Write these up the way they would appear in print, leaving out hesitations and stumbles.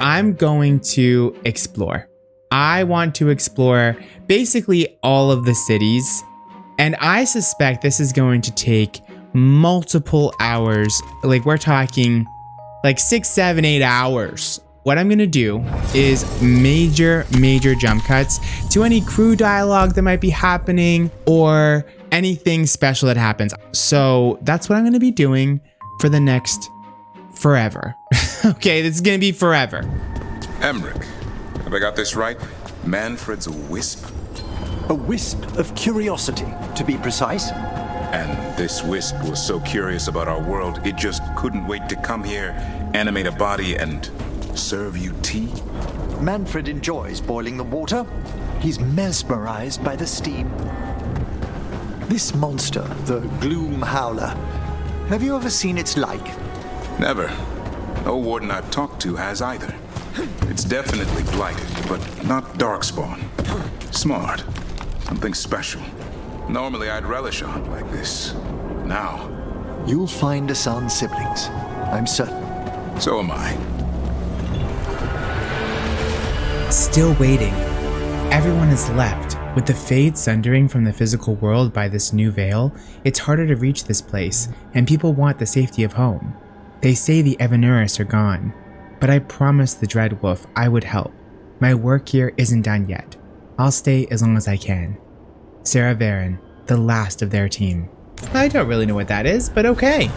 I'm going to explore. I want to explore basically all of the cities, and I suspect this is going to take multiple hours. Like, we're talking like 6, 7, 8 hours. What I'm gonna do is major jump cuts to any crew dialogue that might be happening or anything special that happens. So that's what I'm gonna be doing for the next forever. Okay, this is gonna be forever. Emmerich, have I got this right? Manfred's a wisp? A wisp of curiosity, to be precise. And this wisp was so curious about our world, it just couldn't wait to come here, animate a body, and serve you tea? Manfred enjoys boiling the water. He's mesmerized by the steam. This monster, the Gloom Howler, have you ever seen its like? Never. No warden I've talked to has either. It's definitely Blighted, but not Darkspawn. Smart. Something special. Normally I'd relish a hunt like this. Now... You'll find Asan's siblings, I'm certain. So am I. Still waiting. Everyone is left. With the fade sundering from the physical world by this new veil, it's harder to reach this place, and people want the safety of home. They say the Evanuris are gone, but I promised the Dreadwolf I would help. My work here isn't done yet. I'll stay as long as I can. Sarah Varen, the last of their team. I don't really know what that is, but okay.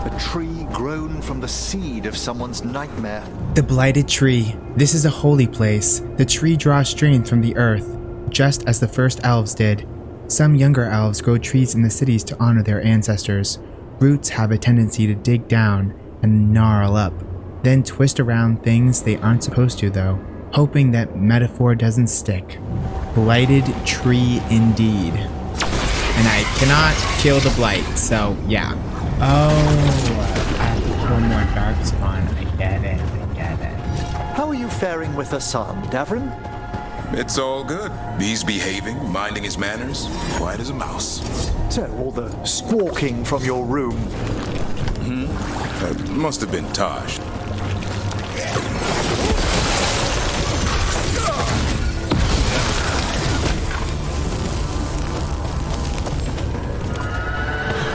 A tree grown from the seed of someone's nightmare. The Blighted Tree. This is a holy place. The tree draws strength from the earth, just as the first elves did. Some younger elves grow trees in the cities to honor their ancestors. Roots have a tendency to dig down and gnarl up, then twist around things they aren't supposed to though, hoping that metaphor doesn't stick. Blighted Tree indeed. And I cannot kill the Blight, so yeah. Oh, I have to kill more Darkspawn. I get it. How are you faring with Asan, Davrin? It's all good. He's behaving, minding his manners, quiet as a mouse. So, all the squawking from your room. Must have been Taj.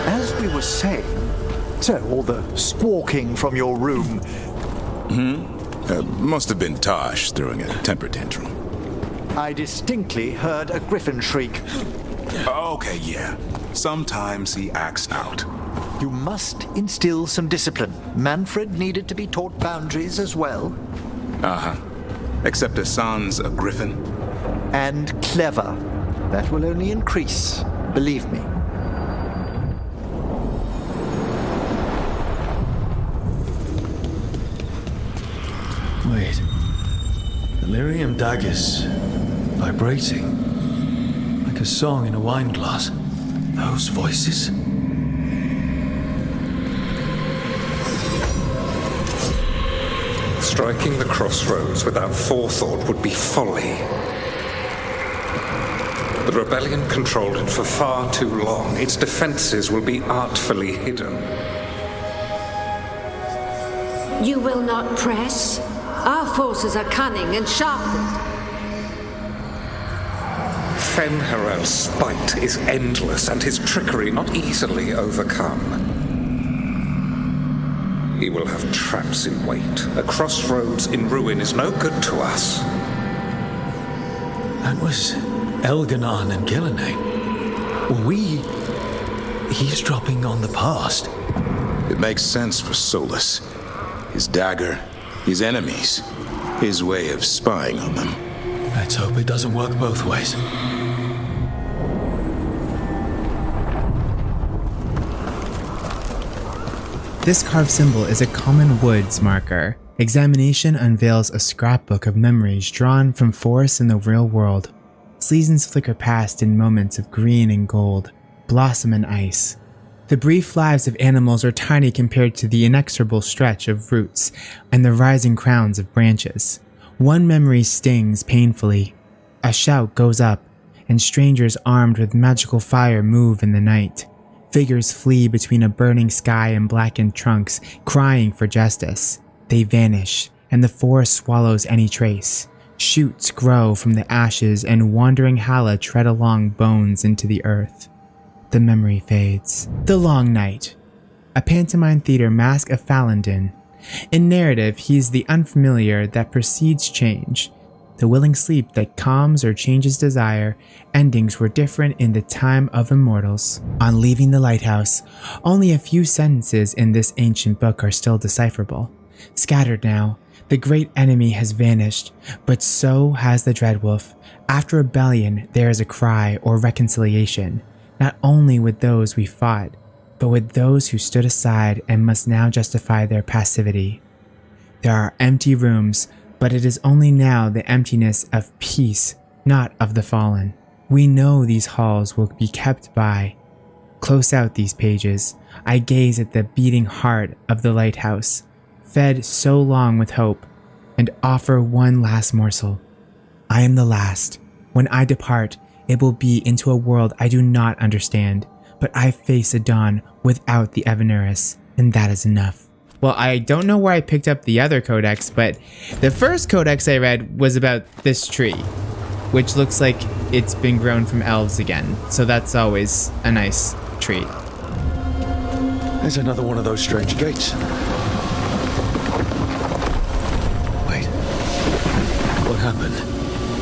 As we were saying, so all the squawking from your room. Must have been Tosh throwing a temper tantrum. I distinctly heard a griffin shriek. Okay, yeah. Sometimes he acts out. You must instill some discipline. Manfred needed to be taught boundaries as well. Except Asan's a griffin. And clever. That will only increase, believe me. Wait. The lyrium daggers vibrating like a song in a wine glass. Those voices. Striking the crossroads without forethought would be folly. The rebellion controlled it for far too long. Its defenses will be artfully hidden. You will not press? Our forces are cunning and sharpened. Fen'Harel's spite is endless and his trickery not easily overcome. He will have traps in wait. A crossroads in ruin is no good to us. That was Elganon and Gillenane. Were we eavesdropping on the past? It makes sense for Solas. His dagger, his enemies, his way of spying on them. Let's hope it doesn't work both ways. This carved symbol is a common woods marker. Examination unveils a scrapbook of memories drawn from forests in the real world. Seasons flicker past in moments of green and gold, blossom and ice. The brief lives of animals are tiny compared to the inexorable stretch of roots and the rising crowns of branches. One memory stings painfully. A shout goes up, and strangers armed with magical fire move in the night. Figures flee between a burning sky and blackened trunks, crying for justice. They vanish, and the forest swallows any trace. Shoots grow from the ashes, and wandering Hala tread along bones into the earth. The memory fades. The Long Night. A pantomime theater mask of Falandin. In narrative, he is the unfamiliar that precedes change. The willing sleep that calms or changes desire. Endings were different in the time of immortals. On leaving the lighthouse, only a few sentences in this ancient book are still decipherable. Scattered now, the great enemy has vanished, but so has the Dreadwolf. After rebellion, there is a cry or reconciliation, not only with those we fought, but with those who stood aside and must now justify their passivity. There are empty rooms, but it is only now the emptiness of peace, not of the fallen. We know these halls will be kept by. Close out these pages, I gaze at the beating heart of the lighthouse, fed so long with hope, and offer one last morsel. I am the last. When I depart, it will be into a world I do not understand, but I face a dawn without the Evaneris, and that is enough. Well, I don't know where I picked up the other codex, but the first codex I read was about this tree, which looks like it's been grown from elves again, so that's always a nice treat. There's another one of those strange gates. Wait. What happened?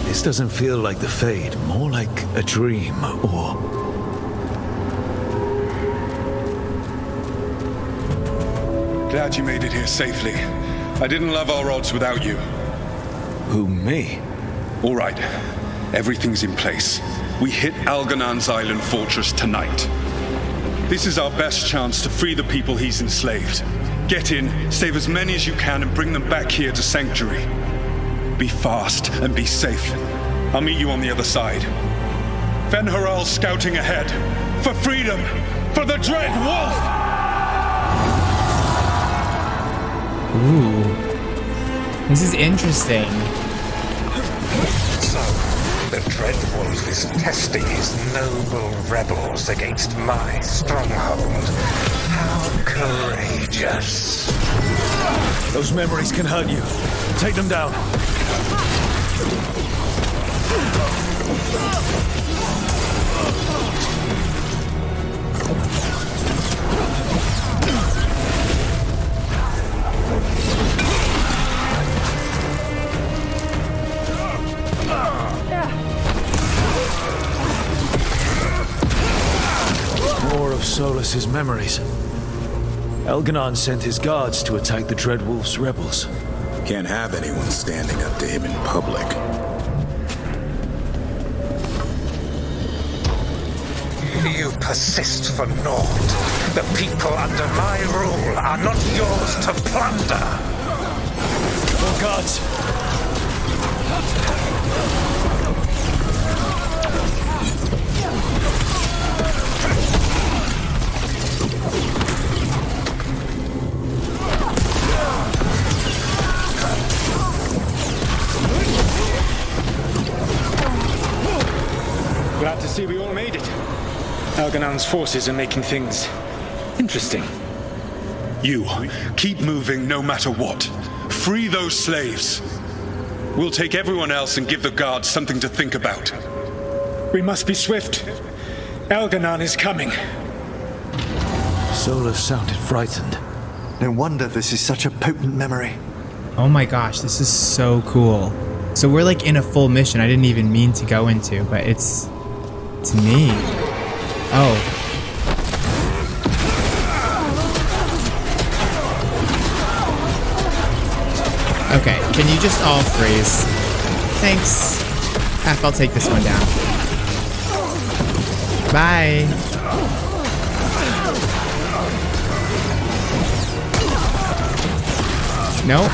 This doesn't feel like the Fade, more like a dream, or... Glad you made it here safely. I didn't love our odds without you. Who, me? All right. Everything's in place. We hit Algernon's island fortress tonight. This is our best chance to free the people he's enslaved. Get in, save as many as you can, and bring them back here to Sanctuary. Be fast and be safe. I'll meet you on the other side. Fen-Haral's scouting ahead. For freedom! For the Dread Wolf! Ooh. This is interesting. So, the Dread Wolf is testing his noble rebels against my stronghold. How courageous. Those memories can hurt you. Take them down. More of Solas' memories. Elganon sent his guards to attack the Dreadwolf's rebels. Can't have anyone standing up to him in public. You persist for naught. The people under my rule are not yours to plunder. More guards! Glad to see we all made it. Elganon's forces are making things interesting. You, keep moving no matter what. Free those slaves. We'll take everyone else and give the guards something to think about. We must be swift. Elganon is coming. Solas sounded frightened. No wonder this is such a potent memory. Oh my gosh, this is so cool. So we're like in a full mission I didn't even mean to go into, but it's me. Oh. Okay, can you just all freeze? Thanks. I'll take this one down. Bye. Nope.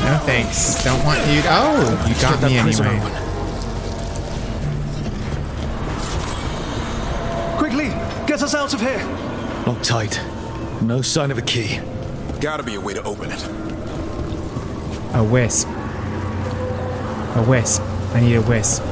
No thanks. Don't want you to... Oh, you got me anyway. Quickly, get us out of here! Locked tight. No sign of a key. Gotta be a way to open it. A wisp. A wisp. I need a wisp.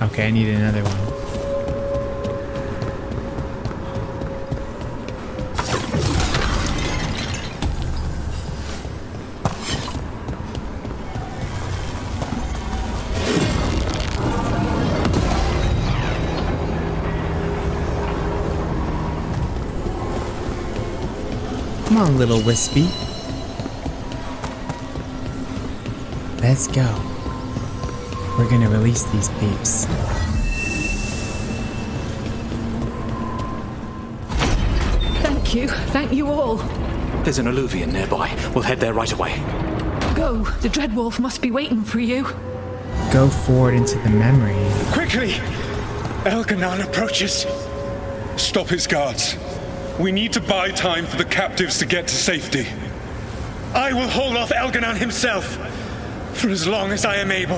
Okay, I need another one. Come on, little Wispy. Let's go. We're gonna release these peeps. Thank you all. There's an alluvian nearby. We'll head there right away. Go, the Dreadwolf must be waiting for you. Go forward into the memory. Quickly! Elganon approaches. Stop his guards. We need to buy time for the captives to get to safety. I will hold off Elganon himself for as long as I am able.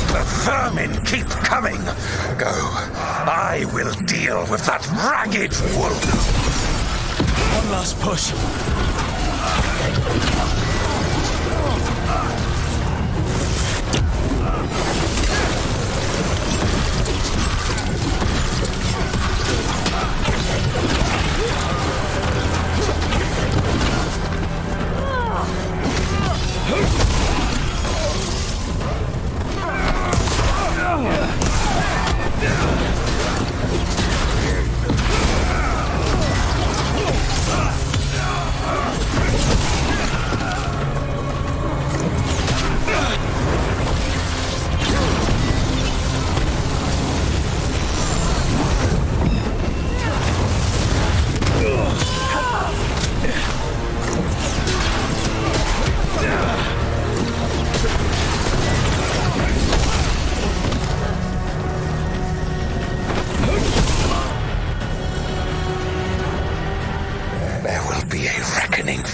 The vermin keep coming. Go. I will deal with that ragged wolf. One last push.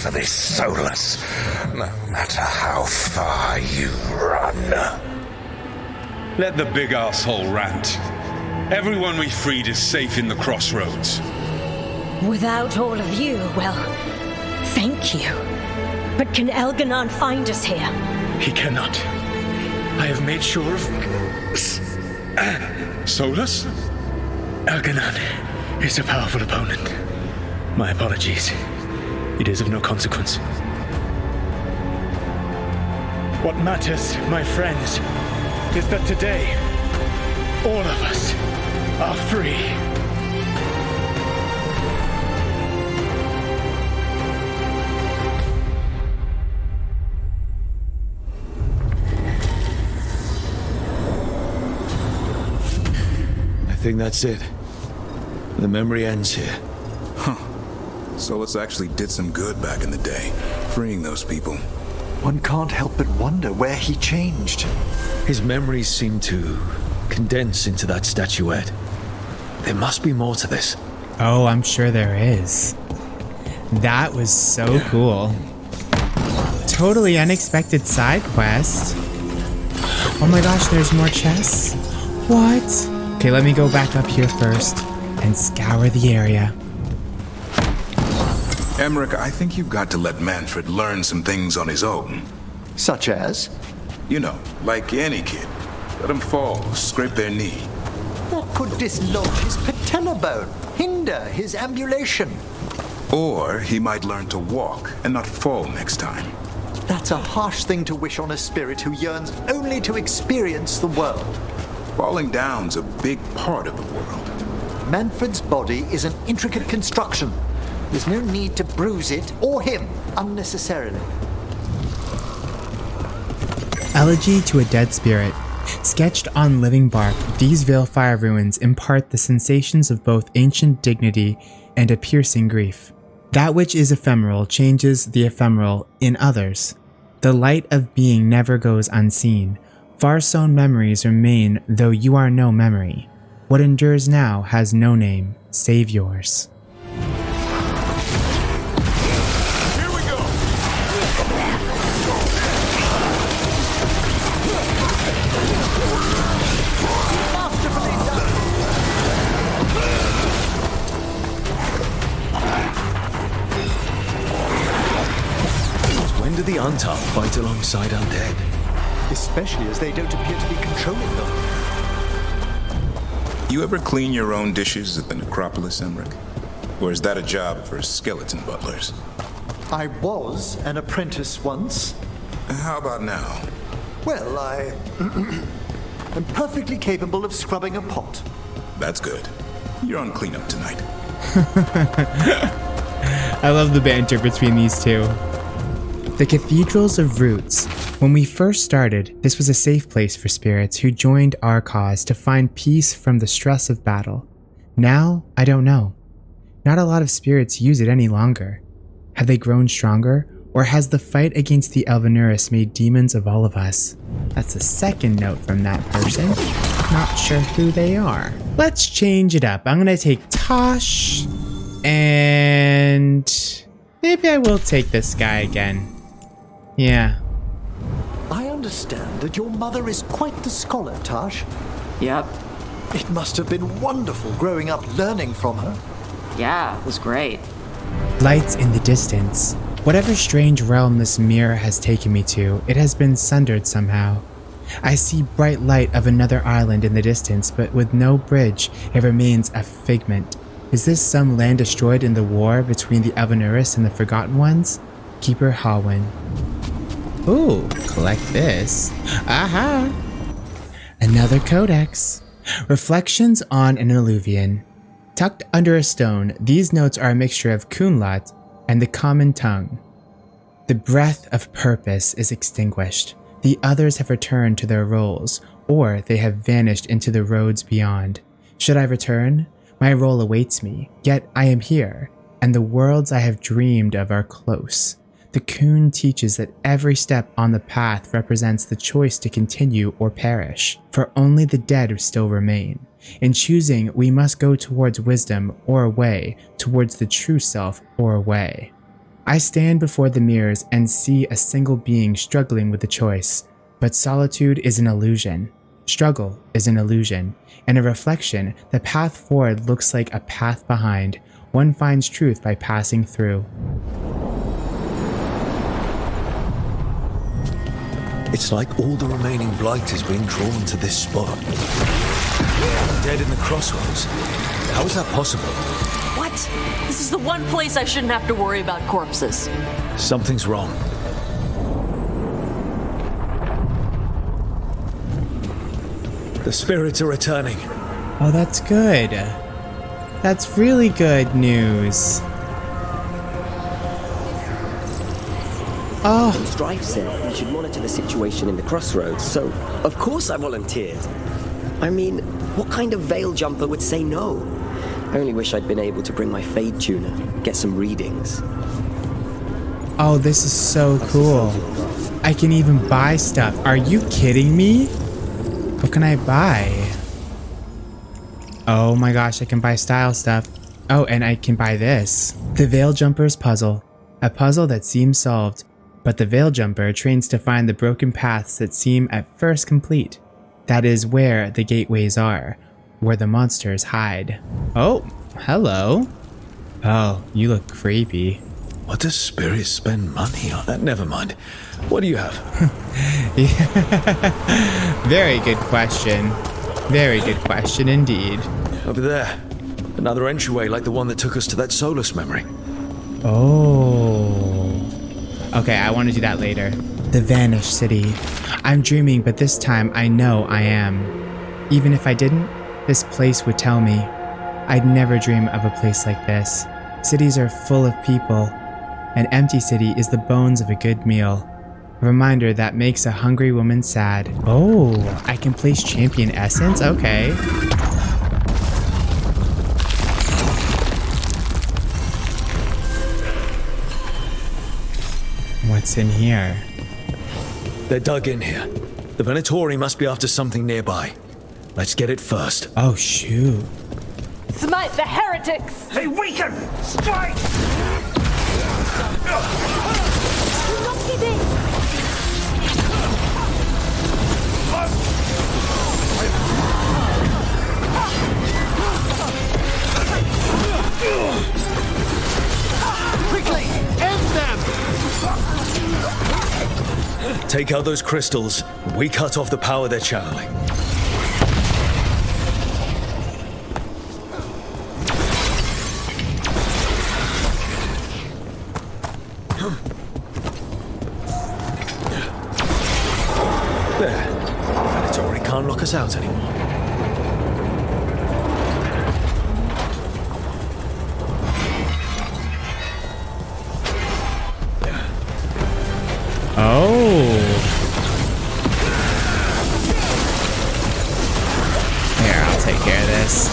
For this Solas, no matter how far you run. Let the big asshole rant. Everyone we freed is safe in the Crossroads. Without all of you, well, thank you. But can Elganon find us here? He cannot. I have made sure of... Solas? Elganon is a powerful opponent. My apologies. It is of no consequence. What matters, my friends, is that today, all of us are free. I think that's it. The memory ends here. Solas actually did some good back in the day, freeing those people. One can't help but wonder where he changed. His memories seem to condense into that statuette. There must be more to this. Oh, I'm sure there is. That was so cool. Totally unexpected side quest. Oh my gosh, there's more chests? What? Okay, let me go back up here first and scour the area. Emmich, I think you've got to let Manfred learn some things on his own. Such as? You know, like any kid. Let them fall, scrape their knee. That could dislodge his patella bone, hinder his ambulation. Or he might learn to walk and not fall next time. That's a harsh thing to wish on a spirit who yearns only to experience the world. Falling down's a big part of the world. Manfred's body is an intricate construction. There's no need to bruise it, or him, unnecessarily. Elegy to a Dead Spirit. Sketched on living bark, these Veilfire ruins impart the sensations of both ancient dignity and a piercing grief. That which is ephemeral changes the ephemeral in others. The light of being never goes unseen. Far-sown memories remain, though you are no memory. What endures now has no name, save yours. the Antaam fight alongside undead? Especially as they don't appear to be controlling them. You ever clean your own dishes at the Necropolis, Emmich? Or is that a job for skeleton butlers? I was an apprentice once. How about now? Well, I am perfectly capable of scrubbing a pot. That's good. You're on cleanup tonight. I love the banter between these two. The Cathedrals of Roots. When we first started, this was a safe place for spirits who joined our cause to find peace from the stress of battle. Now, I don't know. Not a lot of spirits use it any longer. Have they grown stronger, or has the fight against the Elvenuris made demons of all of us? That's a second note from that person. Not sure who they are. Let's change it up. I'm gonna take Tosh, and maybe I will take this guy again. Yeah. I understand that your mother is quite the scholar, Tosh. Yep. It must have been wonderful growing up learning from her. Yeah, it was great. Lights in the distance. Whatever strange realm this mirror has taken me to, it has been sundered somehow. I see bright light of another island in the distance, but with no bridge, it remains a figment. Is this some land destroyed in the war between the Elvenuris and the Forgotten Ones? Keeper Hawin. Ooh, collect this. Aha! Another codex. Reflections on an Alluvian. Tucked under a stone, these notes are a mixture of Kunlat and the common tongue. The breath of purpose is extinguished. The others have returned to their roles, or they have vanished into the roads beyond. Should I return? My role awaits me, yet I am here, and the worlds I have dreamed of are close. The Kun teaches that every step on the path represents the choice to continue or perish, for only the dead still remain. In choosing, we must go towards wisdom or away, towards the true self or away. I stand before the mirrors and see a single being struggling with the choice, but solitude is an illusion. Struggle is an illusion, and a reflection. The path forward looks like a path behind. One finds truth by passing through. It's like all the remaining blight is being drawn to this spot. Dead in the Crossroads. How is that possible? What? This is the one place I shouldn't have to worry about corpses. Something's wrong. The spirits are returning. Oh, that's good. That's really good news. Oh. Strife said we should monitor the situation in the Crossroads, so of course I volunteered. I mean, what kind of veil jumper would say no? I only wish I'd been able to bring my Fade tuner, get some readings. Oh, this is so cool. I can even buy stuff. Are you kidding me? What can I buy? Oh my gosh, I can buy style stuff. Oh, and I can buy this. The Veil Jumper's Puzzle. A puzzle that seems solved, but the Veil Jumper trains to find the broken paths that seem at first complete. That is where the gateways are, where the monsters hide. Oh, hello. Oh, you look creepy. What does spirits spend money on? Never mind. What do you have? Very good question. Very good question indeed. Over there. Another entryway like the one that took us to that Solas memory. Oh. Okay, I want to do that later. The Vanished City. I'm dreaming, but this time I know I am. Even if I didn't, this place would tell me. I'd never dream of a place like this. Cities are full of people. An empty city is the bones of a good meal. A reminder that makes a hungry woman sad. Oh, I can place champion essence? Okay. What's in here? They're dug in here. The Venatori must be after something nearby. Let's get it first. Oh, shoot. Smite the heretics! They weaken! Strike! Do not give in! Quickly! End them! Take out those crystals, and we cut off the power they're channeling. There. Mandatory can't lock us out anymore. Oh. Here, I'll take care of this.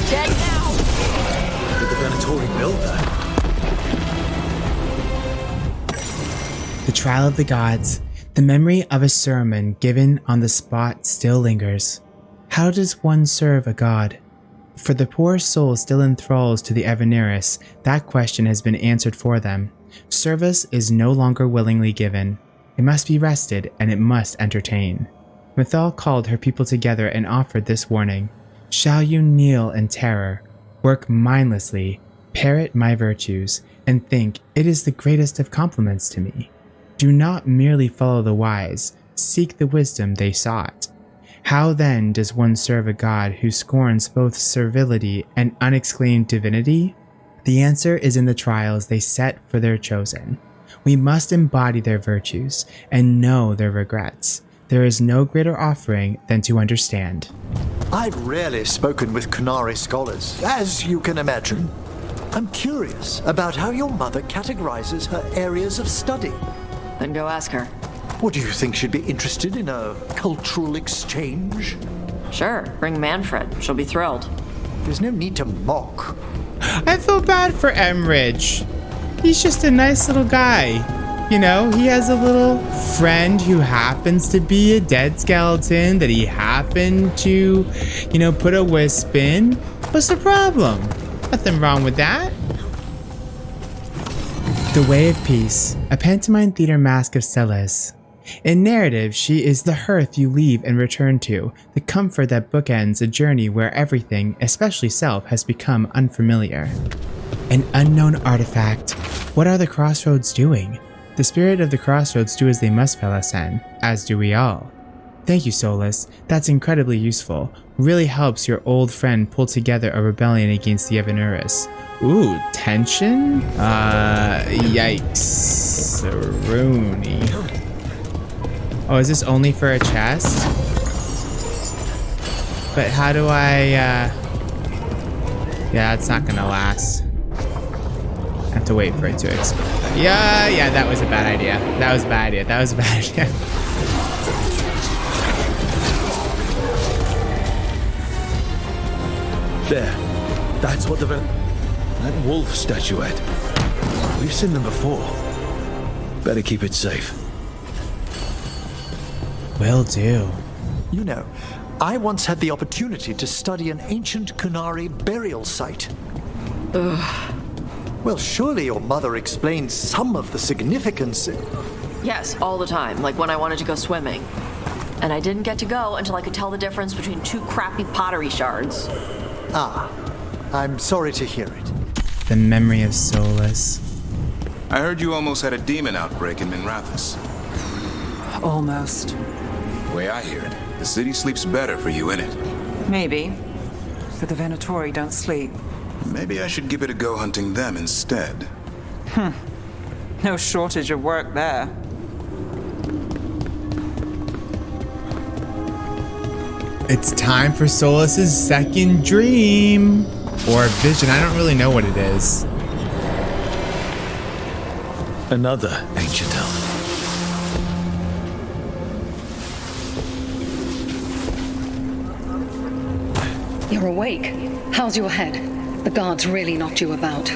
Dead now. Did the Venatori build that? The trial of the gods. The memory of a sermon given on the spot still lingers. How does one serve a god? For the poor soul still enthralls to the Maevaris, that question has been answered for them. Service is no longer willingly given. It must be rested, and it must entertain. Mythal called her people together and offered this warning. Shall you kneel in terror, work mindlessly, parrot my virtues, and think it is the greatest of compliments to me? Do not merely follow the wise, seek the wisdom they sought. How then does one serve a god who scorns both servility and unexclaimed divinity? The answer is in the trials they set for their chosen. We must embody their virtues and know their regrets. There is no greater offering than to understand. I've rarely spoken with Qunari scholars, as you can imagine. I'm curious about how your mother categorizes her areas of study. Then go ask her. What, do you think she'd be interested in a cultural exchange? Sure, bring Manfred. She'll be thrilled. There's no need to mock. I feel bad for Emmich. He's just a nice little guy. You know, he has a little friend who happens to be a dead skeleton that he happened to, put a wisp in. What's the problem? Nothing wrong with that. The Way of Peace, a pantomime theater mask of Solas. In narrative, she is the hearth you leave and return to, the comfort that bookends a journey where everything, especially self, has become unfamiliar. An unknown artifact. What are the Crossroads doing? The spirit of the Crossroads do as they must, Valor, as do we all. Thank you, Solas. That's incredibly useful. Really helps your old friend pull together a rebellion against the Maevaris. Ooh, tension? Yikes. Rooney. Oh, is this only for a chest? But how do I, Yeah, it's not gonna last. I have to wait for it to explode. Yeah, that was a bad idea. That was a bad idea. There. That's what that wolf statuette. We've seen them before. Better keep it safe. Will do. You know, I once had the opportunity to study an ancient Qunari burial site. Ugh. Well, surely your mother explained some of the significance. Yes, all the time, like when I wanted to go swimming. And I didn't get to go until I could tell the difference between two crappy pottery shards. Ah, I'm sorry to hear it. The memory of Solas. I heard you almost had a demon outbreak in Minrathous. Almost. The way I hear it, the city sleeps better for you, innit? Maybe. But the Venatori don't sleep. Maybe I should give it a go hunting them instead. No shortage of work there. It's time for Solas' second dream. Or vision, I don't really know what it is. Another ancient elf. You're awake. How's your head? The guards really knocked you about.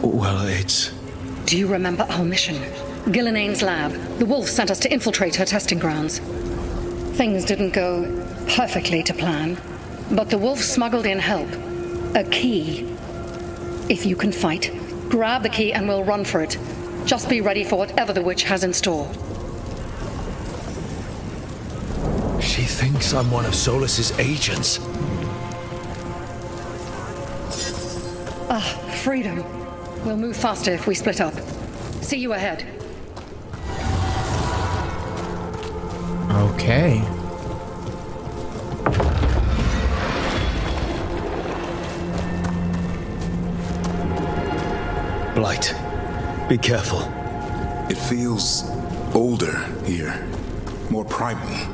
Well, it's... Do you remember our mission? Gillinane's lab. The wolf sent us to infiltrate her testing grounds. Things didn't go perfectly to plan, but the wolf smuggled in help. A key. If you can fight, grab the key and we'll run for it. Just be ready for whatever the witch has in store. She thinks I'm one of Solas's agents. Freedom. We'll move faster if we split up. See you ahead. Okay. Blight, be careful. It feels older here, more primal.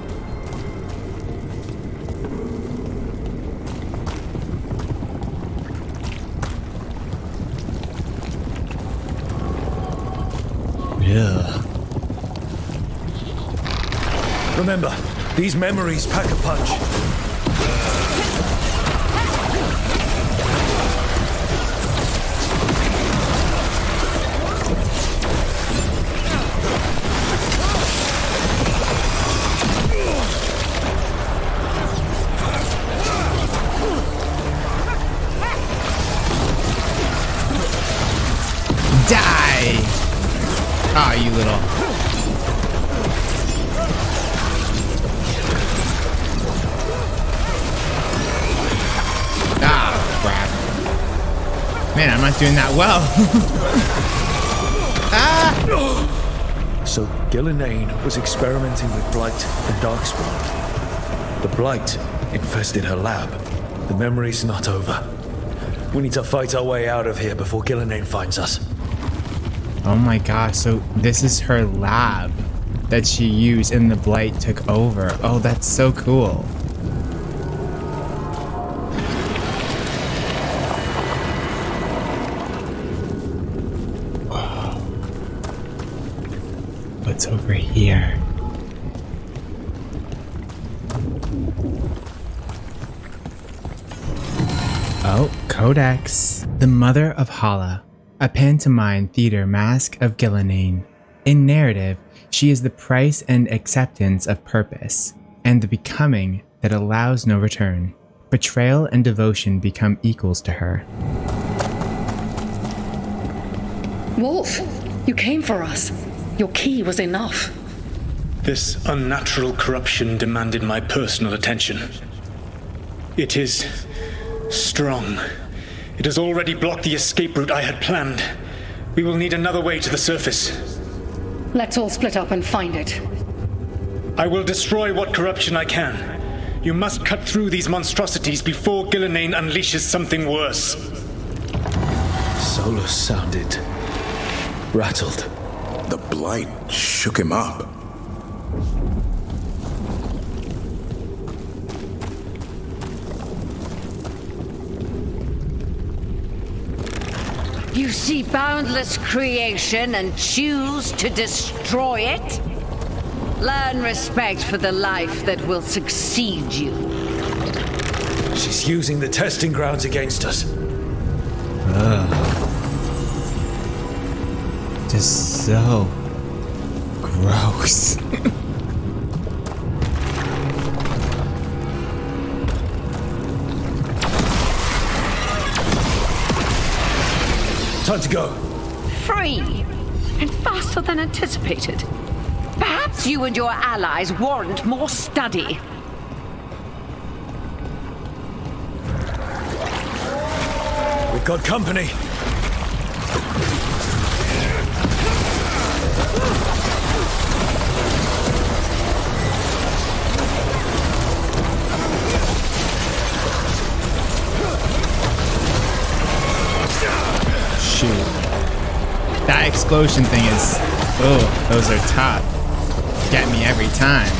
Yeah. Remember, these memories pack a punch. Die! Ah, you little... Ah, crap. Man, I'm not doing that well. Ah! So Gillenane was experimenting with Blight and Darkspawn. The Blight infested her lab. The memory's not over. We need to fight our way out of here before Gillenane finds us. Oh my gosh, so this is her lab that she used and the Blight took over. Oh, that's so cool. Whoa. What's over here? Oh, codex. The Mother of Hala. A pantomime theater mask of Gillenane. In narrative, she is the price and acceptance of purpose, and the becoming that allows no return. Betrayal and devotion become equals to her. Wolf, you came for us. Your key was enough. This unnatural corruption demanded my personal attention. It is strong. It has already blocked the escape route I had planned. We will need another way to the surface. Let's all split up and find it. I will destroy what corruption I can. You must cut through these monstrosities before Gillenane unleashes something worse. Solas sounded rattled. The Blight shook him up. You see boundless creation and choose to destroy it? Learn respect for the life that will succeed you. She's using the testing grounds against us. Just so gross. Time to go. Free, and faster than anticipated. Perhaps you and your allies warrant more study. We've got company. Shoot. That explosion thing is... Oh, those are tough. Get me every time.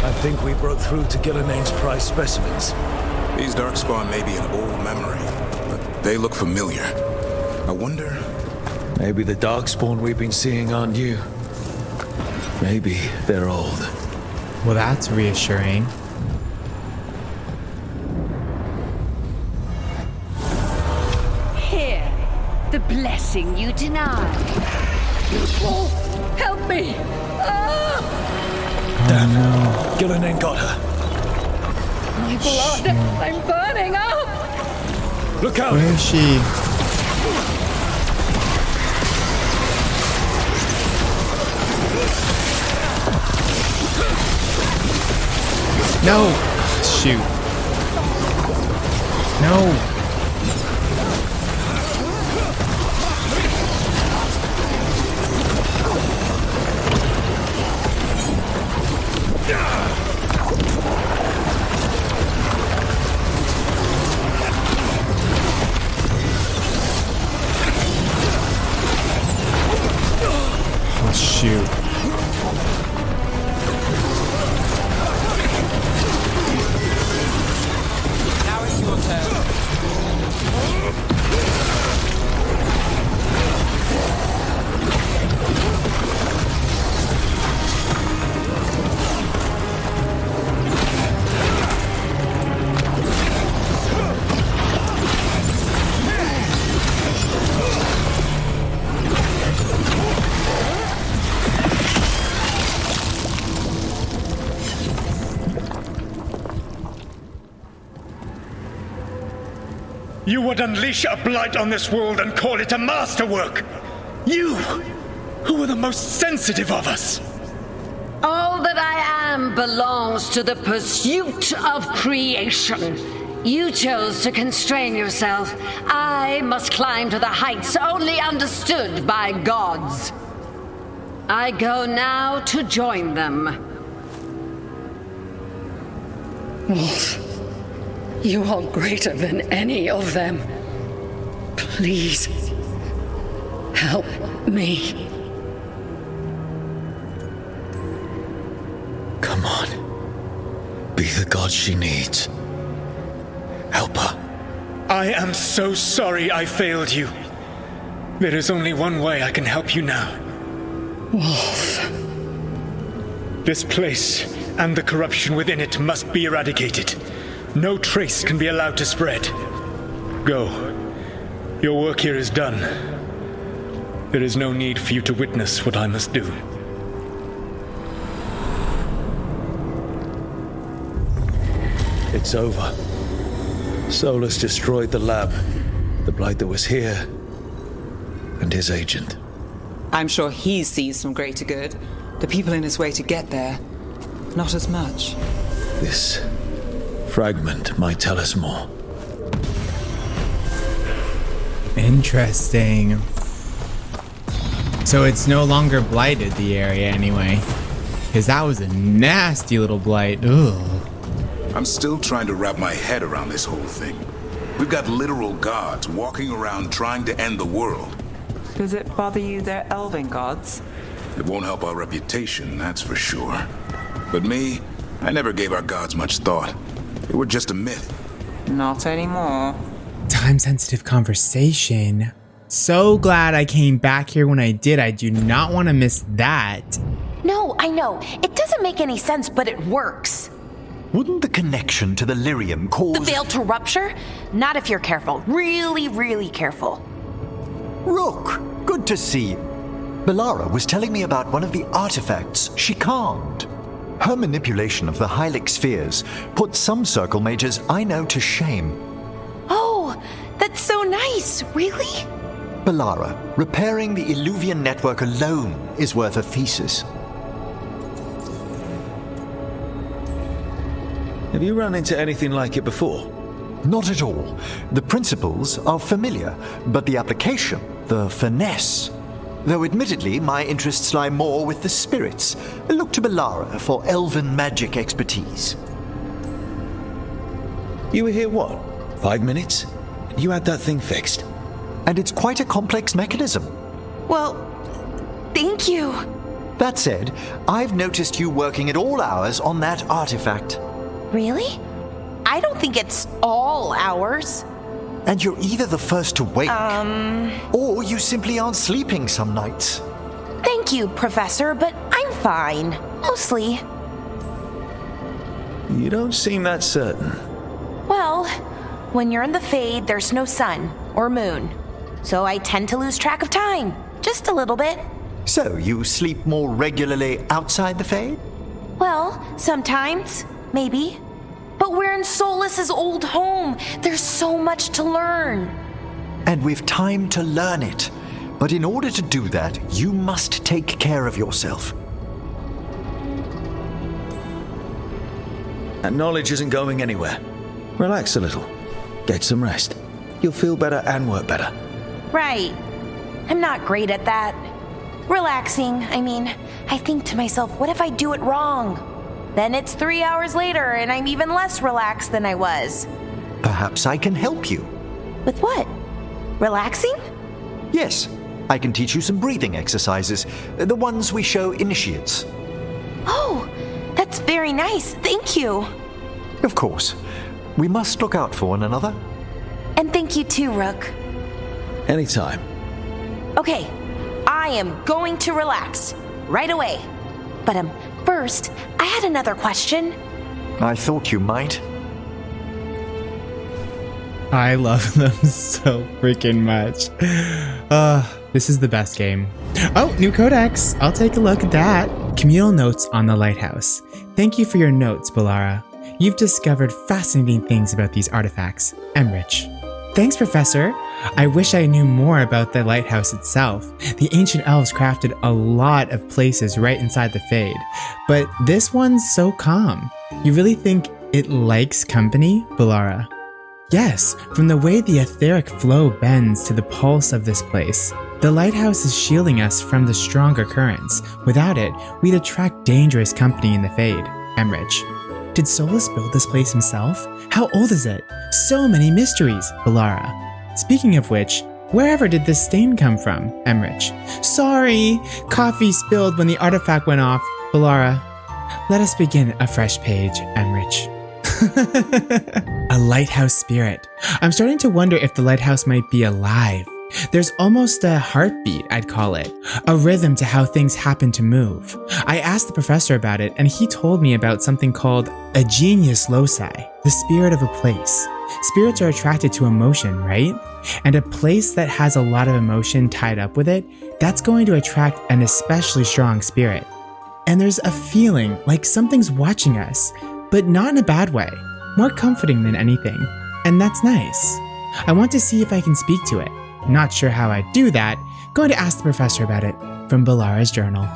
I think we broke through to Gillenane's prized specimens. These Darkspawn may be an old memory, but they look familiar. I wonder... Maybe the Darkspawn we've been seeing aren't new. Maybe they're old. Well, that's reassuring. Here, the blessing you denied. Wolf, help me! Ah! Damn. No. Gillinan got her. My blood! I'm burning up! Look out! Where is she? No! Shoot. No! Oh, shoot. Now it's your turn. You would unleash a blight on this world and call it a masterwork! You, who were the most sensitive of us! All that I am belongs to the pursuit of creation. You chose to constrain yourself. I must climb to the heights only understood by gods. I go now to join them. Wolf, you are greater than any of them. Please, help me. Come on. Be the god she needs. Help her. I am so sorry I failed you. There is only one way I can help you now. Wolf. This place and the corruption within it must be eradicated. No trace can be allowed to spread. Go. Your work here is done. There is no need for you to witness what I must do. It's over. Solas destroyed the lab, the Blight that was here, and his agent. I'm sure he sees some greater good. The people in his way to get there, not as much. This fragment might tell us more. Interesting. So it's no longer blighted, the area, anyway. Because that was a nasty little blight. Ugh. I'm still trying to wrap my head around this whole thing. We've got literal gods walking around trying to end the world. Does it bother you they're elven gods? It won't help our reputation, that's for sure. But me, I never gave our gods much thought. They were just a myth. Not anymore. Time-sensitive conversation. So glad I came back here when I did. I do not want to miss that. No, I know. It doesn't make any sense, but it works. Wouldn't the connection to the lyrium cause... The veil to rupture? Not if you're careful. Really, really careful. Rook, good to see you. Bellara was telling me about one of the artifacts she calmed. Her manipulation of the Hylic spheres put some circle mages I know to shame. Oh, that's so nice. Really? Bellara, repairing the Illuvian network alone is worth a thesis. Have you run into anything like it before? Not at all. The principles are familiar, but the application, the finesse. Though admittedly, my interests lie more with the spirits. Look to Bellara for elven magic expertise. You were here, what, 5 minutes? You had that thing fixed. And it's quite a complex mechanism. Well, thank you. That said, I've noticed you working at all hours on that artifact. Really? I don't think it's all hours. And you're either the first to wake, or you simply aren't sleeping some nights. Thank you, Professor, but I'm fine. Mostly. You don't seem that certain. Well, when you're in the Fade, there's no sun or moon. So I tend to lose track of time. Just a little bit. So, you sleep more regularly outside the Fade? Well, sometimes, maybe. But we're in Solas' old home. There's so much to learn. And we've time to learn it. But in order to do that, you must take care of yourself. That knowledge isn't going anywhere. Relax a little. Get some rest. You'll feel better and work better. Right. I'm not great at that. Relaxing, I mean, I think to myself, what if I do it wrong? Then it's 3 hours later and I'm even less relaxed than I was. Perhaps I can help you. With what? Relaxing? Yes, I can teach you some breathing exercises, the ones we show initiates. Oh, that's very nice. Thank you. Of course. We must look out for one another. And thank you too, Rook. Anytime. Okay, I am going to relax right away. But first, I had another question. I thought you might. I love them so freaking much. This is the best game. Oh, new codex. I'll take a look at that. Communal notes on the Lighthouse. Thank you for your notes, Bellara. You've discovered fascinating things about these artifacts. Emmich. Thanks, Professor. I wish I knew more about the lighthouse itself. The ancient elves crafted a lot of places right inside the Fade, but this one's so calm. You really think it likes company, Bellara? Yes, from the way the etheric flow bends to the pulse of this place. The lighthouse is shielding us from the stronger currents. Without it, we'd attract dangerous company in the Fade. Emmich. Did Solas build this place himself? How old is it? So many mysteries, Bellara. Speaking of which, wherever did this stain come from, Emmich? Sorry, coffee spilled when the artifact went off, Bellara. Let us begin a fresh page, Emmich. A lighthouse spirit. I'm starting to wonder if the lighthouse might be alive. There's almost a heartbeat, I'd call it. A rhythm to how things happen to move. I asked the professor about it, and he told me about something called a genius loci, the spirit of a place. Spirits are attracted to emotion, right? And a place that has a lot of emotion tied up with it, that's going to attract an especially strong spirit. And there's a feeling like something's watching us, but not in a bad way. More comforting than anything. And that's nice. I want to see if I can speak to it. Not sure how I'd do that. Going to ask the professor about it. From Bellara's journal.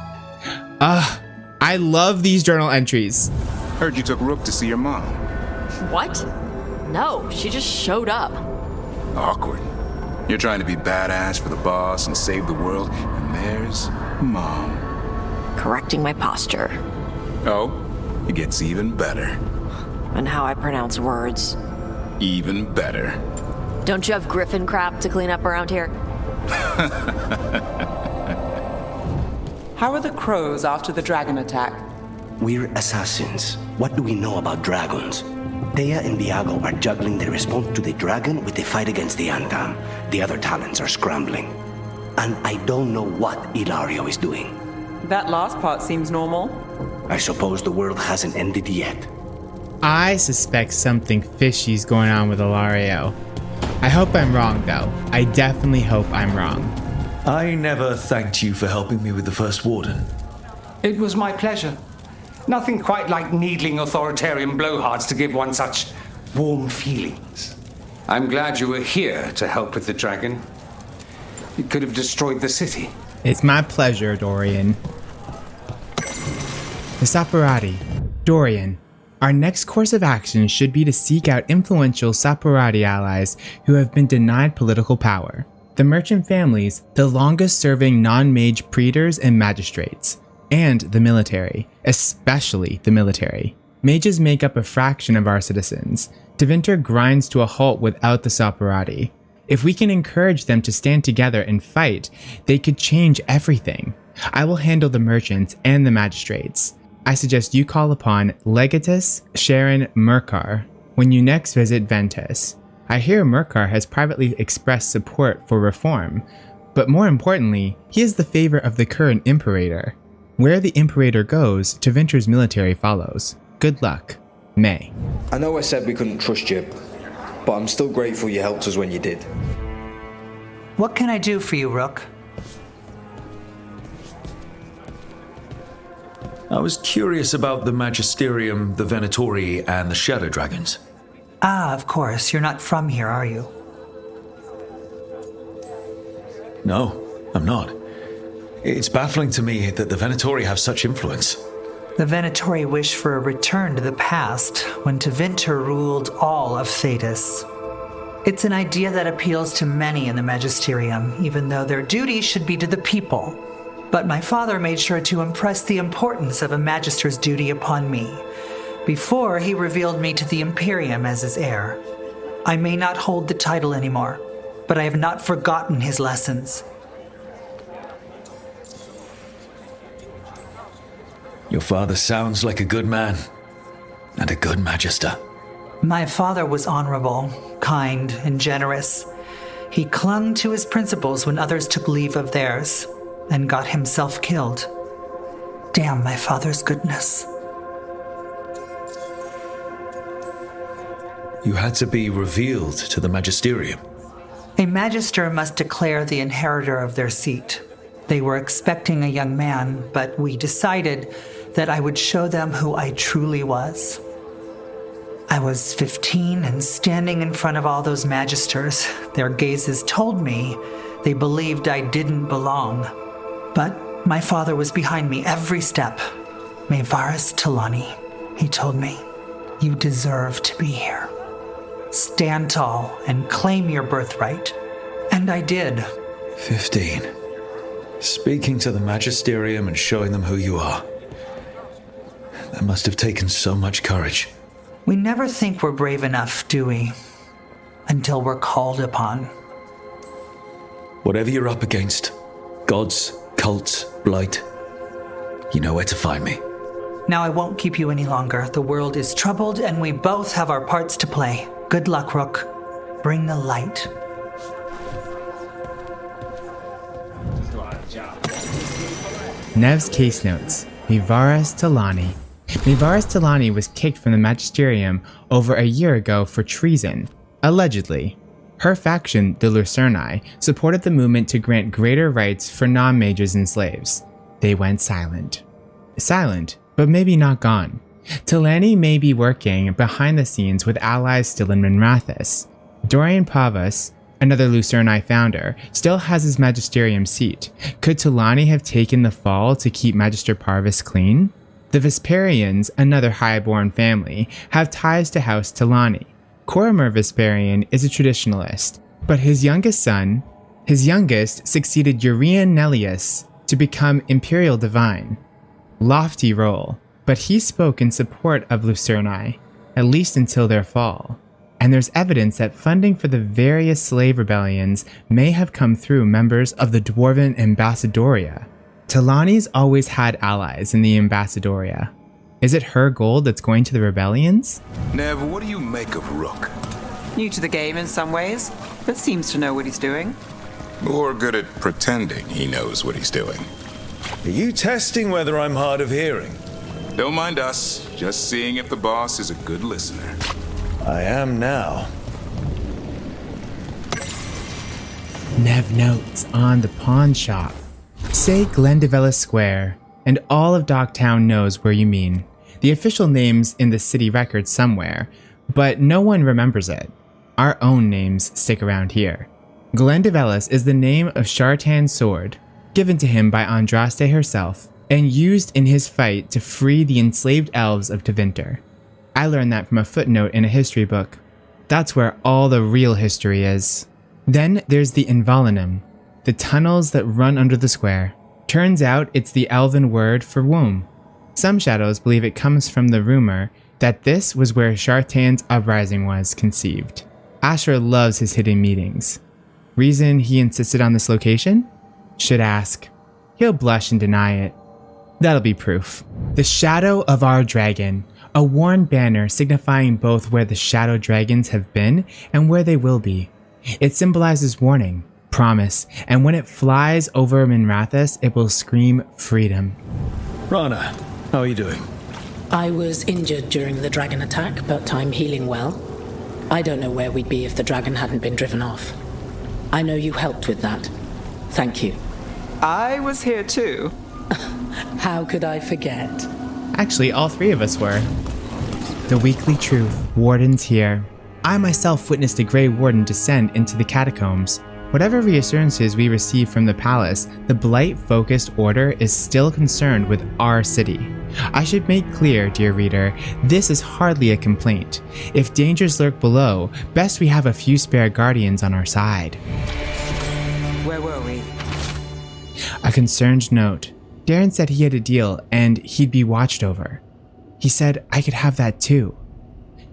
I love these journal entries. Heard you took Rook to see your mom. What? No, she just showed up. Awkward. You're trying to be badass for the boss and save the world, and there's Mom. Correcting my posture. Oh, it gets even better. And how I pronounce words. Even better. Don't you have griffin crap to clean up around here? How are the crows after the dragon attack? We're assassins. What do we know about dragons? Thea and Viago are juggling their response to the dragon with the fight against the Antaam. The other talents are scrambling. And I don't know what Ilario is doing. That last part seems normal. I suppose the world hasn't ended yet. I suspect something fishy's going on with Ilario. I hope I'm wrong, though. I definitely hope I'm wrong. I never thanked you for helping me with the First Warden. It was my pleasure. Nothing quite like needling authoritarian blowhards to give one such warm feelings. I'm glad you were here to help with the dragon. It could have destroyed the city. It's my pleasure, Dorian. The Saporati. Dorian. Our next course of action should be to seek out influential Saporati allies who have been denied political power. The merchant families, the longest-serving non-mage praetors and magistrates, and the military, especially the military. Mages make up a fraction of our citizens. Tevinter grinds to a halt without the Saporati. If we can encourage them to stand together and fight, they could change everything. I will handle the merchants and the magistrates. I suggest you call upon Legatus Sharon Merkar when you next visit Ventus. I hear Merkar has privately expressed support for reform, but more importantly, he is the favor of the current Imperator. Where the Imperator goes, Tevinter's military follows. Good luck. May. I know I said we couldn't trust you, but I'm still grateful you helped us when you did. What can I do for you, Rook? I was curious about the Magisterium, the Venatori, and the Shadow Dragons. Ah, of course. You're not from here, are you? No, I'm not. It's baffling to me that the Venatori have such influence. The Venatori wish for a return to the past, when Tevinter ruled all of Thedas. It's an idea that appeals to many in the Magisterium, even though their duty should be to the people. But my father made sure to impress the importance of a Magister's duty upon me, before he revealed me to the Imperium as his heir. I may not hold the title anymore, but I have not forgotten his lessons. Your father sounds like a good man, and a good Magister. My father was honorable, kind, and generous. He clung to his principles when others took leave of theirs, and got himself killed. Damn my father's goodness. You had to be revealed to the Magisterium. A Magister must declare the inheritor of their seat. They were expecting a young man, but we decided that I would show them who I truly was. I was 15 and standing in front of all those Magisters. Their gazes told me they believed I didn't belong. But my father was behind me every step. Maevaris Talani, he told me, you deserve to be here. Stand tall and claim your birthright. And I did. 15. Speaking to the Magisterium and showing them who you are. That must have taken so much courage. We never think we're brave enough, do we? Until we're called upon. Whatever you're up against, gods, cults, blight, you know where to find me. Now I won't keep you any longer. The world is troubled and we both have our parts to play. Good luck, Rook. Bring the light. Nev's case notes. Maevaris Talani. Maevaris Talani was kicked from the Magisterium over a year ago for treason, allegedly. Her faction, the Lucerni, supported the movement to grant greater rights for non-mages and slaves. They went silent. Silent, but maybe not gone. Talani may be working behind the scenes with allies still in Minrathous. Dorian Pavas, another Lucerni founder, still has his Magisterium seat. Could Talani have taken the fall to keep Magister Parvis clean? The Vesperians, another highborn family, have ties to House Talani. Coromir Vesperian is a traditionalist, but his youngest succeeded Urian Nellius to become Imperial Divine. Lofty role, but he spoke in support of Lucerni, at least until their fall. And there's evidence that funding for the various slave rebellions may have come through members of the Dwarven Ambassadoria. Talani's always had allies in the Ambassadoria. Is it her gold that's going to the rebellions? Nev, what do you make of Rook? New to the game in some ways, but seems to know what he's doing. Or good at pretending he knows what he's doing. Are you testing whether I'm hard of hearing? Don't mind us, just seeing if the boss is a good listener. I am now. Nev notes on the pawn shop. Say Glendevella Square, and all of Docktown knows where you mean. The official name's in the city record somewhere, but no one remembers it. Our own names stick around here. Glendevelis is the name of Shartan's sword, given to him by Andraste herself, and used in his fight to free the enslaved elves of Tevinter. I learned that from a footnote in a history book. That's where all the real history is. Then there's the Invalinum, the tunnels that run under the square. Turns out it's the elven word for womb. Some shadows believe it comes from the rumor that this was where Shartan's uprising was conceived. Asher loves his hidden meetings. Reason he insisted on this location? Should ask. He'll blush and deny it. That'll be proof. The Shadow of our Dragon, a worn banner signifying both where the Shadow Dragons have been and where they will be. It symbolizes warning, promise, and when it flies over Minrathous, it will scream freedom. Rana, how are you doing? I was injured during the dragon attack, but I'm healing well. I don't know where we'd be if the dragon hadn't been driven off. I know you helped with that. Thank you. I was here too. How could I forget? Actually, all three of us were. The Weekly Truth. Warden's here. I myself witnessed a Grey Warden descend into the catacombs. Whatever reassurances we receive from the palace, the Blight-focused order is still concerned with our city. I should make clear, dear reader, this is hardly a complaint. If dangers lurk below, best we have a few spare guardians on our side. Where were we? A concerned note. Darren said he had a deal and he'd be watched over. He said I could have that too.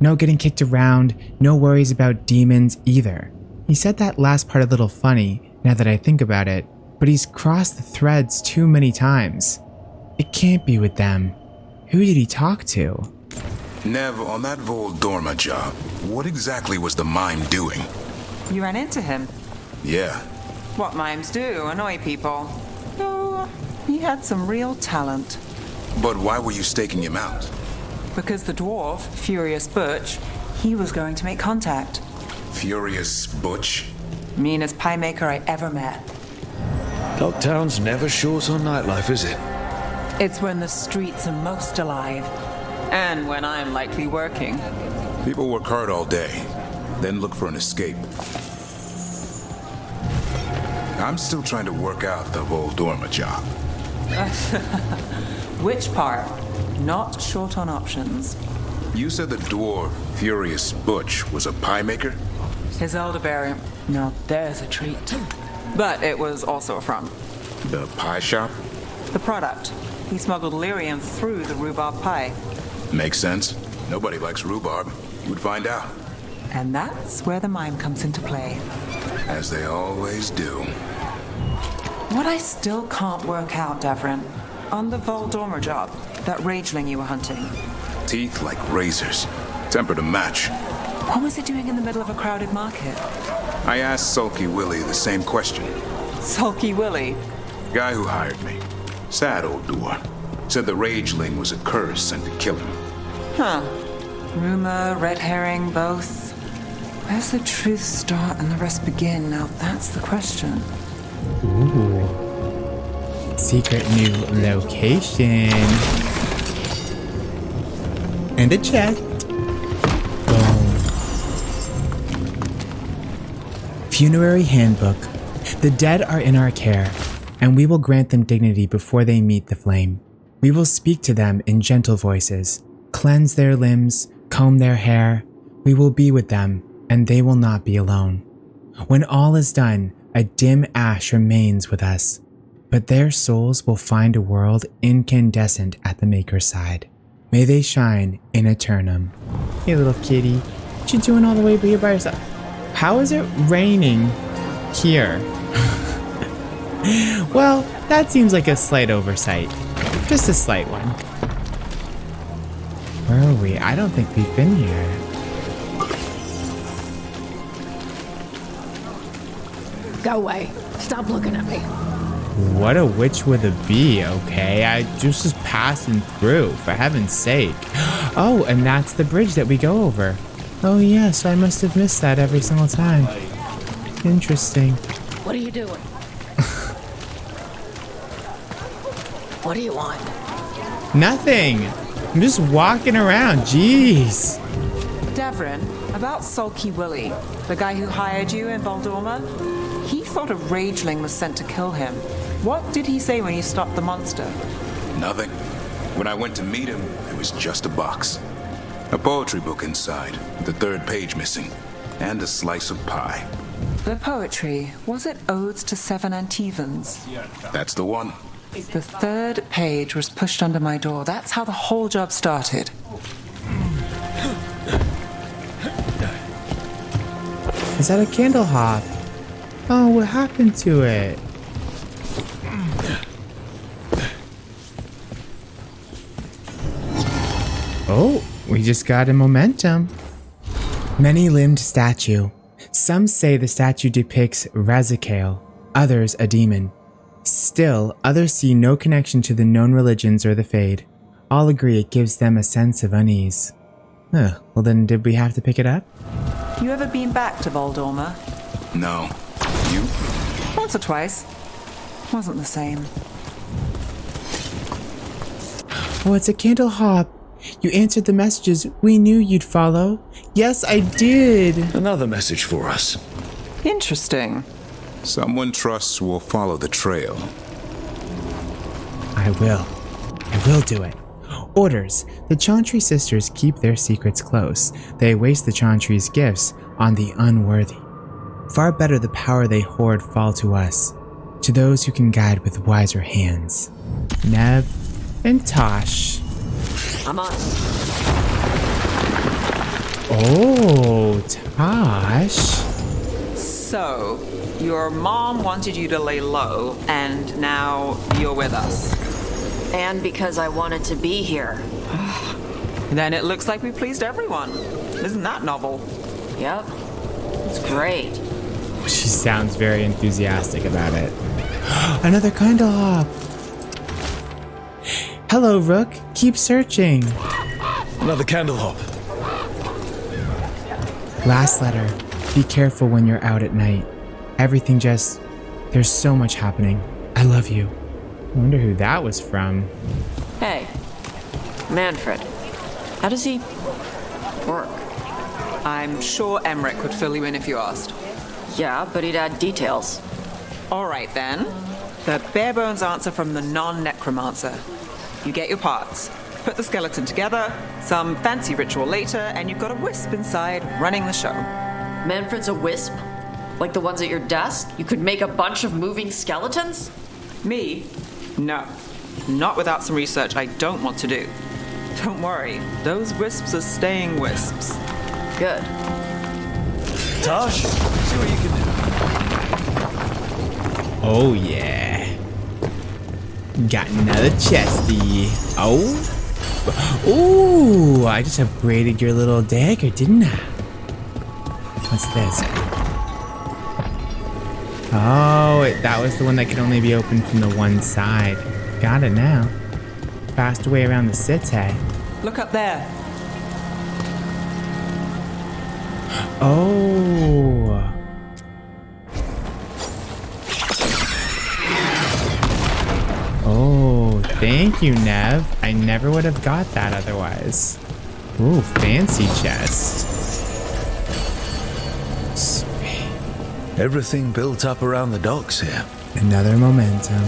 No getting kicked around, no worries about demons either. He said that last part a little funny, now that I think about it, but he's crossed the threads too many times. It can't be with them. Who did he talk to? Nev, on that Voldorma job, what exactly was the mime doing? You ran into him. Yeah. What mimes do, annoy people. Oh, he had some real talent. But why were you staking him out? Because the dwarf, Furious Butch, he was going to make contact. Furious Butch? Meanest pie maker I ever met. Lockdown's never short on nightlife, is it? It's when the streets are most alive. And when I'm likely working. People work hard all day, then look for an escape. I'm still trying to work out the Voldorma job. Which part? Not short on options. You said the dwarf, Furious Butch, was a pie maker? His elderberry. Now there's a treat. But it was also a front. The pie shop? The product. He smuggled lyrium through the rhubarb pie. Makes sense. Nobody likes rhubarb. You would find out. And that's where the mime comes into play. As they always do. What I still can't work out, Devrin, on the Voldorma job, that rageling you were hunting. Teeth like razors. Temper to match. What was it doing in the middle of a crowded market? I asked Sulky Willie the same question. Sulky Willie? Guy who hired me. Sad old dwarf. Said the rageling was a curse sent to kill him. Huh. Rumor, red herring, both. Where's the truth start and the rest begin? Now that's the question. Ooh. Secret new location. And a chest. Boom. Funerary Handbook. The dead are in our care, and we will grant them dignity before they meet the flame. We will speak to them in gentle voices, cleanse their limbs, comb their hair. We will be with them, and they will not be alone. When all is done, a dim ash remains with us, but their souls will find a world incandescent at the Maker's side. May they shine in eternum. Hey little kitty, what you doing all the way here by yourself? How is it raining here? Well, that seems like a slight oversight. Just a slight one. Where are we? I don't think we've been here. Go away. Stop looking at me. What a witch with a bee, okay? I just was passing through, for heaven's sake. Oh, and that's the bridge that we go over. Oh yes, I must have missed that every single time. Interesting. What are you doing? What do you want? Nothing. I'm just walking around, jeez. Devrin, about Sulky Willie, the guy who hired you in Voldorma, he thought a rageling was sent to kill him. What did he say when you stopped the monster? Nothing. When I went to meet him, it was just a box. A poetry book inside, with the third page missing, and a slice of pie. The poetry, was it Odes to Seven Antevans? That's the one. The third page was pushed under my door. That's how the whole job started. Is that a candle hop? Oh, what happened to it? Oh, we just got a momentum. Many-limbed statue. Some say the statue depicts Razikale, others a demon. Still, others see no connection to the known religions or the Fade. All agree it gives them a sense of unease. Well then did we have to pick it up? You ever been back to Voldorma? No. You? Once or twice. Wasn't the same. Oh, it's a candle hop. You answered the messages we knew you'd follow. Yes, I did. Another message for us. Interesting. Someone trusts will follow the trail. I will do it. Orders. The Chantry sisters keep their secrets close. They waste the Chantry's gifts on the unworthy. Far better the power they hoard fall to us, to those who can guide with wiser hands. Nev and Tosh. I'm on. Oh, Tosh. So, your mom wanted you to lay low, and now you're with us. And because I wanted to be here. Then it looks like we pleased everyone. Isn't that novel? Yep. It's great. She sounds very enthusiastic about it. Another candle hop. Hello, Rook. Keep searching. Another candle hop. Last letter. Be careful when you're out at night. Everything there's so much happening. I love you. I wonder who that was from. Hey, Manfred. How does he work? I'm sure Emmerich could fill you in if you asked. Yeah, but he'd add details. All right, then. The bare-bones answer from the non-necromancer. You get your parts, put the skeleton together, some fancy ritual later, and you've got a wisp inside running the show. Manfred's a wisp? Like the ones at your desk? You could make a bunch of moving skeletons? Me? No. Not without some research I don't want to do. Don't worry, those wisps are staying wisps. Good. Tosh, see what you can do. Oh, yeah. Got another chesty. Oh. Ooh, I just upgraded your little dagger, didn't I? What's this? Oh, that was the one that could only be opened from the one side. Got it now. Fast way around the city. Look up there. Oh. Oh, thank you, Nev. I never would have got that otherwise. Ooh, fancy chest. Sweet. Everything built up around the docks here. Another momentum.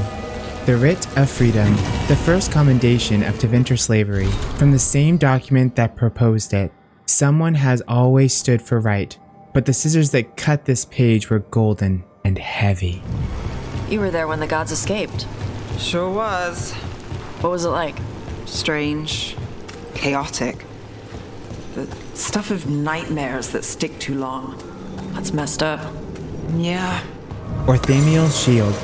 The Writ of Freedom, the first commendation of Tevinter slavery, from the same document that proposed it. Someone has always stood for right, but the scissors that cut this page were golden and heavy. You were there when the gods escaped. Sure was. What was it like? Strange. Chaotic. The stuff of nightmares that stick too long. That's messed up. Yeah. Orthamiel's shield.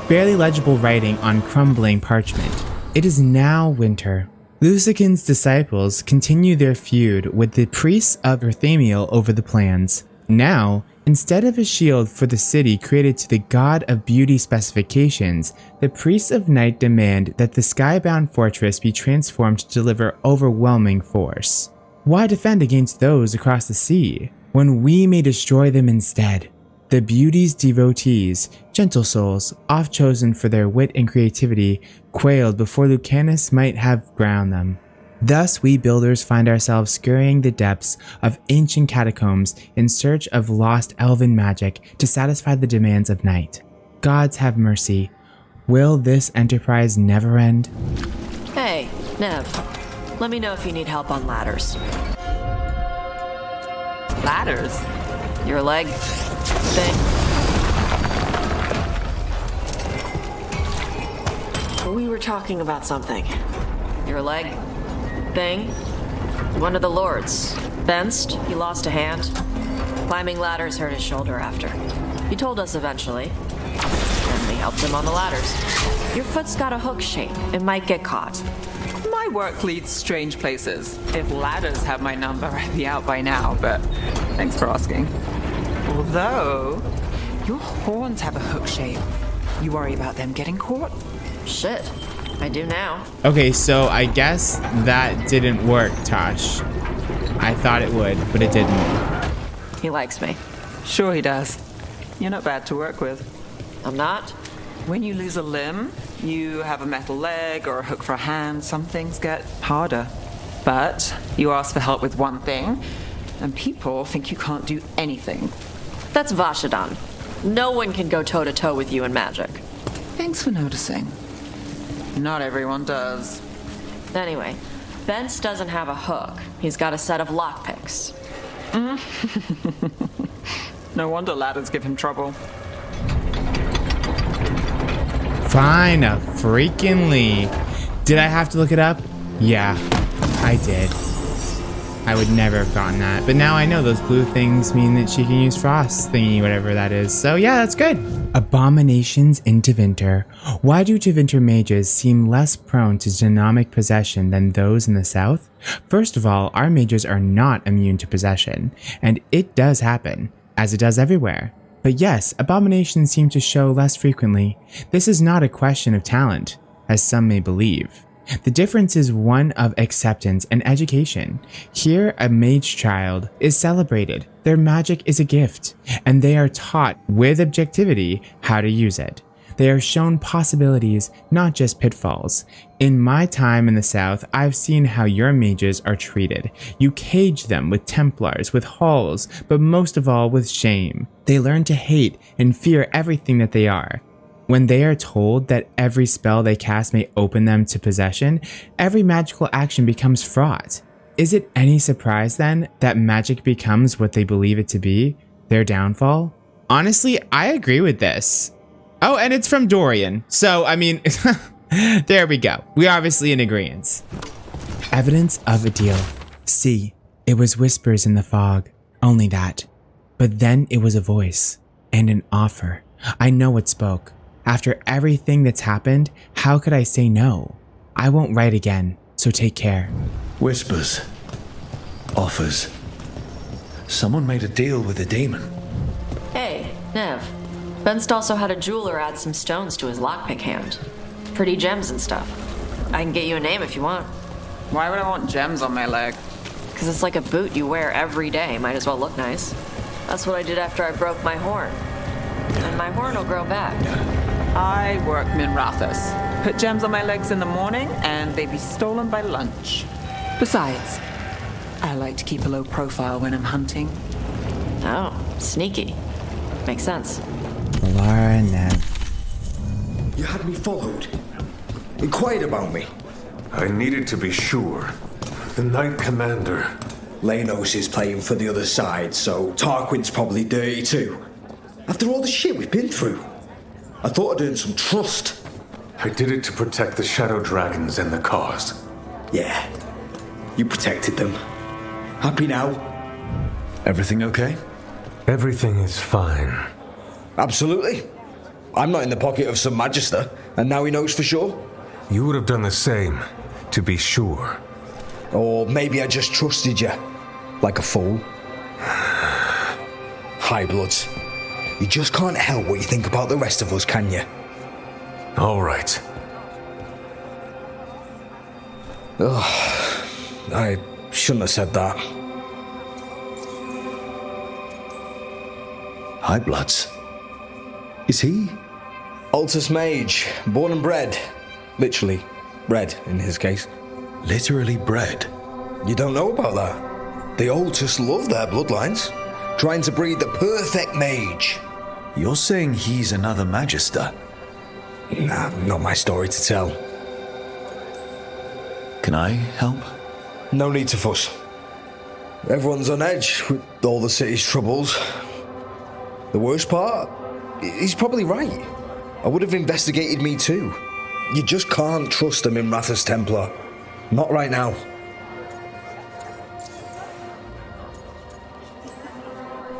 Barely legible writing on crumbling parchment. It is now winter. Lusican's disciples continue their feud with the priests of Orthamiel over the plans. Now, instead of a shield for the city created to the god of beauty specifications, the priests of night demand that the skybound fortress be transformed to deliver overwhelming force. Why defend against those across the sea, when we may destroy them instead? The beauty's devotees, gentle souls, oft chosen for their wit and creativity, quailed before Lucanus might have ground them. Thus we builders find ourselves scurrying the depths of ancient catacombs in search of lost elven magic to satisfy the demands of night. Gods have mercy. Will this enterprise never end? Hey, Nev. Let me know if you need help on ladders. Ladders? Your leg thing. We were talking about something. Your leg thing. One of the lords. Fenced, he lost a hand. Climbing ladders hurt his shoulder after. He told us eventually. And we helped him on the ladders. Your foot's got a hook shape. It might get caught. My work leads strange places. If ladders had my number, I'd be out by now, but thanks for asking. Although, your horns have a hook shape. You worry about them getting caught? Shit, I do now. Okay, so I guess that didn't work, Tosh. I thought it would, but it didn't. He likes me. Sure he does. You're not bad to work with. I'm not? When you lose a limb, You have a metal leg or a hook for a hand, some things get harder. But you ask for help with one thing, and people think you can't do anything. That's Vashadan. No one can go toe-to-toe with you in magic. Thanks for noticing. Not everyone does. Anyway, Bence doesn't have a hook. He's got a set of lockpicks. No wonder ladders give him trouble. Fine, freakingly. Did I have to look it up? Yeah, I did. I would never have gotten that. But now I know those blue things mean that she can use frost thingy, whatever that is. So yeah, that's good. Abominations in Tevinter. Why do Tevinter mages seem less prone to demonic possession than those in the south? First of all, our mages are not immune to possession, and it does happen, as it does everywhere. But yes, abominations seem to show less frequently. This is not a question of talent, as some may believe. The difference is one of acceptance and education. Here, a mage child is celebrated. Their magic is a gift, and they are taught with objectivity how to use it. They are shown possibilities, not just pitfalls. In my time in the south, I've seen how your mages are treated. You cage them with Templars, with halls, but most of all with shame. They learn to hate and fear everything that they are. When they are told that every spell they cast may open them to possession, every magical action becomes fraught. Is it any surprise then that magic becomes what they believe it to be, their downfall? Honestly, I agree with this. Oh, and it's from Dorian. So, I mean, there we go. We're obviously in agreement. Evidence of a deal. See, it was whispers in the fog, only that. But then it was a voice and an offer. I know it spoke. After everything that's happened, how could I say no? I won't write again, so take care. Whispers. Offers. Someone made a deal with a demon. Hey, Nev. Bence also had a jeweler add some stones to his lockpick hand. Pretty gems and stuff. I can get you a name if you want. Why would I want gems on my leg? Because it's like a boot you wear every day. Might as well look nice. That's what I did after I broke my horn. And my horn will grow back. I work Minrathus. Put gems on my legs in the morning, and they be stolen by lunch. Besides, I like to keep a low profile when I'm hunting. Oh, sneaky. Makes sense. Bellara and Nev. You had me followed. Inquired about me. I needed to be sure. The Knight Commander. Lanos is playing for the other side, so Tarquin's probably dirty too. After all the shit we've been through, I thought I'd earn some trust. I did it to protect the Shadow Dragons and the cause. Yeah, you protected them. Happy now? Everything okay? Everything is fine. Absolutely. I'm not in the pocket of some Magister, and now he knows for sure. You would have done the same, to be sure. Or maybe I just trusted you, like a fool. High Bloods. You just can't help what you think about the rest of us, can you? All right. Ugh, I shouldn't have said that. High Bloods. Is he? Altus Mage, born and bred. Literally, bred in his case. Literally bred? You don't know about that? The Altus love their bloodlines, trying to breed the perfect mage. You're saying he's another Magister? Nah, not my story to tell. Can I help? No need to fuss. Everyone's on edge with all the city's troubles. The worst part? He's probably right. I would have investigated me too. You just can't trust a Minrathus Templar. Not right now.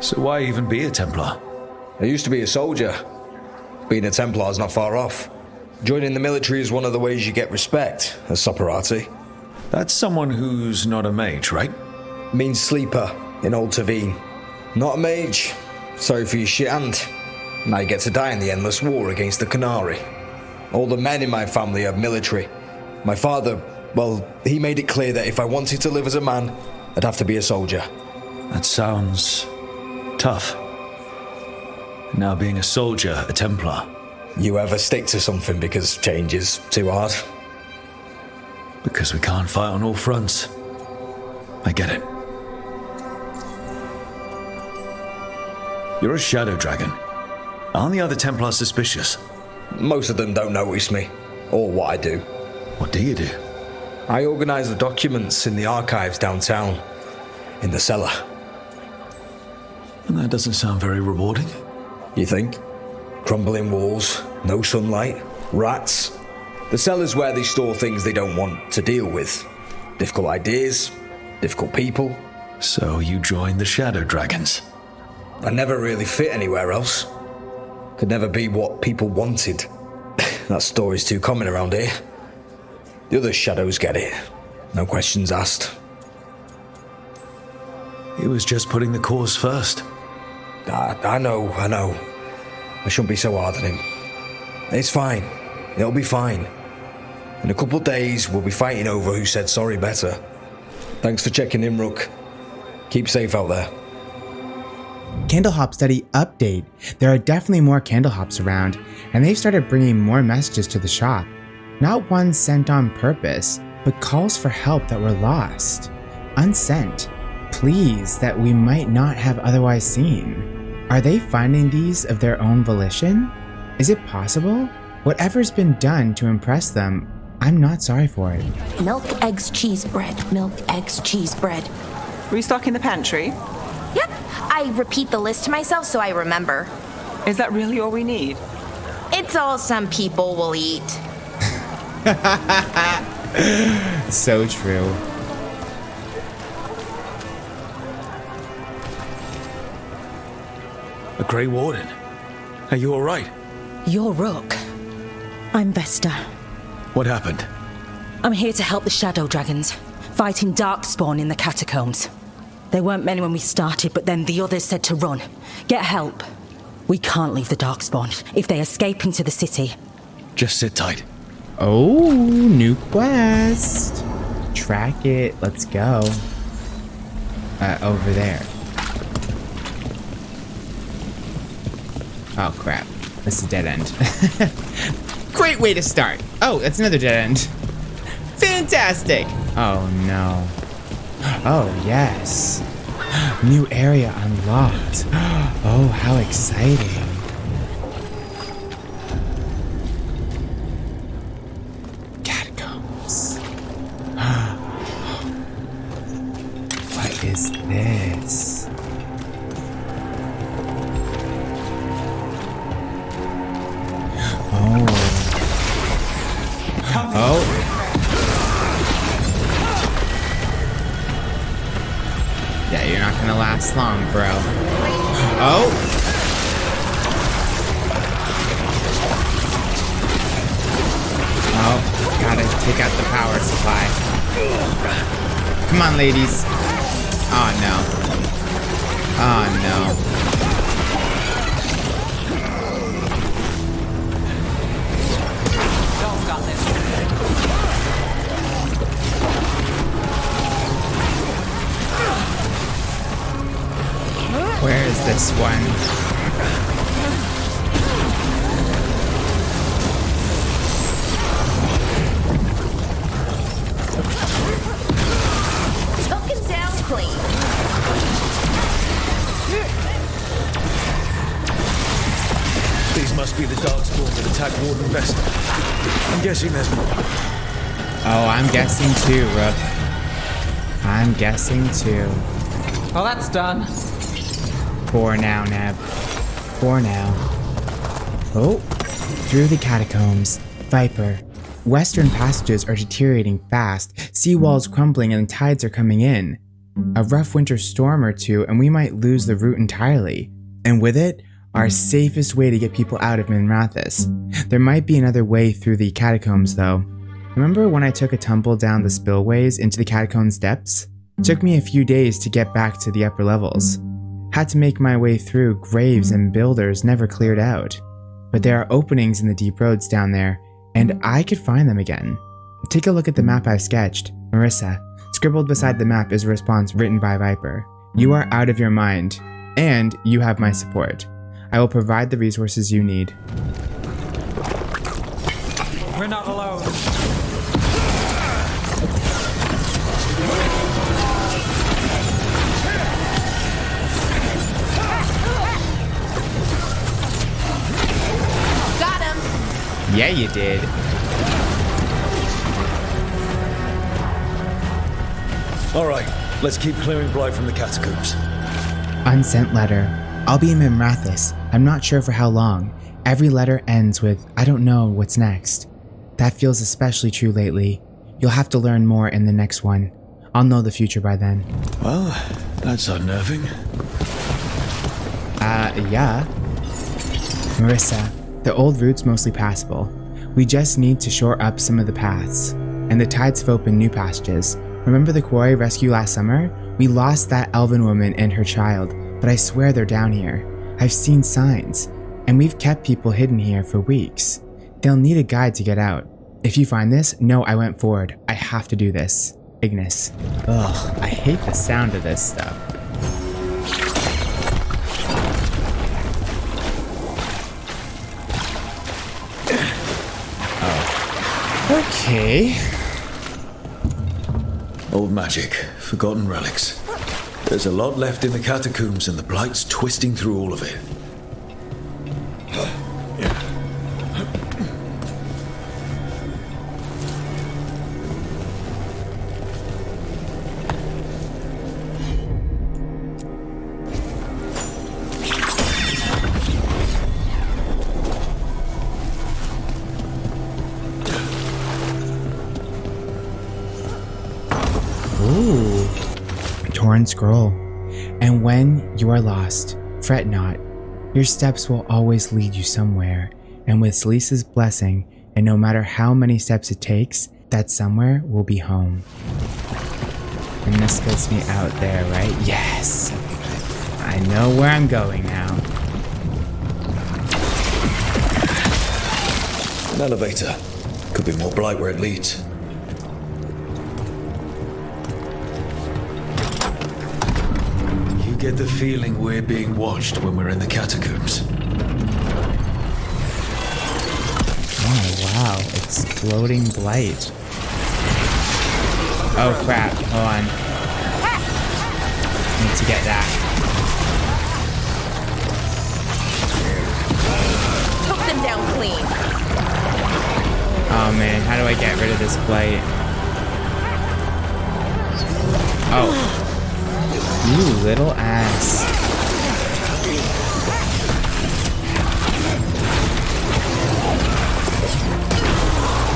So why even be a Templar? I used to be a soldier. Being a Templar's not far off. Joining the military is one of the ways you get respect, as Soperati. That's someone who's not a mage, right? Means sleeper in Old Tavine. Not a mage. Sorry for your shit hand. Now you get to die in the endless war against the Canary. All the men in my family are military. My father, well, he made it clear that if I wanted to live as a man, I'd have to be a soldier. That sounds tough. Now being a soldier, a Templar. You ever stick to something because change is too hard? Because we can't fight on all fronts. I get it. You're a shadow dragon. Aren't the other Templars suspicious? Most of them don't notice me, or what I do. What do you do? I organise the documents in the archives downtown, in the cellar. And that doesn't sound very rewarding. You think? Crumbling walls, no sunlight, rats. The cellar's where they store things they don't want to deal with. Difficult ideas, difficult people. So you joined the Shadow Dragons? I never really fit anywhere else. Could never be what people wanted. That story's too common around here. The other shadows get it. No questions asked. He was just putting the cause first. I know. I shouldn't be so hard on him. It's fine. It'll be fine. In a couple of days, we'll be fighting over who said sorry better. Thanks for checking in, Rook. Keep safe out there. Candlehop study update. There are definitely more candlehops around, and they've started bringing more messages to the shop. Not ones sent on purpose, but calls for help that were lost, unsent, pleas that we might not have otherwise seen. Are they finding these of their own volition? Is it possible? Whatever's been done to impress them, I'm not sorry for it. Milk, eggs, cheese, bread. Milk, eggs, cheese, bread. Restocking the pantry? Yep. I repeat the list to myself so I remember. Is that really all we need? It's all some people will eat. So true. A Grey Warden. Are you alright? You're Rook. I'm Vesta. What happened? I'm here to help the Shadow Dragons, fighting Darkspawn in the Catacombs. There weren't many when we started, but then the others said to run. Get help. We can't leave the Darkspawn if they escape into the city. Just sit tight. Oh, new quest. Track it. Let's go. Over there. Oh, crap. This is a dead end. Great way to start. Oh, that's another dead end. Fantastic. Oh, no. Oh, yes. New area unlocked. Oh, how exciting. Catacombs. What is this? Oh. Oh. Yeah, you're not gonna last long, bro. Oh! Oh, gotta take out the power supply. Come on, ladies. Oh, no. Oh, no. Where is this one? Took him down clean. These must be the Darkspawn that attacked Warden Vesta. I'm guessing there's more. Oh, I'm guessing too, Rook. I'm guessing too. Well, that's done. For now, Neb. For now. Oh, through the catacombs. Viper. Western passages are deteriorating fast, seawalls crumbling and tides are coming in. A rough winter storm or two and we might lose the route entirely. And with it, our safest way to get people out of Minrathis. There might be another way through the catacombs though. Remember when I took a tumble down the spillways into the catacombs depths? It took me a few days to get back to the upper levels. Had to make my way through graves and builders never cleared out. But there are openings in the deep roads down there, and I could find them again. Take a look at the map I've sketched. Marissa, scribbled beside the map is a response written by Viper. You are out of your mind, and you have my support. I will provide the resources you need. We're not alone. Got him! Yeah, you did. Alright, let's keep clearing Blight from the catacombs. Unsent letter. I'll be in Memrathis. I'm not sure for how long. Every letter ends with, I don't know what's next. That feels especially true lately. You'll have to learn more in the next one. I'll know the future by then. Well, that's unnerving. Yeah. Marissa, the old route's mostly passable. We just need to shore up some of the paths. And the tides have opened new passages. Remember the quarry rescue last summer? We lost that elven woman and her child, but I swear they're down here. I've seen signs, and we've kept people hidden here for weeks. They'll need a guide to get out. If you find this, know I went forward. I have to do this. Ignis. Ugh, I hate the sound of this stuff. Oh. Okay. Old magic, forgotten relics. There's a lot left in the catacombs and the Blight's twisting through all of it. Ooh. Torn scroll. And when you are lost, fret not. Your steps will always lead you somewhere. And with Celisa's blessing, and no matter how many steps it takes, that somewhere will be home. And this gets me out there, right? Yes! I know where I'm going now. An elevator. Could be more Blight where it leads. You get the feeling we're being watched when we're in the catacombs. Oh, wow. Exploding Blight. Oh, crap. Hold on. Need to get that. Took them down clean. Oh, man. How do I get rid of this Blight? Oh. You little ass.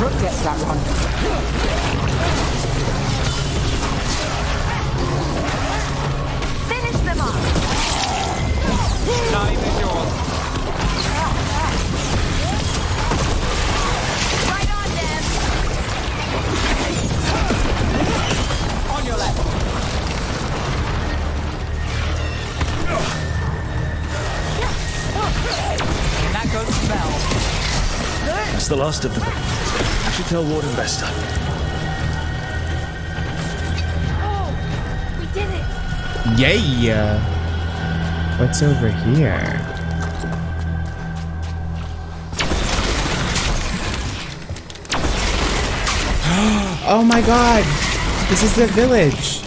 Rook gets that one. Finish them off. Time is yours. Right on, Deb. On your left. And that goes to Bell. That's the last of them. I should tell Warden Vesta. Oh, we did it. Yeah. What's over here? Oh my god! This is the village!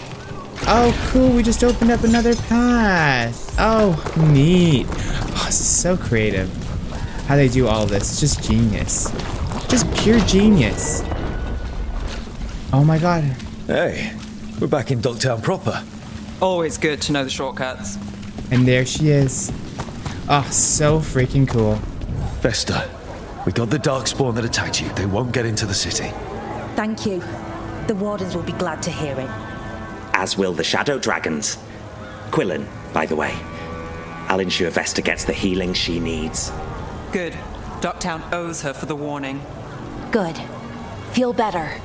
Oh, cool, we just opened up another path! Oh, neat. Oh, this is so creative. How they do all this, it's just genius. Just pure genius. Oh my god. Hey, we're back in Dogtown proper. Always good to know the shortcuts. And there she is. Oh, so freaking cool. Vesta, we got the Darkspawn that attacked you. They won't get into the city. Thank you. The wardens will be glad to hear it. As will the Shadow Dragons. Quillen, by the way. I'll ensure Vesta gets the healing she needs. Good. Dogtown owes her for the warning. Good. Feel better.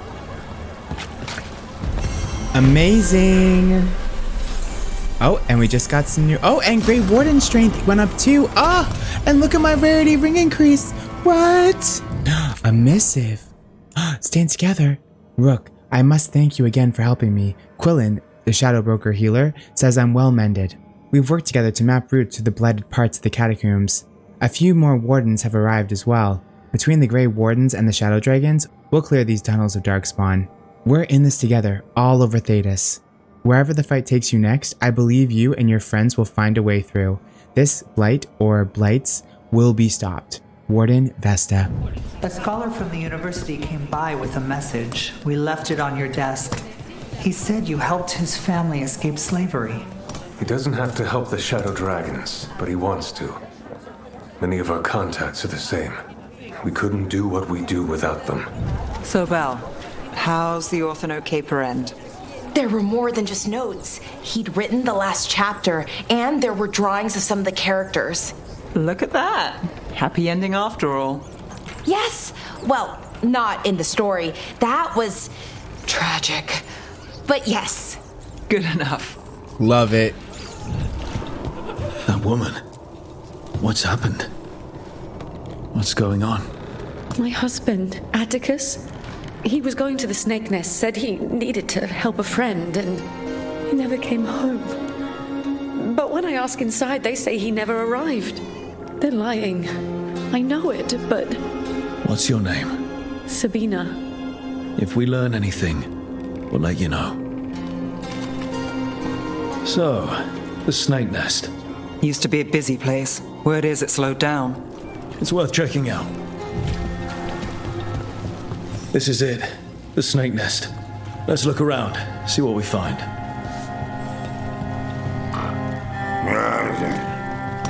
Amazing. Oh, and we just got some new... Oh, and Great Warden strength went up too. Ah, and look at my rarity ring increase. What? A missive. Stand together. Rook, I must thank you again for helping me. Quillen, the Shadow Broker healer, says I'm well mended. We've worked together to map routes to the blighted parts of the catacombs. A few more wardens have arrived as well. Between the Grey Wardens and the Shadow Dragons, we'll clear these tunnels of Darkspawn. We're in this together, all over Thedas. Wherever the fight takes you next, I believe you and your friends will find a way through. This blight, or blights, will be stopped. Warden Vesta. A scholar from the university came by with a message. We left it on your desk. He said you helped his family escape slavery. He doesn't have to help the Shadow Dragons, but he wants to. Many of our contacts are the same. We couldn't do what we do without them. So, Belle, how's the Orthanote caper end? There were more than just notes. He'd written the last chapter, and there were drawings of some of the characters. Look at that. Happy ending after all. Yes. Well, not in the story. That was tragic. But yes. Good enough. Love it. That woman. What's happened? What's going on? My husband, Atticus, he was going to the Snake Nest, said he needed to help a friend, and he never came home. But when I ask inside, they say he never arrived. They're lying. I know it, but... What's your name? Sabina. If we learn anything, we'll let you know. So, the Snake Nest. Used to be a busy place. Word is it slowed down. It's worth checking out. This is it. The Snake Nest. Let's look around, see what we find.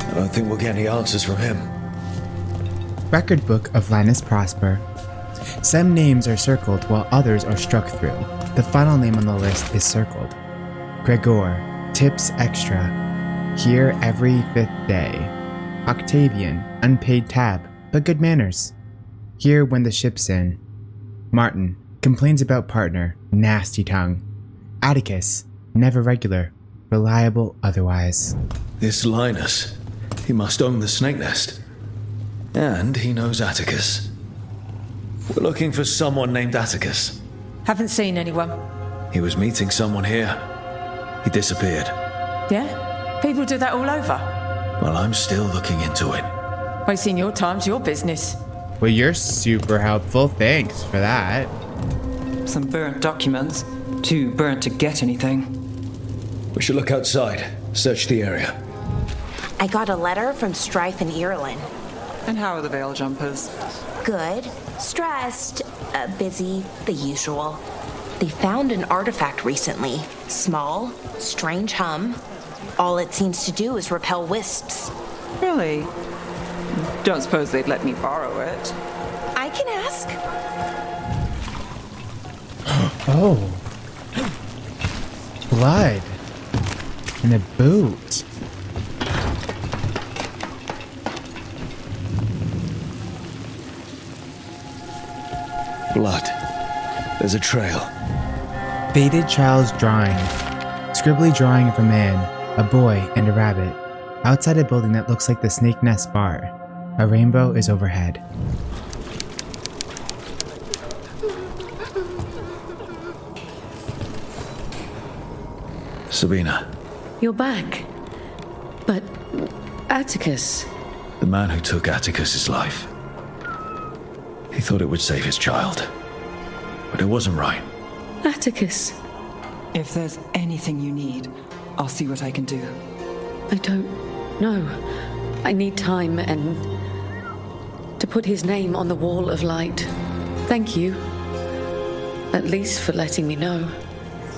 I don't think we'll get any answers from him. Record Book of Linus Prosper. Some names are circled while others are struck through. The final name on the list is circled. Gregor, tips extra. Here every 5th day. Octavian, unpaid tab, but good manners. Here when the ship's in. Martin, complains about partner, nasty tongue. Atticus, never regular, reliable otherwise. This Linus, he must own the Snake Nest. And he knows Atticus. We're looking for someone named Atticus. Haven't seen anyone. He was meeting someone here. He disappeared. Yeah? People do that all over. Well, I'm still looking into it. Wasting your time's your business. Well, you're super helpful. Thanks for that. Some burnt documents. Too burnt to get anything. We should look outside. Search the area. I got a letter from Strife and Ireland. And how are the Veil Jumpers? Good. Stressed. Busy. The usual. They found an artifact recently. Small. Strange hum. All it seems to do is repel wisps. Really? Don't suppose they'd let me borrow it. I can ask. Oh. Blood. And a boot. Blood. There's a trail. Faded child's drawing. Scribbly drawing of a man, a boy, and a rabbit. Outside a building that looks like the Snake Nest bar. A rainbow is overhead. Sabina. You're back. But Atticus... The man who took Atticus's life. He thought it would save his child. But it wasn't right. Atticus. If there's anything you need, I'll see what I can do. I don't know. I need time and to put his name on the wall of light. Thank you. At least for letting me know.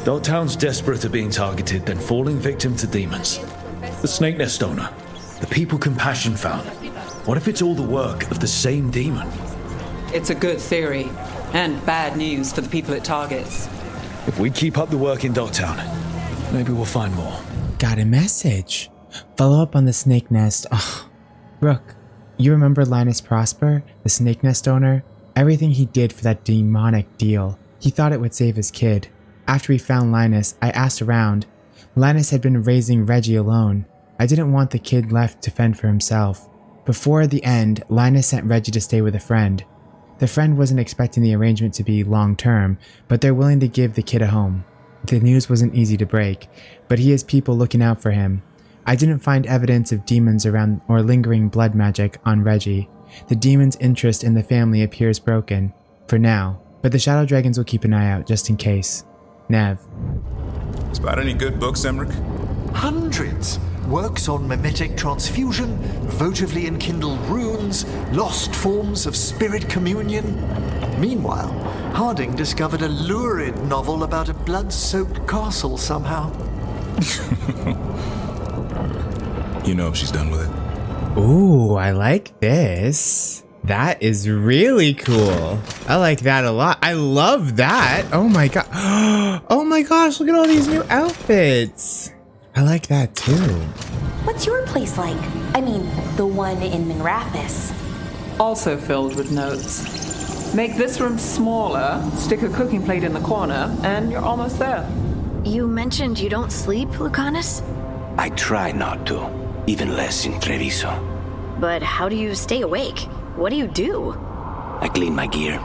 Dogtown's desperate at being targeted, then falling victim to demons. The Snake Nest owner. The people Compassion found. What if it's all the work of the same demon? It's a good theory, and bad news for the people it targets. If we keep up the work in Dogtown, maybe we'll find more. Got a message. Follow up on the Snake Nest. Oh, Rook, you remember Linus Prosper, the Snake Nest owner? Everything he did for that demonic deal. He thought it would save his kid. After we found Linus, I asked around. Linus had been raising Reggie alone. I didn't want the kid left to fend for himself. Before the end, Linus sent Reggie to stay with a friend. The friend wasn't expecting the arrangement to be long-term, but they're willing to give the kid a home. The news wasn't easy to break, but he has people looking out for him. I didn't find evidence of demons around or lingering blood magic on Reggie. The demon's interest in the family appears broken, for now, but the Shadow Dragons will keep an eye out just in case. Nev. Spot any good books, Emmich? Hundreds. Works on mimetic transfusion, votively enkindled runes, lost forms of spirit communion. Meanwhile, Harding discovered a lurid novel about a blood-soaked castle somehow. You know if she's done with it? Ooh, I like this. That is really cool. I like that a lot. I love that. Oh my god. Oh my gosh, look at all these new outfits. I like that too. What's your place like? I mean, the one in Minrathis. Also filled with notes. Make this room smaller, stick a cooking plate in the corner, and you're almost there. You mentioned you don't sleep, Lucanus? I try not to, even less in Treviso. But how do you stay awake? What do you do? I clean my gear,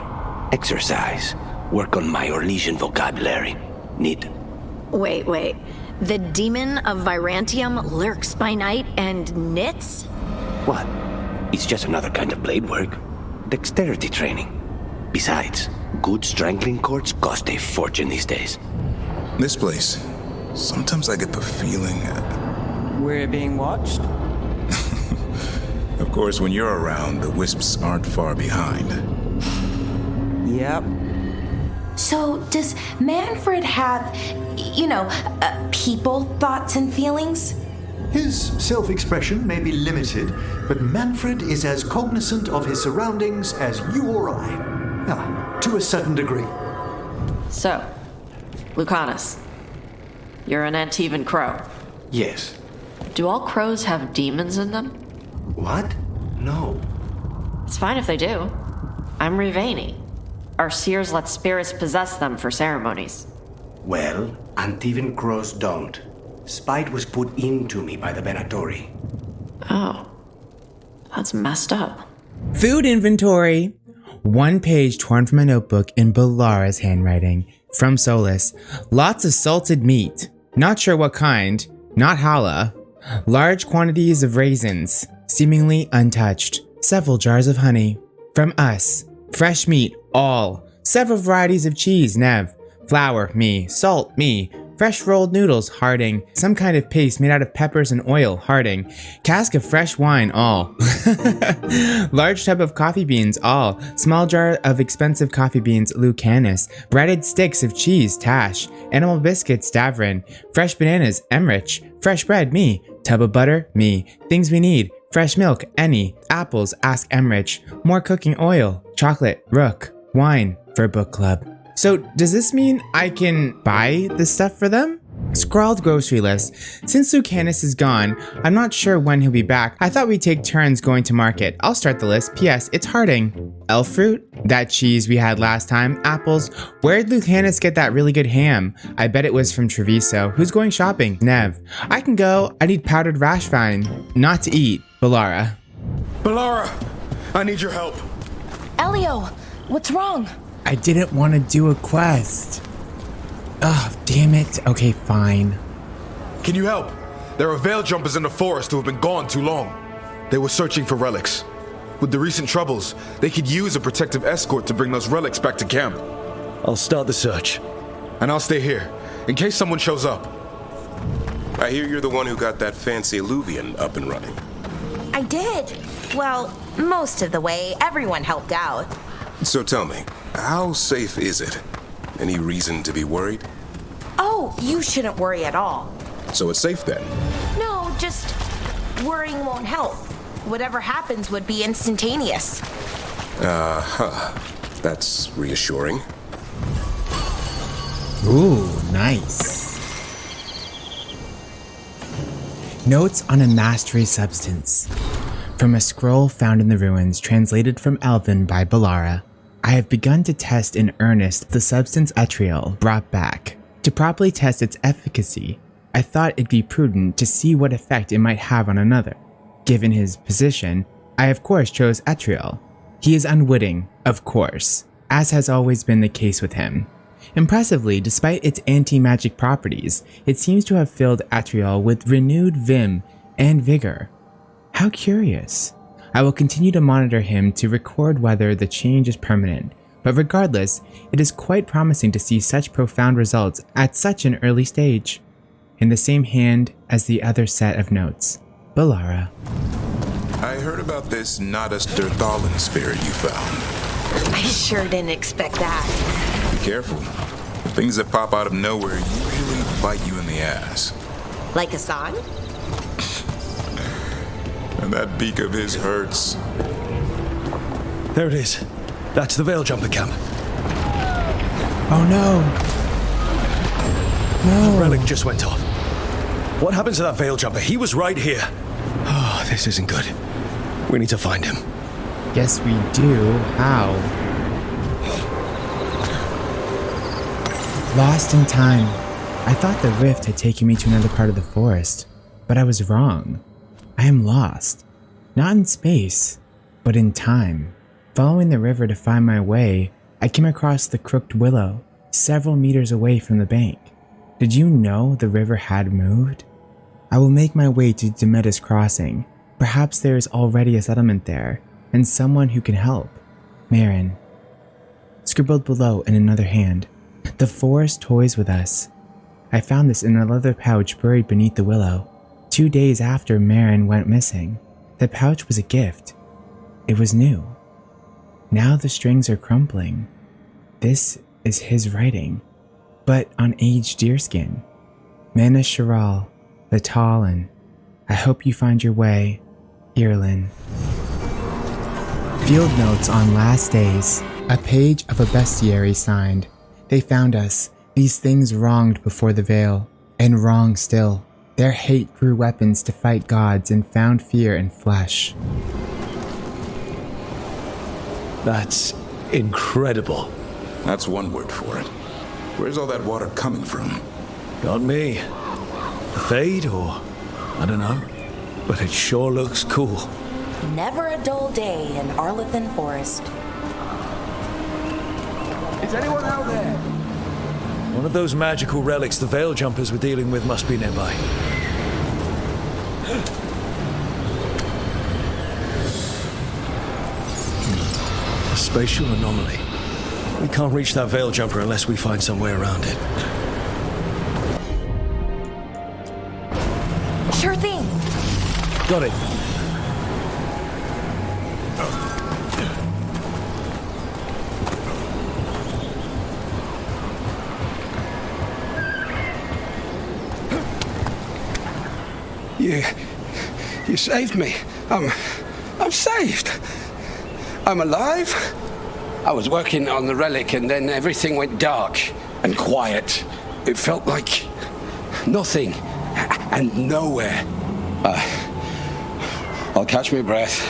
exercise, work on my Orlesian vocabulary. Need. Wait. The demon of Virantium lurks by night and knits? What? It's just another kind of blade work. Dexterity training. Besides, good strangling cords cost a fortune these days. This place, sometimes I get the feeling... We're being watched? Of course, when you're around, the wisps aren't far behind. Yep. So, does Manfred have, people thoughts and feelings? His self-expression may be limited, but Manfred is as cognizant of his surroundings as you or I. To a certain degree. So, Lucanus, you're an Antaevan crow. Yes. Do all crows have demons in them? What? No. It's fine if they do. I'm Rivian. Our seers let spirits possess them for ceremonies. Well, Antaevan crows don't. Spite was put into me by the Venatori. Oh. That's messed up. Food inventory. One page torn from a notebook in Bellara's handwriting. From Solas. Lots of salted meat. Not sure what kind. Not challah. Large quantities of raisins. Seemingly untouched. Several jars of honey. From us. Fresh meat, all. Several varieties of cheese, Nev. Flour, me. Salt, me. Fresh rolled noodles, Harding. Some kind of paste made out of peppers and oil, Harding. Cask of fresh wine, all. Large tub of coffee beans, all. Small jar of expensive coffee beans, Lucanus. Breaded sticks of cheese, Tash. Animal biscuits, Davrin. Fresh bananas, Emmich. Fresh bread, me. Tub of butter, me. Things we need. Fresh milk, any. Apples, ask Emmich. More cooking oil. Chocolate, Rook. Wine, for book club. So, does this mean I can buy this stuff for them? Scrawled grocery list. Since Lucanus is gone, I'm not sure when he'll be back. I thought we'd take turns going to market. I'll start the list. P.S. It's Harding. Elf fruit? That cheese we had last time. Apples. Where'd Lucanus get that really good ham? I bet it was from Treviso. Who's going shopping? Nev. I can go. I need powdered rash vine. Not to eat. Bellara. Bellara! I need your help. Elio, what's wrong? I didn't want to do a quest. Oh, damn it. Okay, fine. Can you help? There are veil jumpers in the forest who have been gone too long. They were searching for relics. With the recent troubles, they could use a protective escort to bring those relics back to camp. I'll start the search. And I'll stay here, in case someone shows up. I hear you're the one who got that fancy Luvian up and running. I did. Well, most of the way. Everyone helped out. So tell me, how safe is it? Any reason to be worried? Oh, you shouldn't worry at all. So it's safe then? No, just worrying won't help. Whatever happens would be instantaneous. That's reassuring. Ooh, nice. Notes on a mastery substance. From a scroll found in the ruins, translated from Elven by Bellara. I have begun to test in earnest the substance Etriel brought back. To properly test its efficacy, I thought it'd be prudent to see what effect it might have on another. Given his position, I of course chose Etriel. He is unwitting, of course, as has always been the case with him. Impressively, despite its anti-magic properties, it seems to have filled Etriel with renewed vim and vigor. How curious. I will continue to monitor him to record whether the change is permanent, but regardless, it is quite promising to see such profound results at such an early stage. In the same hand as the other set of notes, Bellara. I heard about this Nadas Derthalin spirit you found. I sure didn't expect that. Be careful. Things that pop out of nowhere usually bite you in the ass. Like a song? And that beak of his hurts. There it is. That's the Veil Jumper camp. Oh no! No! The relic just went off. What happened to that Veil Jumper? He was right here. Oh, this isn't good. We need to find him. Yes, we do. How? Lost in time. I thought the rift had taken me to another part of the forest, but I was wrong. I am lost. Not in space, but in time. Following the river to find my way, I came across the crooked willow, several meters away from the bank. Did you know the river had moved? I will make my way to Demetis Crossing. Perhaps there is already a settlement there, and someone who can help. Marin. Scribbled below in another hand. The forest toys with us. I found this in a leather pouch buried beneath the willow. 2 days after Marin went missing. The pouch was a gift. It was new. Now the strings are crumpling. This is his writing, but on aged deerskin. Mana Shiral, the Talon. I hope you find your way, Irlin. Field notes on last days. A page of a bestiary signed. They found us. These things wronged before the veil, and wrong still. Their hate grew weapons to fight gods and found fear in flesh. That's incredible. That's one word for it. Where's all that water coming from? Got me. The Fade, or I don't know. But it sure looks cool. Never a dull day in Arlathan Forest. Is anyone out there? One of those magical relics the Veil Jumpers were dealing with must be nearby. A spatial anomaly. We can't reach that Veil Jumper unless we find some way around it. Sure thing. Got it. You saved me. I'm saved. I'm alive. I was working on the relic and then everything went dark and quiet. It felt like nothing and nowhere. I'll catch my breath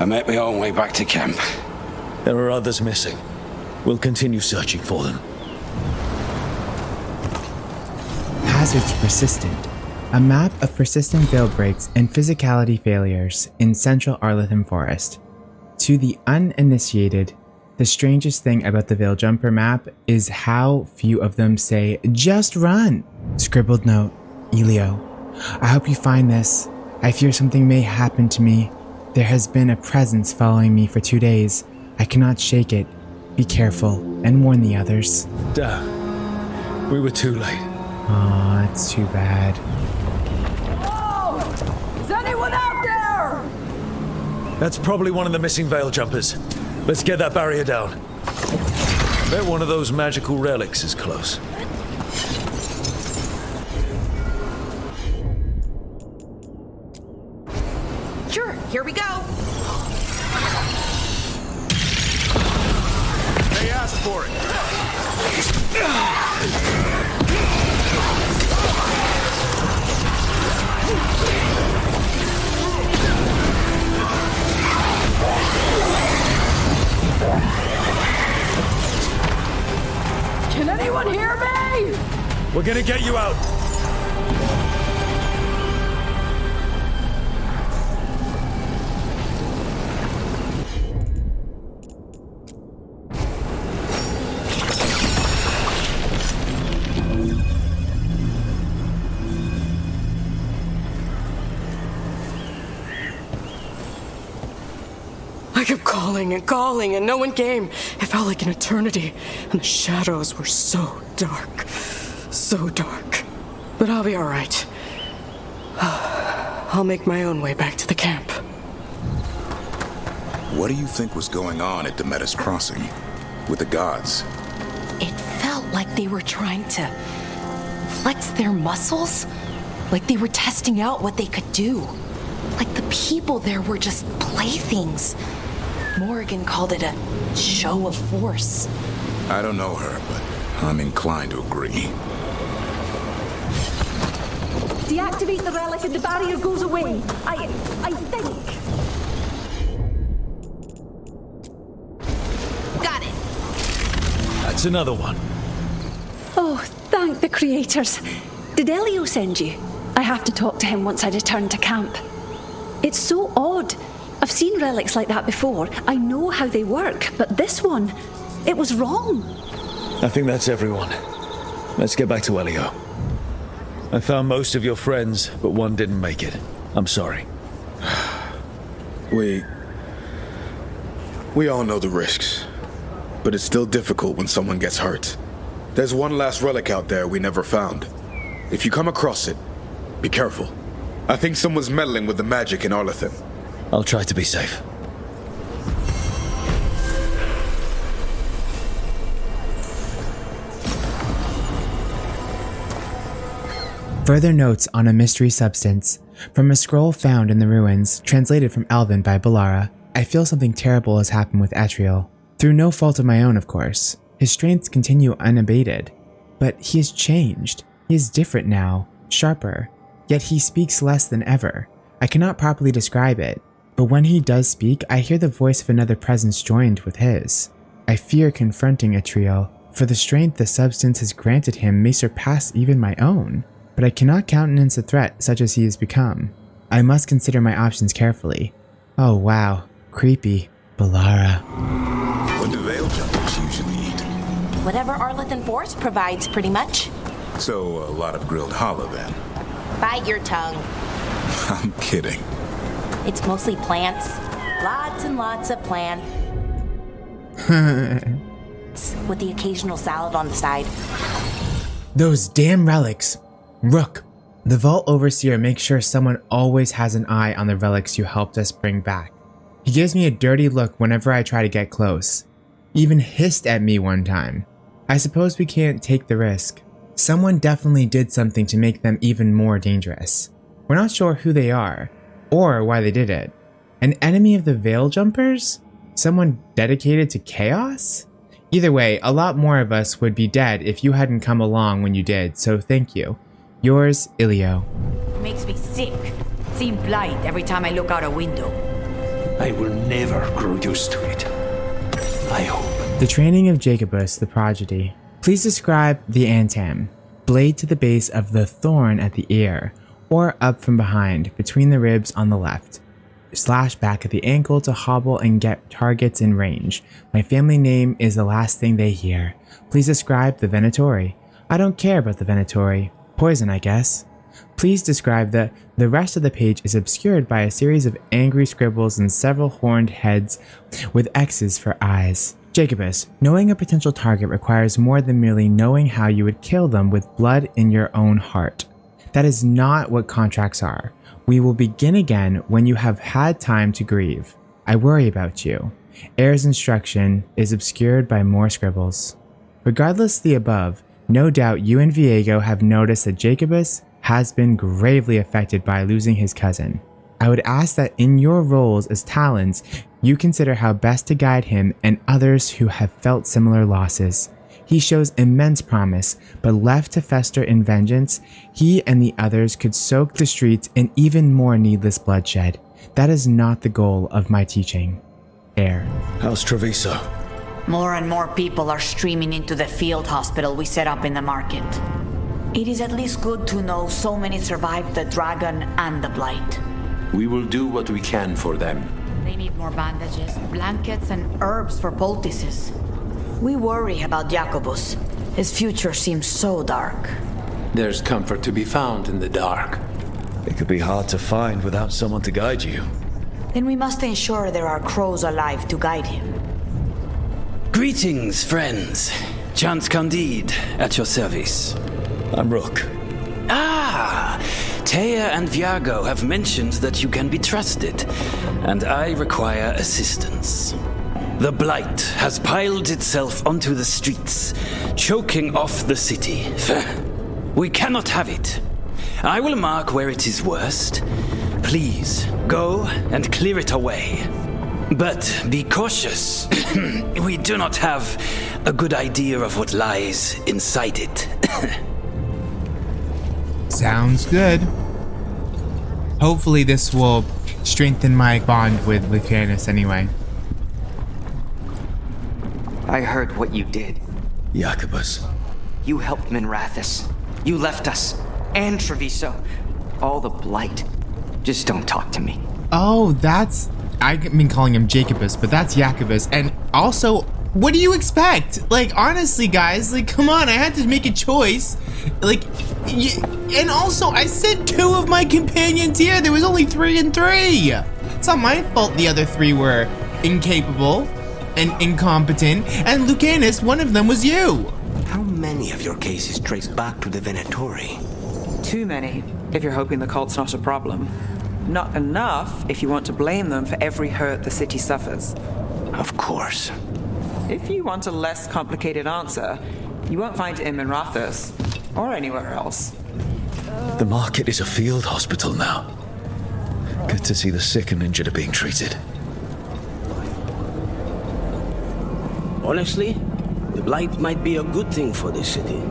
and make my own way back to camp. There are others missing. We'll continue searching for them. Hazards persistent. A map of persistent veil breaks and physicality failures in central Arlathan Forest. To the uninitiated, the strangest thing about the Veil Jumper map is how few of them say, "Just run!" Scribbled note, Elio. I hope you find this. I fear something may happen to me. There has been a presence following me for 2 days. I cannot shake it. Be careful and warn the others. Damn. We were too late. Aw, it's too bad. Is anyone out there? That's probably one of the missing Veil Jumpers. Let's get that barrier down. Bet one of those magical relics is close. Sure, here we go. They asked for it. Can anyone hear me? We're gonna get you out. kept calling and calling, and no one came. It felt like an eternity, and the shadows were so dark. So dark. But I'll be alright. I'll make my own way back to the camp. What do you think was going on at Demeter's Crossing? With the gods? It felt like they were trying to flex their muscles. Like they were testing out what they could do. Like the people there were just playthings. Morrigan called it a show of force. I don't know her, but I'm inclined to agree. Deactivate the relic and the barrier goes away. I think. Got it. That's another one. Oh, thank the creators. Did Elio send you? I have to talk to him once I return to camp. It's so odd. I've seen relics like that before. I know how they work, but this one, it was wrong. I think that's everyone. Let's get back to Elio. I found most of your friends, but one didn't make it. I'm sorry. We all know the risks, but it's still difficult when someone gets hurt. There's one last relic out there we never found. If you come across it, be careful. I think someone's meddling with the magic in Arlathan. I'll try to be safe. Further notes on a mystery substance. From a scroll found in the ruins, translated from Elven by Bellara, I feel something terrible has happened with Atriel. Through no fault of my own, of course. His strengths continue unabated. But he has changed. He is different now, sharper. Yet he speaks less than ever. I cannot properly describe it, but when he does speak, I hear the voice of another presence joined with his. I fear confronting Atriel, for the strength the substance has granted him may surpass even my own. But I cannot countenance a threat such as he has become. I must consider my options carefully. Oh wow, creepy. Bellara. What do veil jumpers usually eat? Whatever Arlathan Force provides, pretty much. So, a lot of grilled challah then. Bite your tongue. I'm kidding. It's mostly plants. Lots and lots of plants. With the occasional salad on the side. Those damn relics. Rook, the Vault Overseer makes sure someone always has an eye on the relics you helped us bring back. He gives me a dirty look whenever I try to get close. Even hissed at me one time. I suppose we can't take the risk. Someone definitely did something to make them even more dangerous. We're not sure who they are, or why they did it. An enemy of the Veil Jumpers? Someone dedicated to chaos? Either way, a lot more of us would be dead if you hadn't come along when you did, so thank you. Yours, Ilio. It makes me sick. Seeing Blight every time I look out a window. I will never grow used to it. I hope. The training of Jacobus, the prodigy. Please describe the Antaam. Blade to the base of the thorn at the ear, or up from behind, between the ribs on the left. Slash back at the ankle to hobble and get targets in range. My family name is the last thing they hear. Please describe the Venatori. I don't care about the Venatori. Poison, I guess. Please describe the rest of the page is obscured by a series of angry scribbles and several horned heads with X's for eyes. Jacobus, knowing a potential target requires more than merely knowing how you would kill them with blood in your own heart. That is not what contracts are. We will begin again when you have had time to grieve. I worry about you. Air's instruction is obscured by more scribbles. Regardless of the above, no doubt you and Viego have noticed that Jacobus has been gravely affected by losing his cousin. I would ask that in your roles as Talons, you consider how best to guide him and others who have felt similar losses. He shows immense promise, but left to fester in vengeance, he and the others could soak the streets in even more needless bloodshed. That is not the goal of my teaching. Air. How's Treviso? More and more people are streaming into the field hospital we set up in the market. It is at least good to know so many survived the dragon and the blight. We will do what we can for them. They need more bandages, blankets, and herbs for poultices. We worry about Jacobus. His future seems so dark. There's comfort to be found in the dark. It could be hard to find without someone to guide you. Then we must ensure there are crows alive to guide him. Greetings, friends. Chance Candide, at your service. I'm Rook. Ah! Taya and Viago have mentioned that you can be trusted, and I require assistance. The Blight has piled itself onto the streets, choking off the city. We cannot have it. I will mark where it is worst. Please, go and clear it away. But be cautious. We do not have a good idea of what lies inside it. Sounds good. Hopefully this will strengthen my bond with Lucanus anyway. I heard what you did. Jacobus. You helped Minrathous. You left us. And Treviso. All the Blight. Just don't talk to me. Oh, that's... I've been calling him Jacobus, but that's Jacobus. And also, what do you expect? Like, honestly, guys, like, come on, I had to make a choice. Like, and also, I sent 2 of my companions here. There was only 3 and 3. It's not my fault the other 3 were incapable and incompetent. And Lucanus, one of them was you. How many of your cases trace back to the Venatori? Too many, if you're hoping the cult's not a problem. Not enough if you want to blame them for every hurt the city suffers. Of course. If you want a less complicated answer, you won't find it in Minrathous, or anywhere else. The market is a field hospital now. Good to see the sick and injured are being treated. Honestly, the Blight might be a good thing for this city.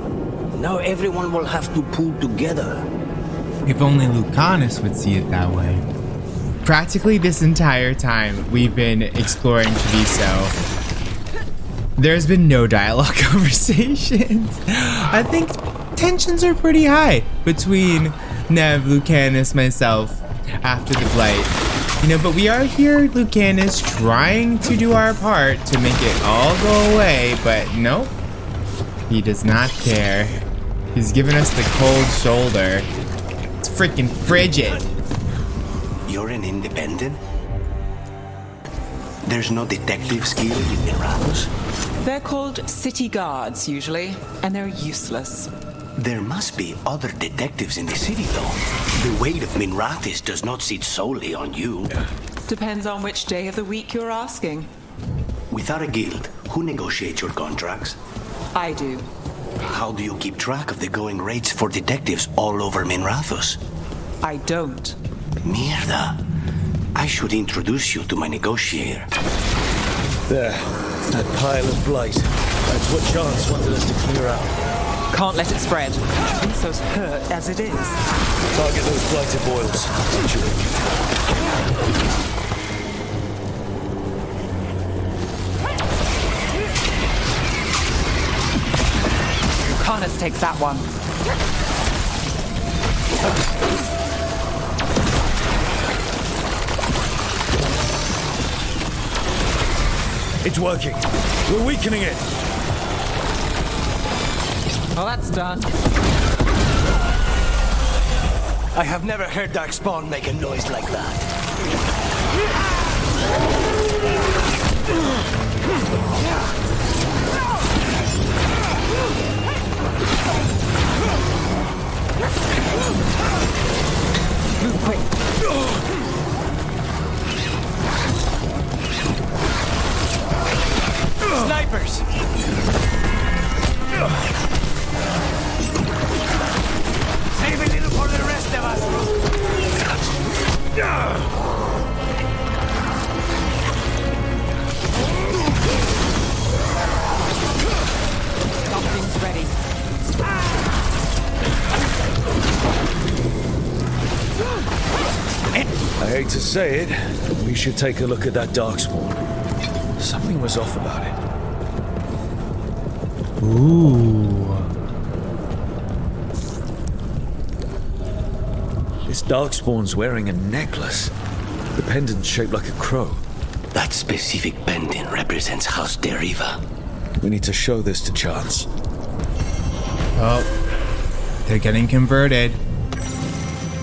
Now everyone will have to pull together. If only Lucanus would see it that way. Practically this entire time we've been exploring Treviso, there's been no dialogue conversations. I think tensions are pretty high between Nev, Lucanus, myself after the Blight. You know, but we are here, Lucanus, trying to do our part to make it all go away, but nope. He does not care. He's giving us the cold shoulder. It's freaking frigid. You're an independent? There's no detective skill in Minrathous? They're called city guards, usually, and they're useless. There must be other detectives in the city, though. The weight of Minrathous does not sit solely on you. Depends on which day of the week you're asking. Without a guild, who negotiates your contracts? I do. How do you keep track of the going rates for detectives all over Minrathous? I don't. Mierda. I should introduce you to my negotiator. There. That pile of blight. That's what Chance wanted us to clear out. Can't let it spread. Treviso's hurt as it is. Target those blighted boils. Lucanus takes that one. It's working. We're weakening it. Well, that's done. I have never heard Darkspawn make a noise like that. Move quick. Snipers! Save a little for the rest of us! Something's ready. I hate to say it, but we should take a look at that Darkspawn. Something was off about it. Ooh. This Darkspawn's wearing a necklace. The pendant's shaped like a crow. That specific pendant represents House Deriva. We need to show this to Chance. Oh, they're getting converted.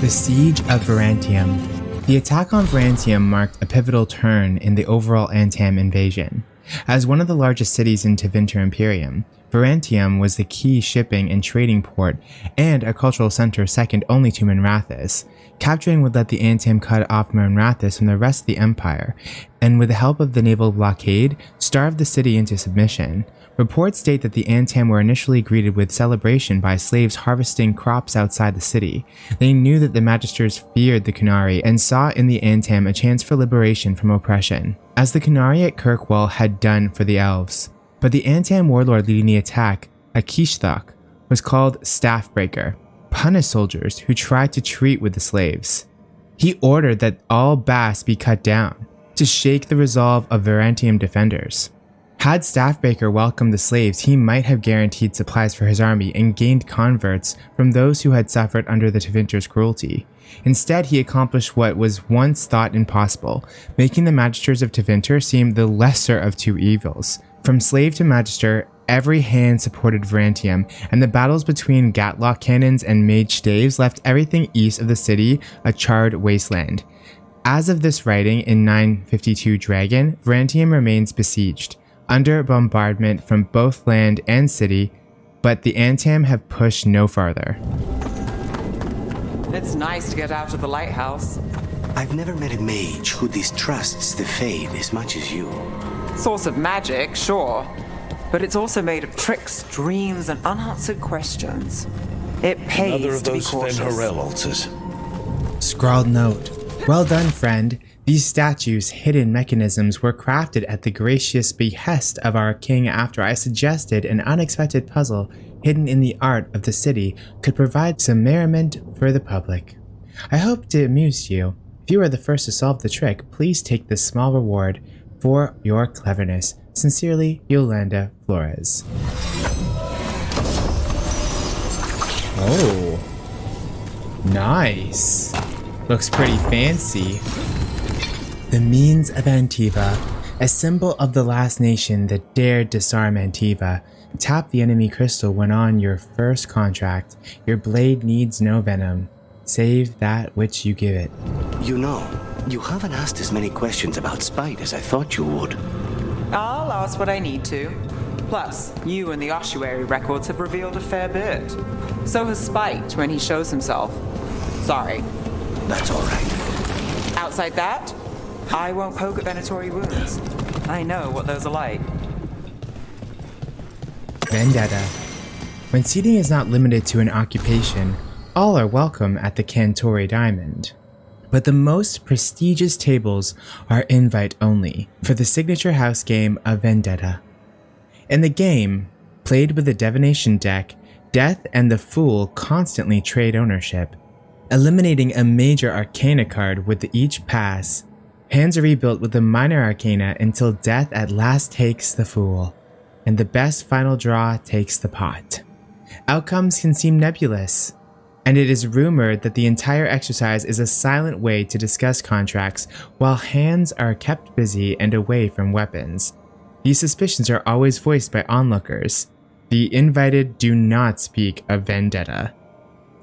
The Siege of Varantium. The attack on Varantium marked a pivotal turn in the overall Antaam invasion. As one of the largest cities in Tevinter Imperium, Varantium was the key shipping and trading port and a cultural center second only to Minrathous. Capturing would let the Antaam cut off Minrathous from the rest of the empire, and with the help of the naval blockade, starve the city into submission. Reports state that the Antaam were initially greeted with celebration by slaves harvesting crops outside the city. They knew that the Magisters feared the Qunari and saw in the Antaam a chance for liberation from oppression, as the Qunari at Kirkwall had done for the elves. But the Antaam warlord leading the attack, Akishthok, was called Staffbreaker, punished soldiers who tried to treat with the slaves. He ordered that all Bass be cut down, to shake the resolve of Varantium defenders. Had Staffbreaker welcomed the slaves, he might have guaranteed supplies for his army and gained converts from those who had suffered under the Tevinter's cruelty. Instead, he accomplished what was once thought impossible, making the Magisters of Tevinter seem the lesser of two evils. From slave to Magister, every hand supported Varantium, and the battles between Gatlock cannons and mage staves left everything east of the city a charred wasteland. As of this writing in 952 Dragon, Varantium remains besieged, under bombardment from both land and city, but the Antaam have pushed no farther. It's nice to get out of the Lighthouse. I've never met a mage who distrusts the Fade as much as you. Source of magic, sure. But it's also made of tricks, dreams, and unanswered questions. It pays Another of to be those cautious. Fen-Harel altars. Scrawled note. Well done, friend. These statues' hidden mechanisms were crafted at the gracious behest of our king after I suggested an unexpected puzzle hidden in the art of the city could provide some merriment for the public. I hope it amused you. If you are the first to solve the trick, please take this small reward for your cleverness. Sincerely, Yolanda Flores. Oh. Nice. Looks pretty fancy. The means of Antiva, a symbol of the last nation that dared disarm Antiva. Tap the enemy crystal when on your first contract. Your blade needs no venom. Save that which you give it. You know, you haven't asked as many questions about Spite as I thought you would. I'll ask what I need to. Plus, you and the ossuary records have revealed a fair bit. So has Spite when he shows himself. Sorry. That's all right. Outside that, I won't poke at Venatori wounds. I know what those are like. Vendetta. When seating is not limited to an occupation, all are welcome at the Cantori Diamond. But the most prestigious tables are invite only for the signature house game of Vendetta. In the game, played with the divination deck, Death and the Fool constantly trade ownership, eliminating a major arcana card with each pass. Hands are rebuilt with the minor arcana until Death at last takes the Fool, and the best final draw takes the pot. Outcomes can seem nebulous, and it is rumored that the entire exercise is a silent way to discuss contracts while hands are kept busy and away from weapons. These suspicions are always voiced by onlookers. The invited do not speak of Vendetta.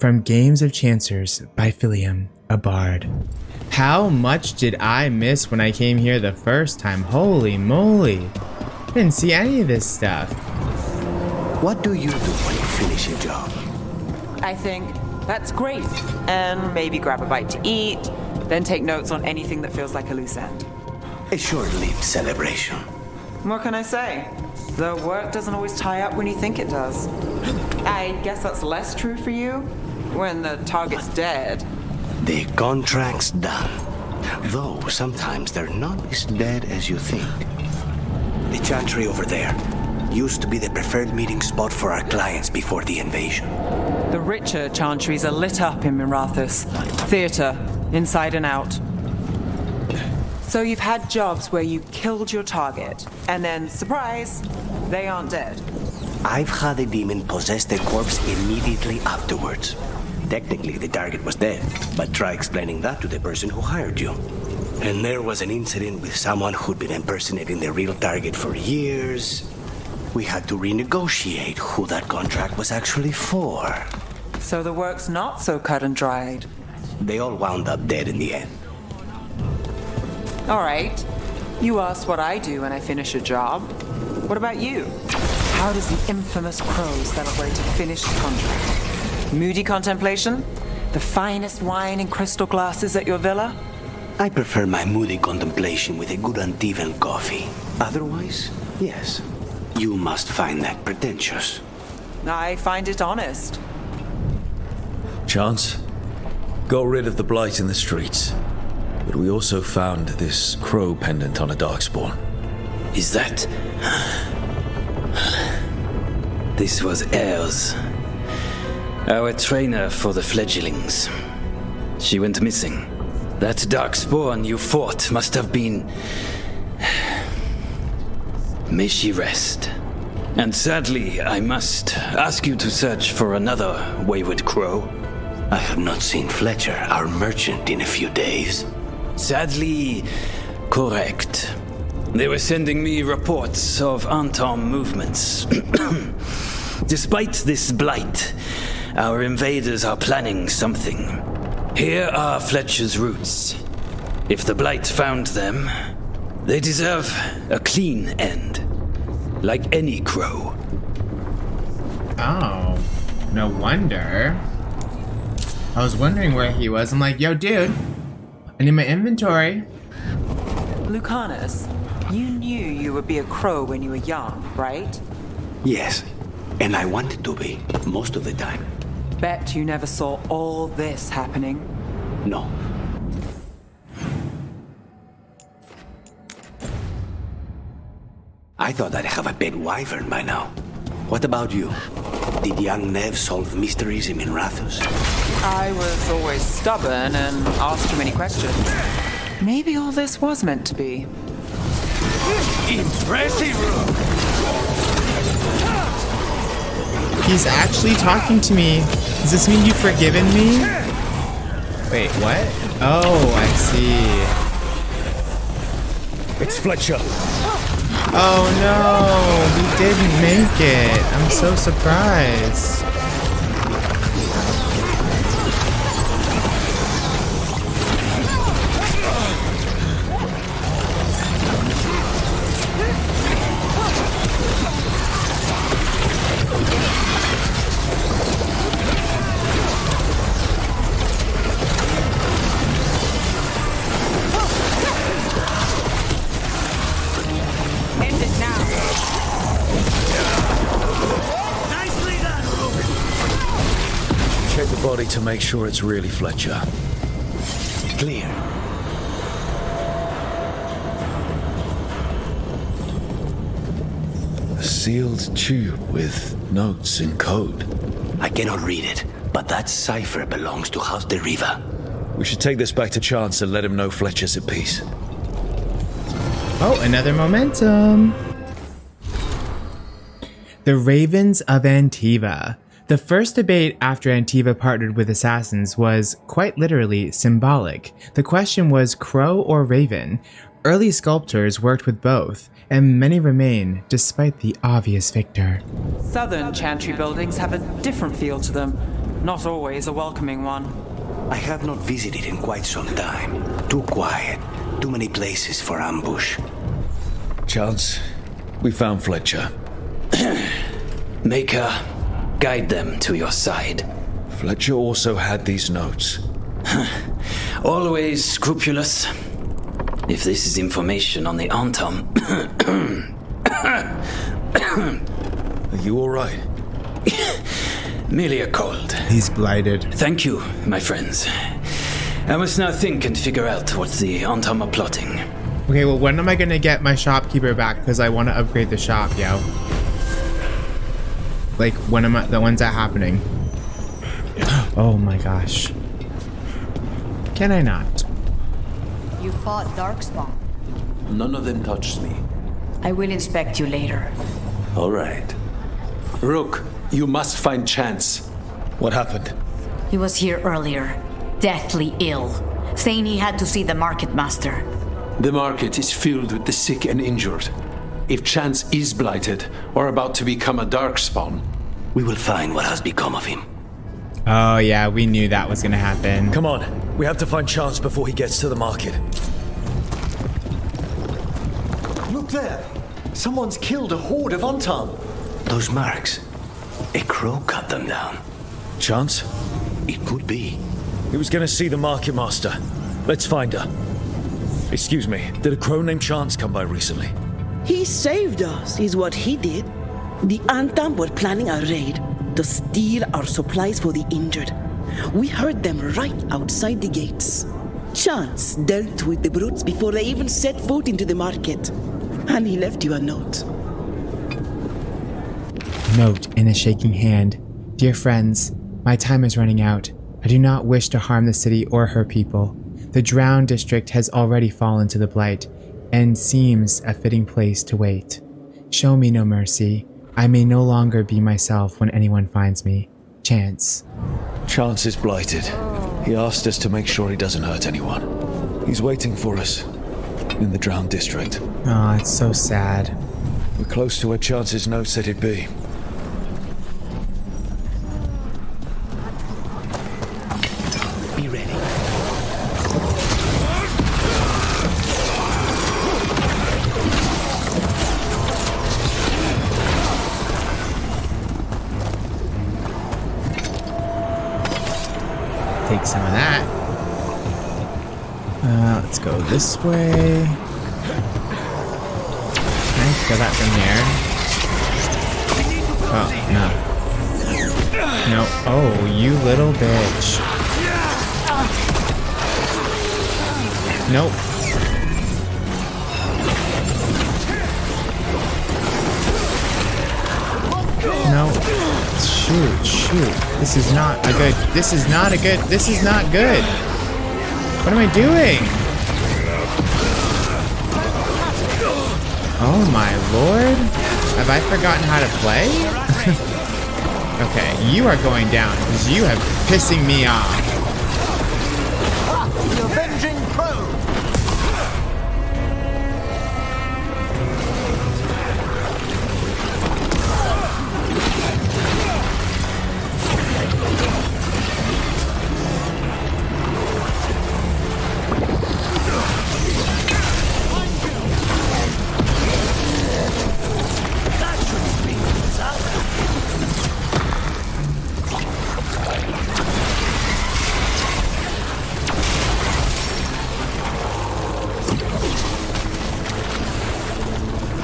From Games of Chancers by Philium, a bard. How much did I miss when I came here the first time? Holy moly. Didn't see any of this stuff. What do you do when you finish a job? I think that's great. And maybe grab a bite to eat, then take notes on anything that feels like a loose end. A short-lived celebration. What can I say? The work doesn't always tie up when you think it does. I guess that's less true for you when the target's dead. The contract's done. Though sometimes they're not as dead as you think. The chantry over there used to be the preferred meeting spot for our clients before the invasion. The richer chantries are lit up in Minrathous. Theater, inside and out. So you've had jobs where you killed your target, and then, surprise, they aren't dead. I've had a demon possess the corpse immediately afterwards. Technically, the target was dead, but try explaining that to the person who hired you. And there was an incident with someone who'd been impersonating the real target for years. We had to renegotiate who that contract was actually for. So the work's not so cut and dried. They all wound up dead in the end. All right. You asked what I do when I finish a job. What about you? How does the infamous Crow celebrate a finished contract? Moody contemplation? The finest wine in crystal glasses at your villa? I prefer my moody contemplation with a good Antaam coffee. Otherwise, yes. You must find that pretentious. I find it honest. Chance, got rid of the Blight in the streets. But we also found this crow pendant on a darkspawn. Is that... This was Ayers, our trainer for the fledglings. She went missing. That darkspawn you fought must have been... May she rest. And sadly, I must ask you to search for another wayward crow. I have not seen Fletcher, our merchant, in a few days. Sadly, correct. They were sending me reports of Antaam movements. Despite this blight, our invaders are planning something. Here are Fletcher's roots. If the blight found them, they deserve a clean end. Like any crow. Oh, no wonder. I was wondering where he was. I'm like, yo, dude, I need my inventory. Lucanus, you knew you would be a crow when you were young, right? Yes, and I wanted to be, most of the time. Bet you never saw all this happening. No. I thought I'd have a pet wyvern by now. What about you? Did young Nev solve mysteries in Minrathous? I was always stubborn and asked too many questions. Maybe all this was meant to be. Impressive! He's actually talking to me. Does this mean you've forgiven me? Wait, what? Oh, I see. It's Fletcher. Oh no, we didn't make it. I'm so surprised. Body to make sure it's really Fletcher. Clear. A sealed tube with notes in code. I cannot read it, but that cipher belongs to House de Riva. We should take this back to Chance and let him know Fletcher's at peace. Oh, another momentum. The Ravens of Antiva. The first debate after Antiva partnered with assassins was, quite literally, symbolic. The question was crow or raven. Early sculptors worked with both, and many remain, despite the obvious victor. Southern chantry buildings have a different feel to them, not always a welcoming one. I have not visited in quite some time. Too quiet, too many places for ambush. Chance, we found Fletcher. Maker, guide them to your side. Fletcher also had these notes. Always scrupulous. If this is information on the Antaam... Are you alright? Merely a cold. He's blighted. Thank you, my friends. I must now think and figure out what the Antaam are plotting. Okay, well, when am I gonna get my shopkeeper back? Because I want to upgrade the shop, yo. Like, when am I, when's that happening? Oh my gosh. Can I not? You fought Darkspawn. None of them touched me. I will inspect you later. All right. Rook, you must find Chance. What happened? He was here earlier, deathly ill, saying he had to see the market master. The market is filled with the sick and injured. If Chance is blighted or about to become a darkspawn, we will find what has become of him. Oh yeah, we knew that was gonna happen. Come on, we have to find Chance before he gets to the market. Look there! Someone's killed a horde of Antaam. Those marks. A crow cut them down. Chance? It could be. He was gonna see the market master. Let's find her. Excuse me, did a crow named Chance come by recently? He saved us, is what he did. The Antaam were planning a raid to steal our supplies for the injured. We heard them right outside the gates. Chance dealt with the brutes before they even set foot into the market. And he left you a note. Note in a shaking hand. Dear friends, my time is running out. I do not wish to harm the city or her people. The Drowned district has already fallen to the Blight, and seems a fitting place to wait. Show me no mercy. I may no longer be myself when anyone finds me. Chance. Chance is blighted. He asked us to make sure he doesn't hurt anyone. He's waiting for us in the Drowned district. Aw, it's so sad. We're close to where Chance's note said he'd be. Be ready. Take some of that. Let's go this way. Can I throw that from here? Oh, no. No. Oh, you little bitch. Nope. No. Shoot. This is not a good. This is not good. What am I doing? Oh my lord. Have I forgotten how to play? Okay, you are going down because you have pissing me off. The avenging crow!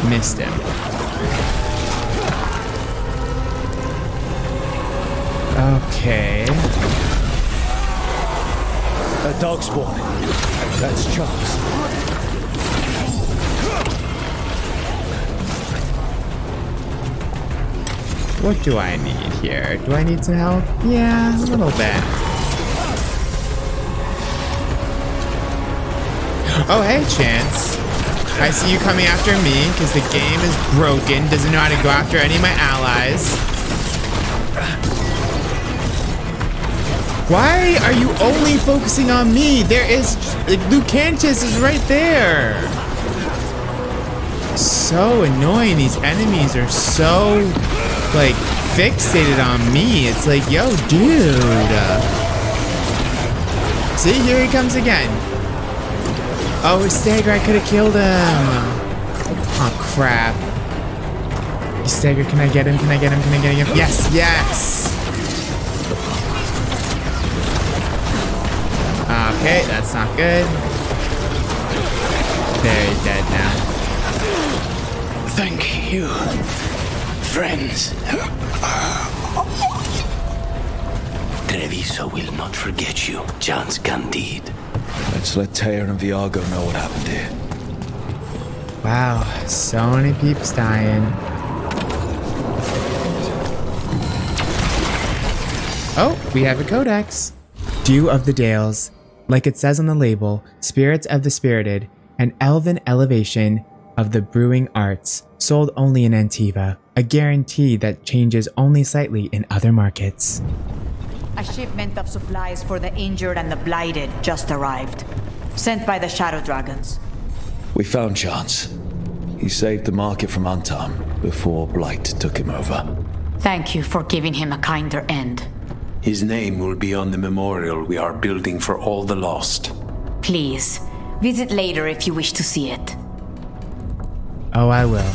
Missed him. Okay. A dog spawn. That's Chance. What do I need here? Do I need some help? Yeah, a little bit. Oh, hey, Chance. I see you coming after me because the game is broken, doesn't know how to go after any of my allies. Why are you only focusing on me? There is, like, Lucantus is right there. So annoying. These enemies are so, like, fixated on me. It's like, yo, dude. See, here he comes again. Oh, it's Stagger, I could have killed him. Oh, crap. Stagger, can I get him? Yes. Okay, that's not good. Very dead now. Thank you, friends. Treviso will not forget you, Chance Candide. Let's let Taya and Viago know what happened here. Wow, so many peeps dying. Oh, we have a codex. Dew of the Dales. Like it says on the label, spirits of the spirited, an elven elevation of the brewing arts, sold only in Antiva, a guarantee that changes only slightly in other markets. A shipment of supplies for the injured and the blighted just arrived, sent by the Shadow Dragons. We found Chance. He saved the market from Antaam before Blight took him over. Thank you for giving him a kinder end. His name will be on the memorial we are building for all the lost. Please, visit later if you wish to see it. Oh, I will.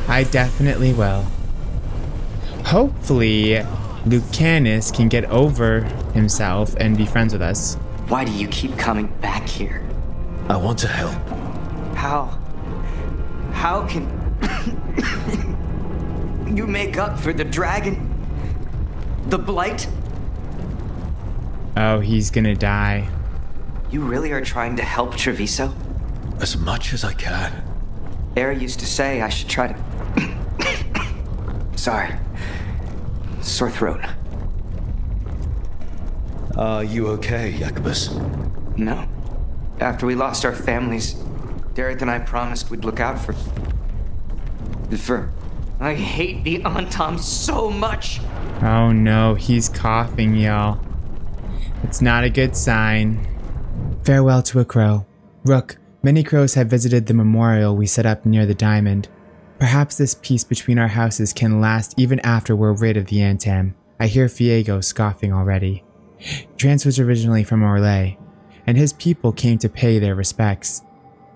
I definitely will. Hopefully, Lucanus can get over himself and be friends with us. Why do you keep coming back here? I want to help. How? How can you make up for the dragon? The Blight? Oh, he's gonna die. You really are trying to help Treviso? As much as I can. Era used to say I should try to... Sorry. Sore throat. Are you okay, Jacobus? No. After we lost our families, Derek and I promised we'd look out for... I hate the Antaam so much. Oh no, he's coughing, y'all. It's not a good sign. Farewell to a crow. Rook, many crows have visited the memorial we set up near the diamond. Perhaps this peace between our houses can last even after we're rid of the Antaam. I hear Fiego scoffing already. Trance was originally from Orlais, and his people came to pay their respects.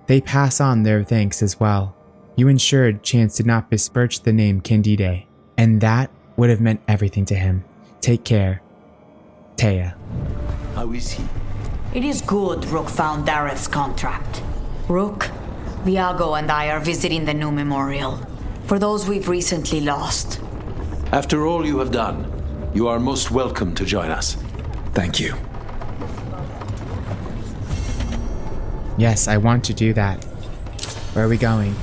They pass on their thanks as well. You ensured Chance did not besmirch the name Candide, and that would have meant everything to him. Take care. Taya. How is he? It is good Rook found Dareth's contract. Rook, Viago and I are visiting the new memorial for those we've recently lost. After all you have done, you are most welcome to join us. Thank you. Yes, I want to do that. Where are we going?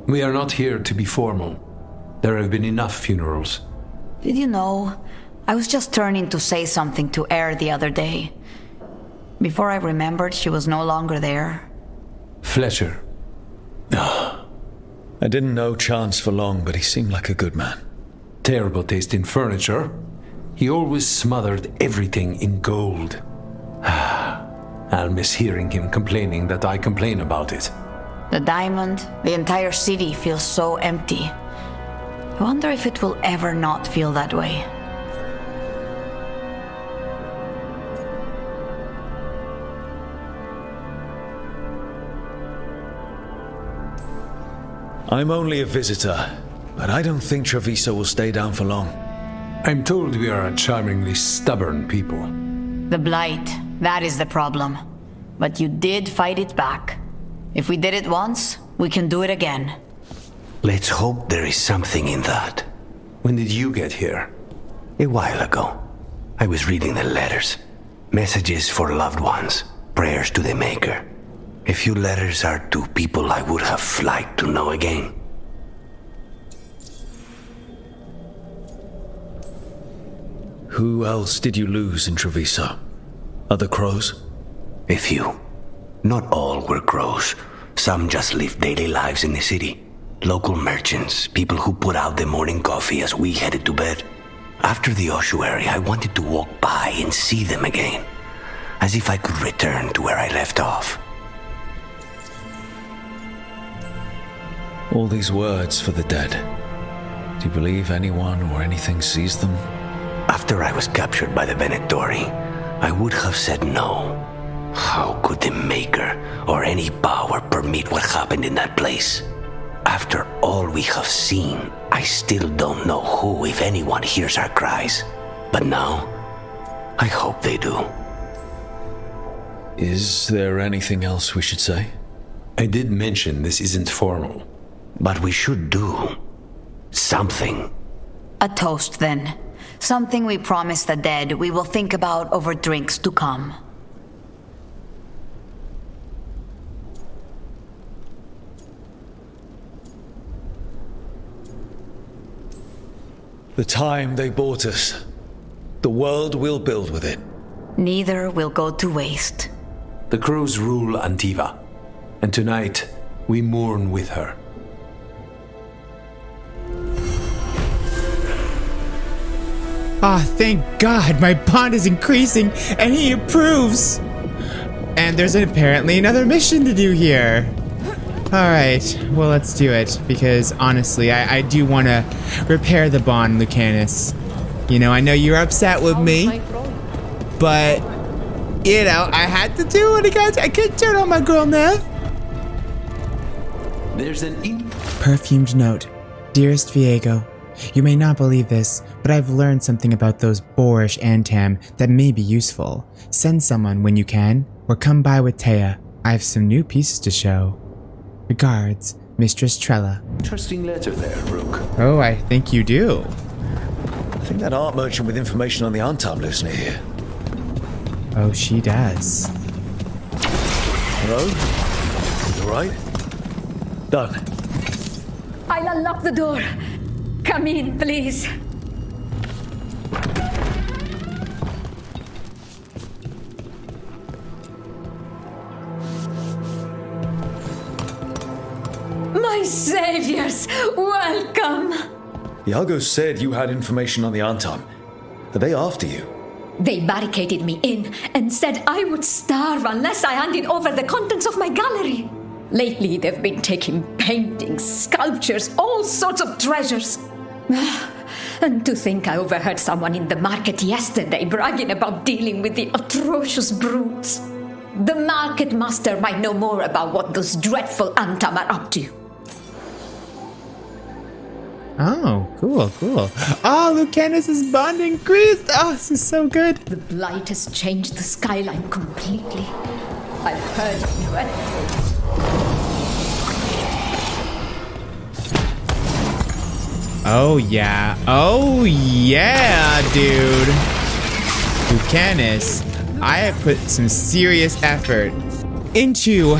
We are not here to be formal. There have been enough funerals. Did you know, I was just turning to say something to Air the other day. Before I remembered, she was no longer there. Fletcher. I didn't know Chance for long, but he seemed like a good man. Terrible taste in furniture. He always smothered everything in gold. I'll miss hearing him complaining that I complain about it. The diamond, the entire city feels so empty. I wonder if it will ever not feel that way. I'm only a visitor, but I don't think Treviso will stay down for long. I'm told we are a charmingly stubborn people. The Blight, that is the problem. But you did fight it back. If we did it once, we can do it again. Let's hope there is something in that. When did you get here? A while ago. I was reading the letters. Messages for loved ones. Prayers to the Maker. A few letters are to people I would have liked to know again. Who else did you lose in Treviso? Other crows? A few. Not all were crows. Some just lived daily lives in the city. Local merchants, people who put out the morning coffee as we headed to bed. After the ossuary, I wanted to walk by and see them again. As if I could return to where I left off. All these words for the dead. Do you believe anyone or anything sees them? After I was captured by the Venatori, I would have said no. How could the Maker or any power permit what happened in that place? After all we have seen, I still don't know who, if anyone, hears our cries. But now, I hope they do. Is there anything else we should say? I did mention this isn't formal. But we should do something. A toast, then. Something we promise the dead we will think about over drinks to come. The time they bought us. The world we'll build with it. Neither will go to waste. The crows rule Antiva, and tonight we mourn with her. Ah, thank God, my bond is increasing and he approves. And there's apparently another mission to do here. Alright, well, let's do it, because honestly, I do want to repair the bond, Lucanus. You know, I know you're upset with me, but You know, I had to do it, guys. I can't turn on my girl now. There's an Perfumed note. Dearest Viego, you may not believe this, but I've learned something about those boorish Antaam that may be useful. Send someone when you can, or come by with Thea. I have some new pieces to show. Regards, Mistress Trella. Interesting letter there, Rook. Oh, I think you do. I think that art merchant with information on the Antaam lives near here. Oh, she does. Hello? You alright? Done. I'll unlock the door. Come in, please. My saviors, welcome. Iago said you had information on the Antaam. Are they after you? They barricaded me in and said I would starve unless I handed over the contents of my gallery. Lately, they've been taking paintings, sculptures, all sorts of treasures. And to think I overheard someone in the market yesterday bragging about dealing with the atrocious brutes. The market master might know more about what those dreadful Antaam are up to. Oh, cool. Oh, Lucanus' bond increased. Oh, this is so good. The Blight has changed the skyline completely. I've heard dreadful. Oh yeah, dude. Lucanus, I have put some serious effort into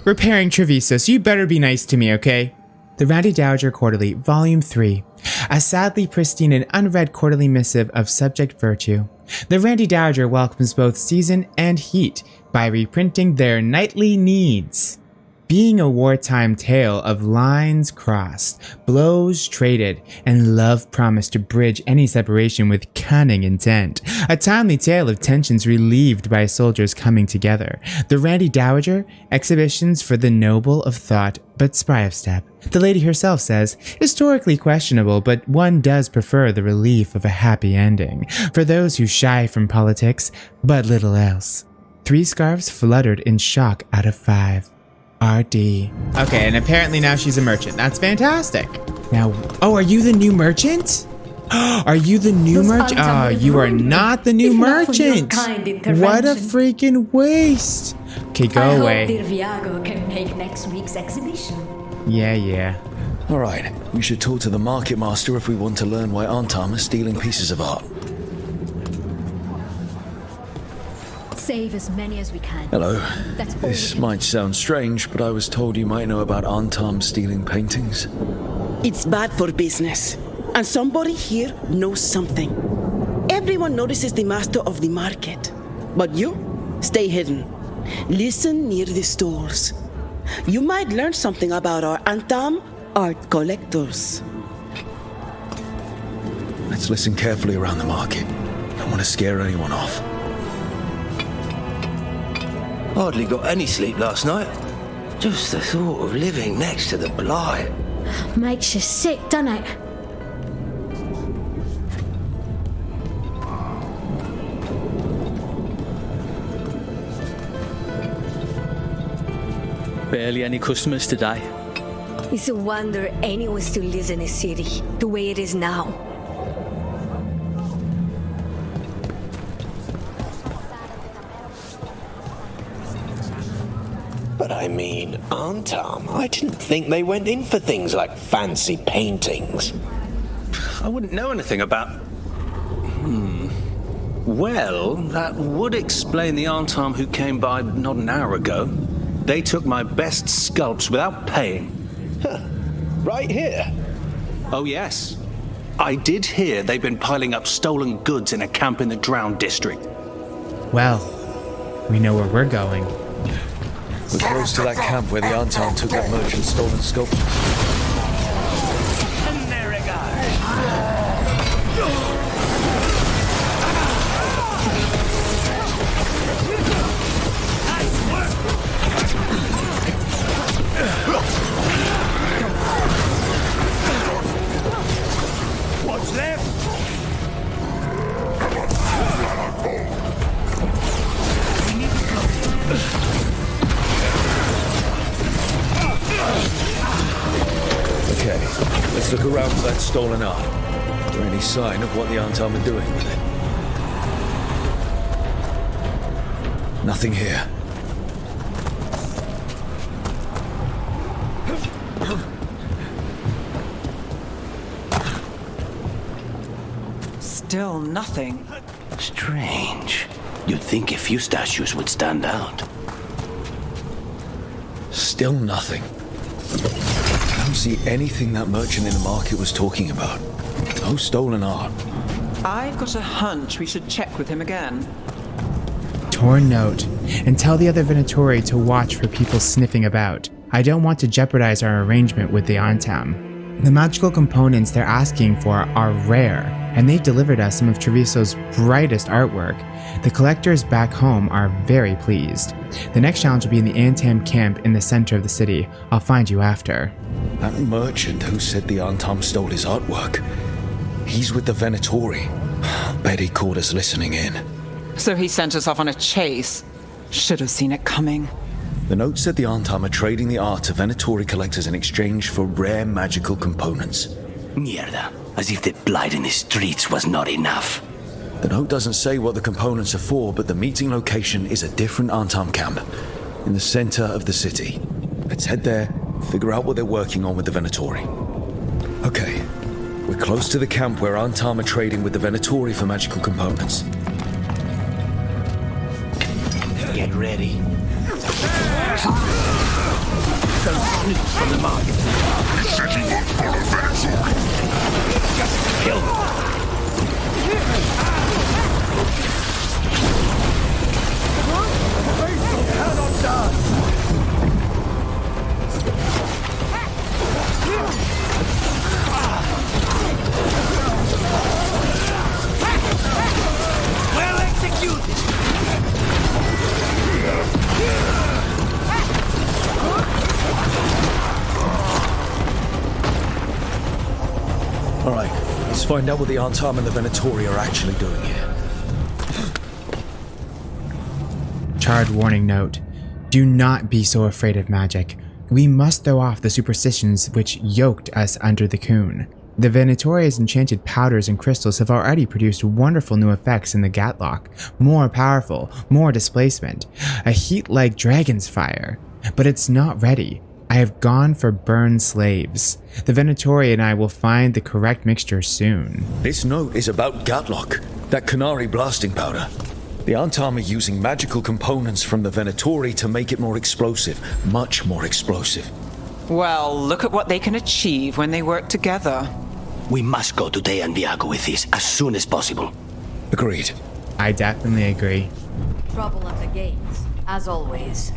repairing Treviso, so you better be nice to me, okay? The Randy Dowager Quarterly, Volume 3. A sadly pristine and unread quarterly missive of subject virtue. The Randy Dowager welcomes both season and heat by reprinting their nightly needs. Being a wartime tale of lines crossed, blows traded, and love promised to bridge any separation with cunning intent. A timely tale of tensions relieved by soldiers coming together. The Randy Dowager, exhibitions for the noble of thought but spry of step. The lady herself says, historically questionable, but one does prefer the relief of a happy ending. For those who shy from politics, but little else. 3 scarves fluttered in shock out of 5. RD. Okay, and apparently now she's a merchant. That's fantastic. Now, oh, are you the new merchant? Are you the new merchant? Oh, you are not the new merchant. What a freaking waste. Okay, go away. I hope Viego can make next week's exhibition. Yeah. All right, we should talk to the market master if we want to learn why Antaam is stealing pieces of art. Save as many as we can. Hello. This might sound strange, but I was told you might know about Antaam stealing paintings. It's bad for business, and somebody here knows something. Everyone notices the master of the market, but you stay hidden. Listen near the stores. You might learn something about our Antaam art collectors. Let's listen carefully around the market. Don't want to scare anyone off. Hardly got any sleep last night. Just the thought of living next to the Blight. Makes you sick, doesn't it? Barely any customers today. It's a wonder anyone still lives in a city the way it is now. But I mean, Antaam, I didn't think they went in for things like fancy paintings. I wouldn't know anything about... Well, that would explain the Antaam who came by not an hour ago. They took my best sculpts without paying. Right here? Oh, yes. I did hear they've been piling up stolen goods in a camp in the Drowned District. Well, we know where we're going. We're close to that camp where the Antaam took that merchant's stolen sculptures. What's left? Okay, let's look around for that stolen art. Or any sign of what the Antaam are doing with it. Nothing here. Still nothing. Strange. You'd think a few statues would stand out. Still nothing. I don't see anything that merchant in the market was talking about. No stolen art. I've got a hunch we should check with him again. Torn note, and tell the other Venatori to watch for people sniffing about. I don't want to jeopardize our arrangement with the Antaam. The magical components they're asking for are rare, and they've delivered us some of Treviso's brightest artwork. The collectors back home are very pleased. The next challenge will be in the Antaam camp in the center of the city. I'll find you after. That merchant who said the Antaam stole his artwork. He's with the Venatori. Bet he caught us listening in. So he sent us off on a chase. Should have seen it coming. The note said the Antaam are trading the art to Venatori collectors in exchange for rare magical components. Mierda. As if the blight in the streets was not enough. The note doesn't say what the components are for, but the meeting location is a different Antaam camp, in the center of the city. Let's head there, figure out what they're working on with the Venatori. Okay, we're close to the camp where Antaam are trading with the Venatori for magical components. Get ready. Those sneaks from the market. You said you weren't for the Venatori. Just kill them. Well executed. All right, let's find out what the Antaam and the Venatori are actually doing here. Charred warning note. Do not be so afraid of magic. We must throw off the superstitions which yoked us under the Coon. The Venatori's enchanted powders and crystals have already produced wonderful new effects in the Gatlock. More powerful, more displacement. A heat like dragon's fire. But it's not ready. I have gone for burn slaves. The Venatori and I will find the correct mixture soon. This note is about Gatlock, that Canary blasting powder. The Antaam are using magical components from the Venatori to make it more explosive, much more explosive. Well, look at what they can achieve when they work together. We must go to Dea and Viago with this as soon as possible. Agreed. I definitely agree. Trouble at the gates, as always.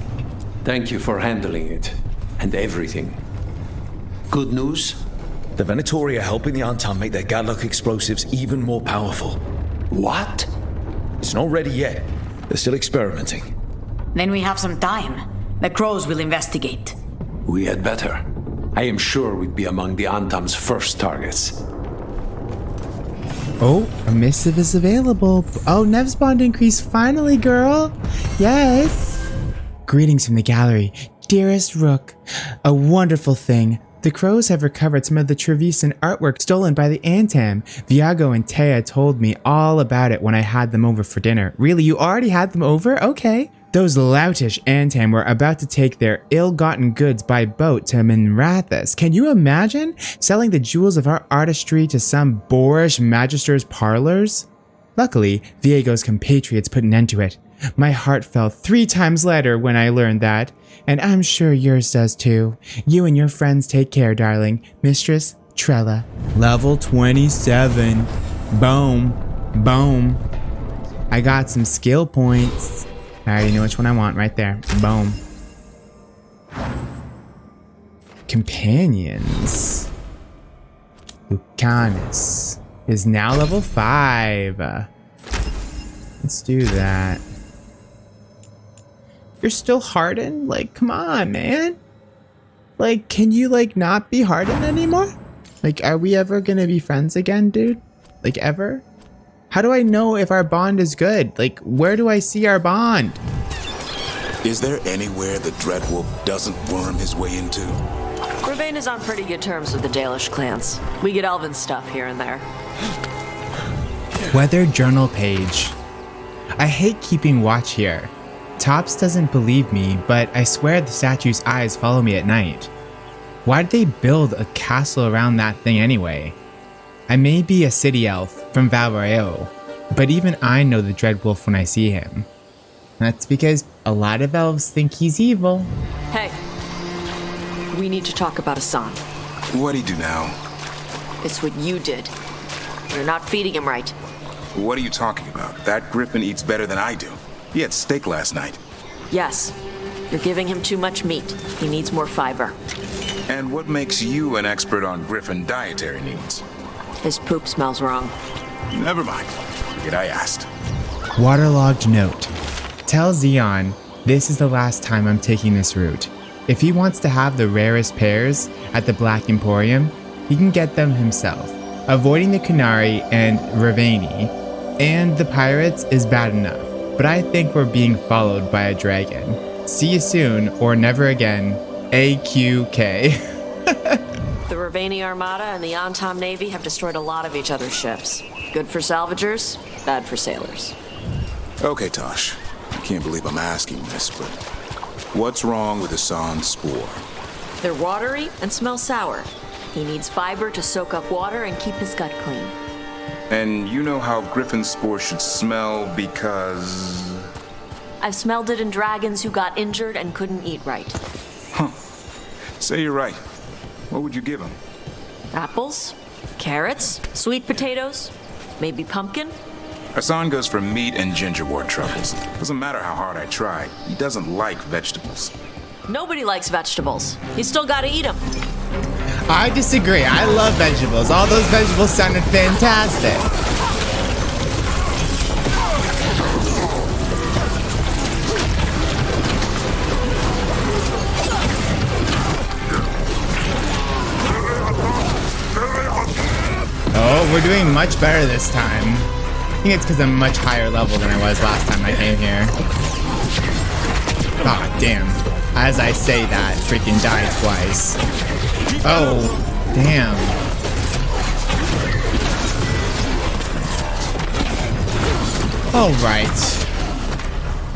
Thank you for handling it. And everything. Good news? The Venatori are helping the Antaam make their Gatlock explosives even more powerful. What? It's not ready yet. They're still experimenting. Then we have some time. The crows will investigate. We had better. I am sure we'd be among the Antaam's first targets. Oh, a missive is available. Oh, Nev's bond increase finally, girl. Yes. Greetings from the gallery. Dearest Rook, a wonderful thing. The crows have recovered some of the Trevisan artwork stolen by the Antaam. Viago and Thea told me all about it when I had them over for dinner. Really, you already had them over? Okay. Those loutish Antaam were about to take their ill-gotten goods by boat to Minrathus. Can you imagine selling the jewels of our artistry to some boorish magister's parlors? Luckily, Viego's compatriots put an end to it. My heart fell 3 times lighter when I learned that, and I'm sure yours does too. You and your friends take care, darling. Mistress Trella. Level 27. Boom. Boom. I got some skill points. I already know which one I want right there. Boom. Companions. Lucanus is now level 5. Let's do that. You're still hardened? Like, come on, man. Like, can you, like, not be hardened anymore? Like, are we ever gonna be friends again, dude? Like, ever? How do I know if our bond is good? Like, where do I see our bond? Is there anywhere the Dreadwolf doesn't worm his way into? Were they Ravane is on pretty good terms with the Dalish clans. We get elven stuff here and there. Weather journal page. I hate keeping watch here. Tops doesn't believe me, but I swear the statue's eyes follow me at night. Why'd they build a castle around that thing anyway? I may be a city elf from Valor, but even I know the Dread Wolf when I see him. That's because a lot of elves think he's evil. Hey, we need to talk about Hassan. What'd he do now? It's what you did. You're not feeding him right. What are you talking about? That griffin eats better than I do. He had steak last night. Yes, you're giving him too much meat. He needs more fiber. And what makes you an expert on griffin dietary needs? His poop smells wrong. Never mind. Forget I asked. Waterlogged note. Tell Xeon this is the last time I'm taking this route. If he wants to have the rarest pears at the Black Emporium, he can get them himself. Avoiding the Qunari and Ravani and the pirates is bad enough, but I think we're being followed by a dragon. See you soon, or never again. AQK. The Ravani Armada and the Antaam Navy have destroyed a lot of each other's ships. Good for salvagers, bad for sailors. Okay, Tosh. I can't believe I'm asking this, but what's wrong with Hassan's spore? They're watery and smell sour. He needs fiber to soak up water and keep his gut clean. And you know how griffin spore should smell because... I've smelled it in dragons who got injured and couldn't eat right. Huh. Say you're right. What would you give him? Apples, carrots, sweet potatoes, maybe pumpkin. Hassan goes for meat and gingerwort truffles. Doesn't matter how hard I try. He doesn't like vegetables. Nobody likes vegetables. You still gotta eat them. I disagree. I love vegetables. All those vegetables sounded fantastic. Oh, we're doing much better this time. I think it's because I'm much higher level than I was last time I came here. Ah, damn. As I say that, freaking died twice. Oh, damn. Alright.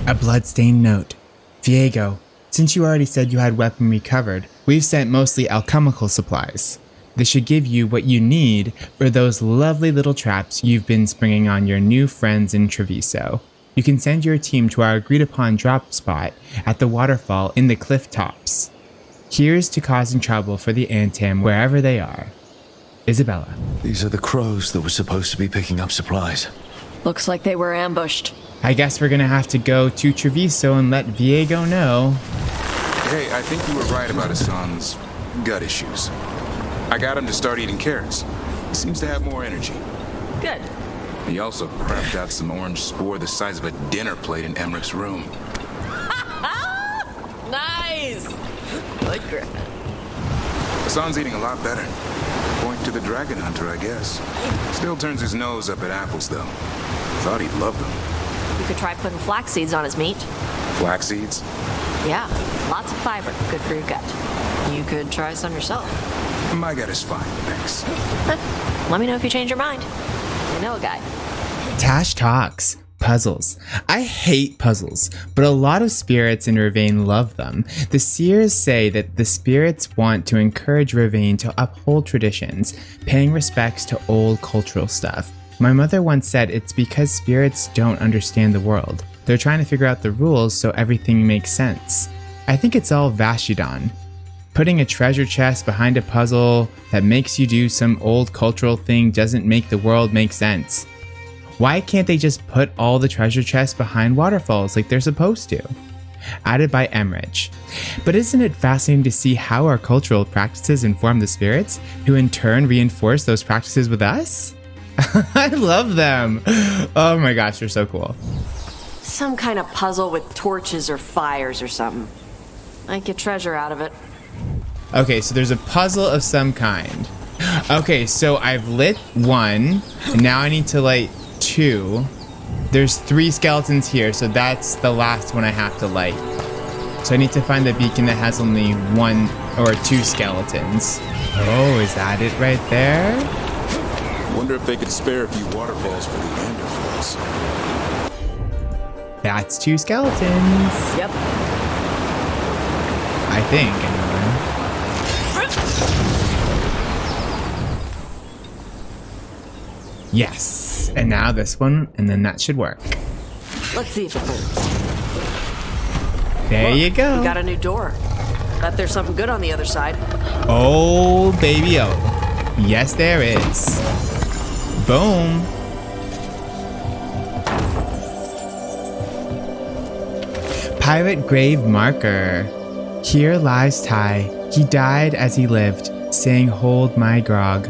A bloodstained note. Viego, since you already said you had weaponry covered, we've sent mostly alchemical supplies. This should give you what you need for those lovely little traps you've been springing on your new friends in Treviso. You can send your team to our agreed upon drop spot at the waterfall in the cliff tops. Here's to causing trouble for the Antaam wherever they are. Isabella. These are the crows that were supposed to be picking up supplies. Looks like they were ambushed. I guess we're gonna have to go to Treviso and let Viego know. Hey, I think you were right about Hassan's gut issues. I got him to start eating carrots. He seems to have more energy. Good. He also crapped out some orange spore the size of a dinner plate in Emmerich's room. Nice! Good Griffin. Hassan's eating a lot better. Point to the dragon hunter, I guess. Still turns his nose up at apples, though. Thought he'd love them. You could try putting flax seeds on his meat. Flax seeds? Yeah, lots of fiber. Good for your gut. You could try some yourself. My gut is fine, thanks. Let me know if you change your mind. I know a guy. Tash talks. Puzzles. I hate puzzles, but a lot of spirits in Ravane love them. The seers say that the spirits want to encourage Ravane to uphold traditions, paying respects to old cultural stuff. My mother once said it's because spirits don't understand the world. They're trying to figure out the rules so everything makes sense. I think it's all Vashidon. Putting a treasure chest behind a puzzle that makes you do some old cultural thing doesn't make the world make sense. Why can't they just put all the treasure chests behind waterfalls like they're supposed to? Added by Emmich. But isn't it fascinating to see how our cultural practices inform the spirits, who in turn reinforce those practices with us? I love them. Oh my gosh, they're so cool. Some kind of puzzle with torches or fires or something. I'd get treasure out of it. Okay, so there's a puzzle of some kind. Okay, so I've lit one, and now I need to light two. There's 3 skeletons here, so that's the last one I have to light. So I need to find the beacon that has only one Or 2 skeletons. Oh, is that it right there? Wonder if they could spare a few waterfalls for the Anderfalls. That's 2 skeletons. Yep. I think, anyway. Yes. And now this one, and then that should work. Let's see if it works. There you go. We got a new door. Bet there's something good on the other side. Oh, baby, oh. Yes, there is. Boom. Pirate grave marker. Here lies Ty. He died as he lived, saying, "Hold my grog."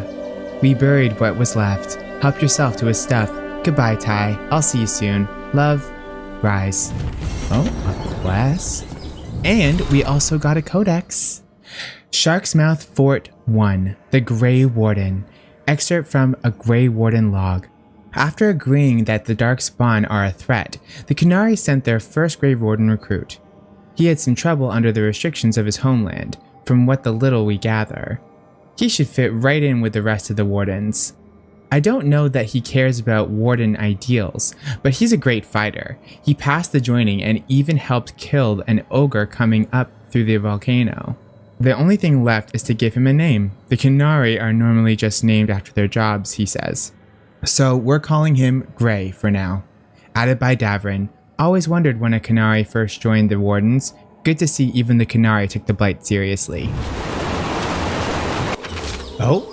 We buried what was left. Help yourself to his stuff. Goodbye, Ty. I'll see you soon. Love, Rise. Oh, a quest. And we also got a codex. Shark's Mouth Fort 1, The Grey Warden. Excerpt from a Grey Warden log. After agreeing that the Darkspawn are a threat, the Qunari sent their first Grey Warden recruit. He had some trouble under the restrictions of his homeland, from what the little we gather. He should fit right in with the rest of the Wardens. I don't know that he cares about Warden ideals, but he's a great fighter. He passed the joining and even helped kill an ogre coming up through the volcano. The only thing left is to give him a name. The Qunari are normally just named after their jobs, he says. So we're calling him Grey for now. Added by Davrin. Always wondered when a Qunari first joined the Wardens. Good to see even the Qunari took the Blight seriously. Oh,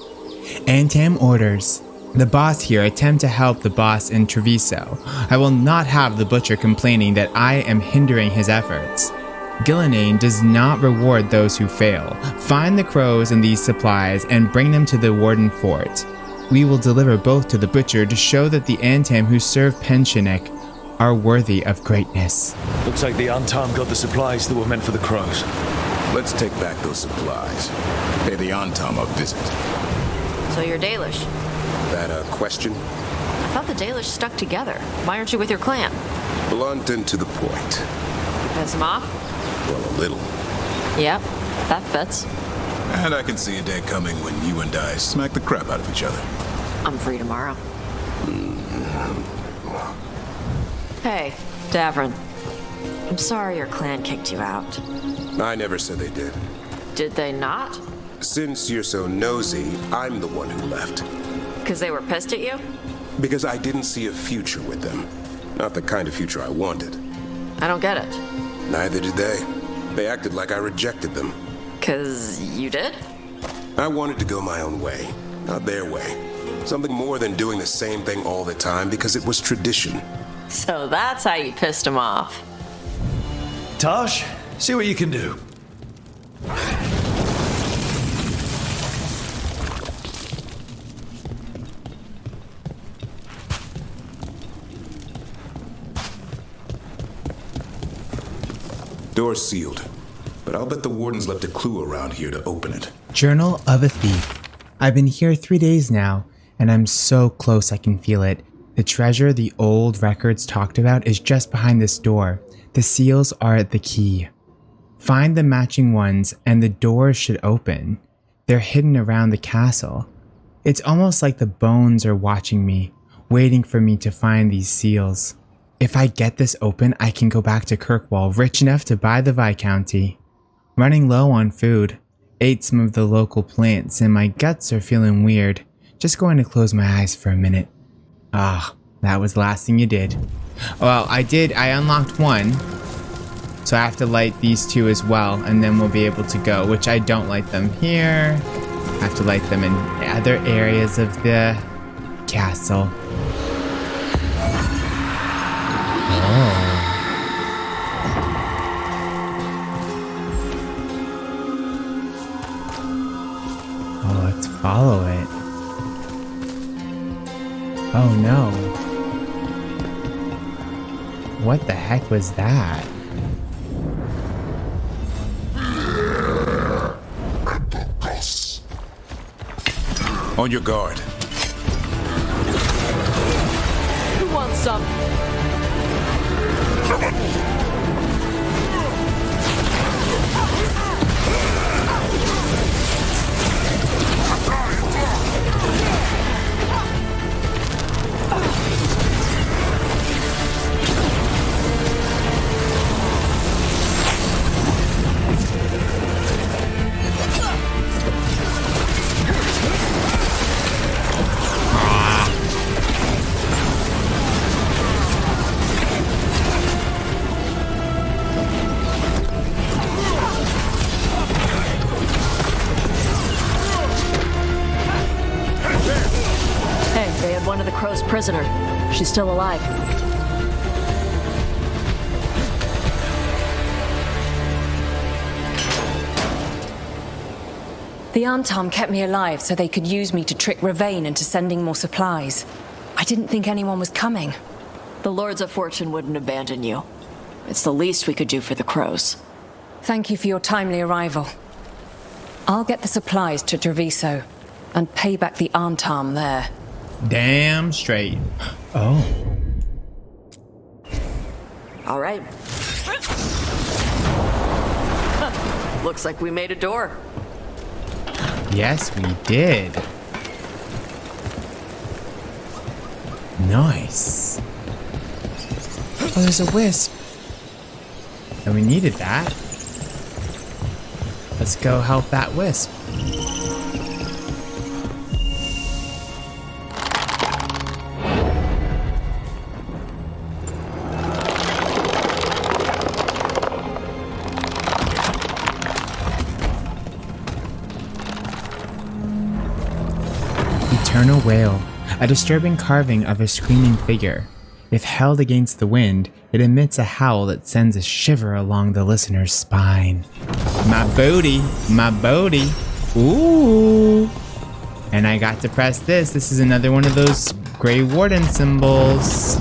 Antaam orders. The boss here attempt to help the boss in Treviso. I will not have the butcher complaining that I am hindering his efforts. Gillinane does not reward those who fail. Find the crows and these supplies and bring them to the Warden Fort. We will deliver both to the butcher to show that the Antaam who serve Pensionek are worthy of greatness. Looks like the Antaam got the supplies that were meant for the crows. Let's take back those supplies. Pay the Antaam a visit. So you're Dalish? That a question? I thought the Dalish stuck together. Why aren't you with your clan? Blunt and to the point. You piss them off? Well, a little. Yep, that fits. And I can see a day coming when you and I smack the crap out of each other. I'm free tomorrow. Hey, Davrin. I'm sorry your clan kicked you out. I never said they did. Did they not? Since you're so nosy, I'm the one who left. Because they were pissed at you? Because I didn't see a future with them. Not the kind of future I wanted. I don't get it. Neither did they. They acted like I rejected them. 'Cause you did? I wanted to go my own way, not their way. Something more than doing the same thing all the time because it was tradition. So that's how you pissed him off. Tosh, see what you can do. Door's sealed, but I'll bet the Wardens left a clue around here to open it. Journal of a Thief. I've been here 3 days now, and I'm so close I can feel it. The treasure the old records talked about is just behind this door. The seals are the key. Find the matching ones, and the doors should open. They're hidden around the castle. It's almost like the bones are watching me, waiting for me to find these seals. If I get this open, I can go back to Kirkwall, rich enough to buy the Viscounty. Running low on food. Ate some of the local plants and my guts are feeling weird. Just going to close my eyes for a minute. Ah, that was the last thing you did. Well, I unlocked one. So I have to light these two as well, and then we'll be able to go, which I don't light them here. I have to light them in other areas of the castle. Oh, let's follow it. Oh no. What the heck was that? On your guard. Who wants some? one of the Crow's prisoner. She's still alive. The Antaam kept me alive so they could use me to trick Rivian into sending more supplies. I didn't think anyone was coming. The Lords of Fortune wouldn't abandon you. It's the least we could do for the Crows. Thank you for your timely arrival. I'll get the supplies to Treviso and pay back the Antaam there. Damn straight. Oh. All right. Looks like we made a door. Yes, we did. Nice. Oh, there's a wisp. And we needed that. Let's go help that wisp. Eternal Wail, a disturbing carving of a screaming figure. If held against the wind, it emits a howl that sends a shiver along the listener's spine. My booty, my booty. Ooh. And I got to press this. This is another one of those Grey Warden symbols.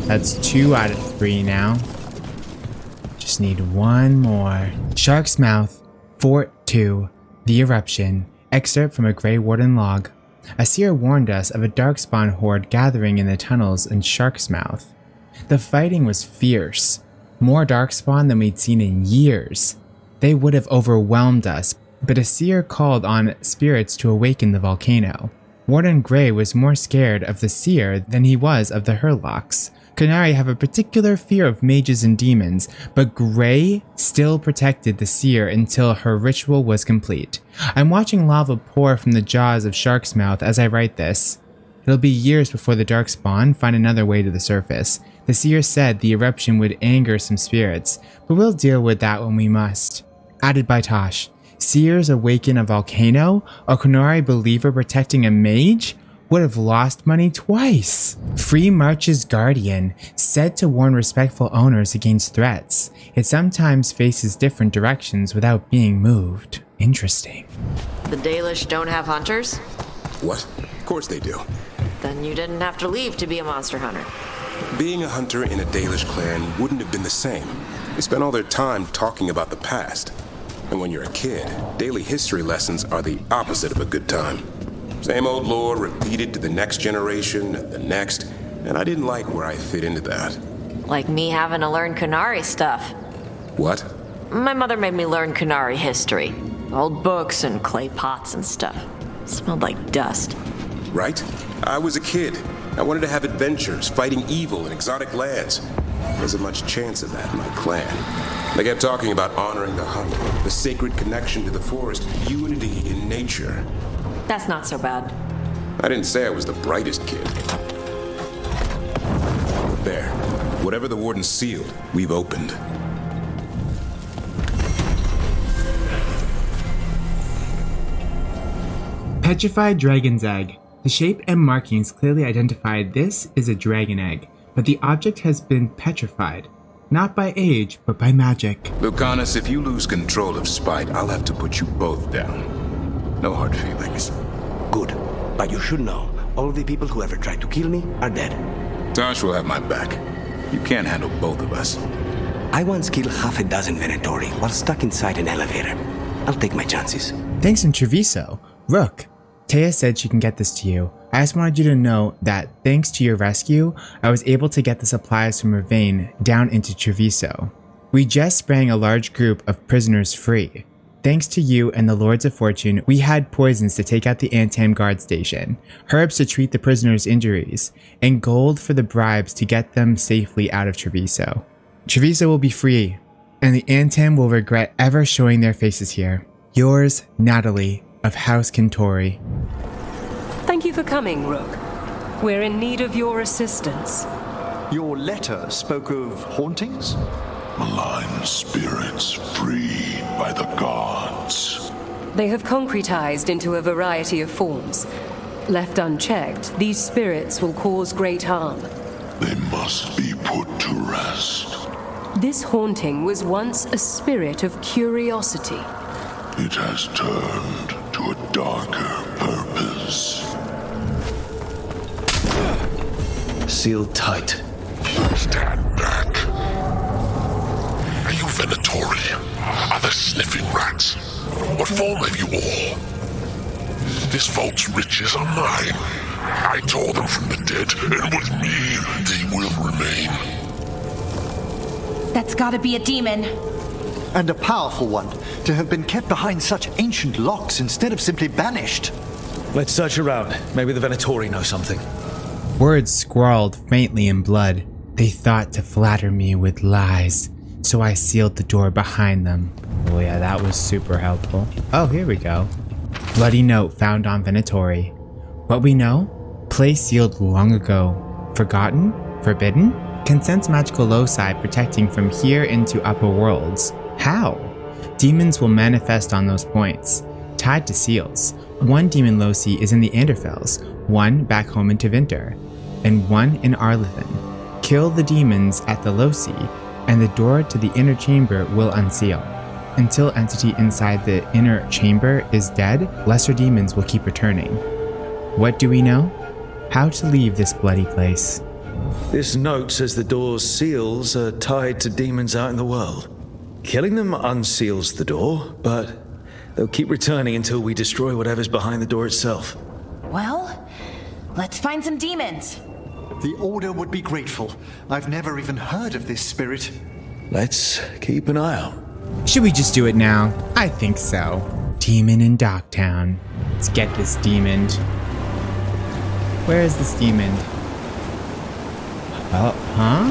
That's 2 out of 3 now. Just need one more. Shark's Mouth, Fort 2, The Eruption. Excerpt from a Grey Warden log. A seer warned us of a darkspawn horde gathering in the tunnels in Shark's Mouth. The fighting was fierce. More darkspawn than we'd seen in years. They would have overwhelmed us, but a seer called on spirits to awaken the volcano. Warden Grey was more scared of the seer than he was of the Hurlocks. Qunari have a particular fear of mages and demons, but Grey still protected the seer until her ritual was complete. I'm watching lava pour from the jaws of Shark's Mouth as I write this. It'll be years before the Darkspawn find another way to the surface. The seer said the eruption would anger some spirits, but we'll deal with that when we must. Added by Tosh. Seers awaken a volcano? A Qunari believer protecting a mage? Would have lost money twice. Free March's guardian, said to warn respectful owners against threats. It sometimes faces different directions without being moved. Interesting. The Dalish don't have hunters? What? Of course they do. Then you didn't have to leave to be a monster hunter. Being a hunter in a Dalish clan wouldn't have been the same. They spend all their time talking about the past. And when you're a kid, daily history lessons are the opposite of a good time. Same old lore repeated to the next generation, the next, and I didn't like where I fit into that. Like me having to learn Qunari stuff. What? My mother made me learn Qunari history. Old books and clay pots and stuff. Smelled like dust. Right? I was a kid. I wanted to have adventures, fighting evil in exotic lands. There wasn't much chance of that in my clan. They kept talking about honoring the hunt, the sacred connection to the forest, unity in nature. That's not so bad. I didn't say I was the brightest kid. There. Whatever the warden sealed, we've opened. Petrified Dragon's Egg. The shape and markings clearly identified this is a dragon egg, but the object has been petrified. Not by age, but by magic. Lucanus, if you lose control of Spite, I'll have to put you both down. No hard feelings. Good. But you should know, all the people who ever tried to kill me are dead. Tosh will have my back. You can't handle both of us. I once killed half a dozen Venatori while stuck inside an elevator. I'll take my chances. Thanks in Treviso. Rook, Taya said she can get this to you. I just wanted you to know that thanks to your rescue, I was able to get the supplies from Rivian down into Treviso. We just sprang a large group of prisoners free. Thanks to you and the Lords of Fortune, we had poisons to take out the Antaam guard station, herbs to treat the prisoners' injuries, and gold for the bribes to get them safely out of Treviso. Treviso will be free, and the Antaam will regret ever showing their faces here. Yours, Natalie, of House Kentori. Thank you for coming, Rook. We're in need of your assistance. Your letter spoke of hauntings? Malign spirits freed by the gods. They have concretized into a variety of forms. Left unchecked, these spirits will cause great harm. They must be put to rest. This haunting was once a spirit of curiosity. It has turned to a darker purpose. Sealed tight. Stand back. Are you Venatori? Are there sniffing rats? What form have you all? This vault's riches are mine. I tore them from the dead, and with me, they will remain. That's gotta be a demon. And a powerful one, to have been kept behind such ancient locks instead of simply banished. Let's search around. Maybe the Venatori know something. Words scrawled faintly in blood. They thought to flatter me with lies, so I sealed the door behind them. Oh yeah, that was super helpful. Oh, here we go. Bloody note found on Venatori. What we know? Place sealed long ago. Forgotten? Forbidden? Consensus magical loci protecting from here into upper worlds. How? Demons will manifest on those points, tied to seals. One demon loci is in the Anderfels, one back home in Tevinter, and one in Arlathan. Kill the demons at the loci, and the door to the inner chamber will unseal. Until entity inside the inner chamber is dead, lesser demons will keep returning. What do we know? How to leave this bloody place. This note says the door's seals are tied to demons out in the world. Killing them unseals the door, but they'll keep returning until we destroy whatever's behind the door itself. Well, let's find some demons. The Order would be grateful. I've never even heard of this spirit. Let's keep an eye out. Should we just do it now? I think so. Demon in Docktown. Let's get this demon. Where is this demon? Oh, huh?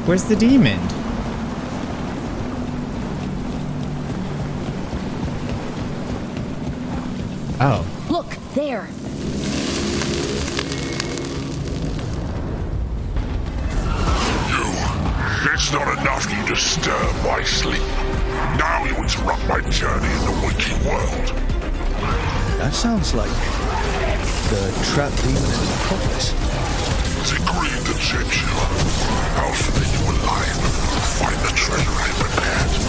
Where's the demon? Oh. Look, there. It's not enough you disturb my sleep. Now you interrupt my journey in the waking world. That sounds like the trapped demon in the Necropolis. It's agreed to check you. I'll flay you alive to find the treasure I prepared.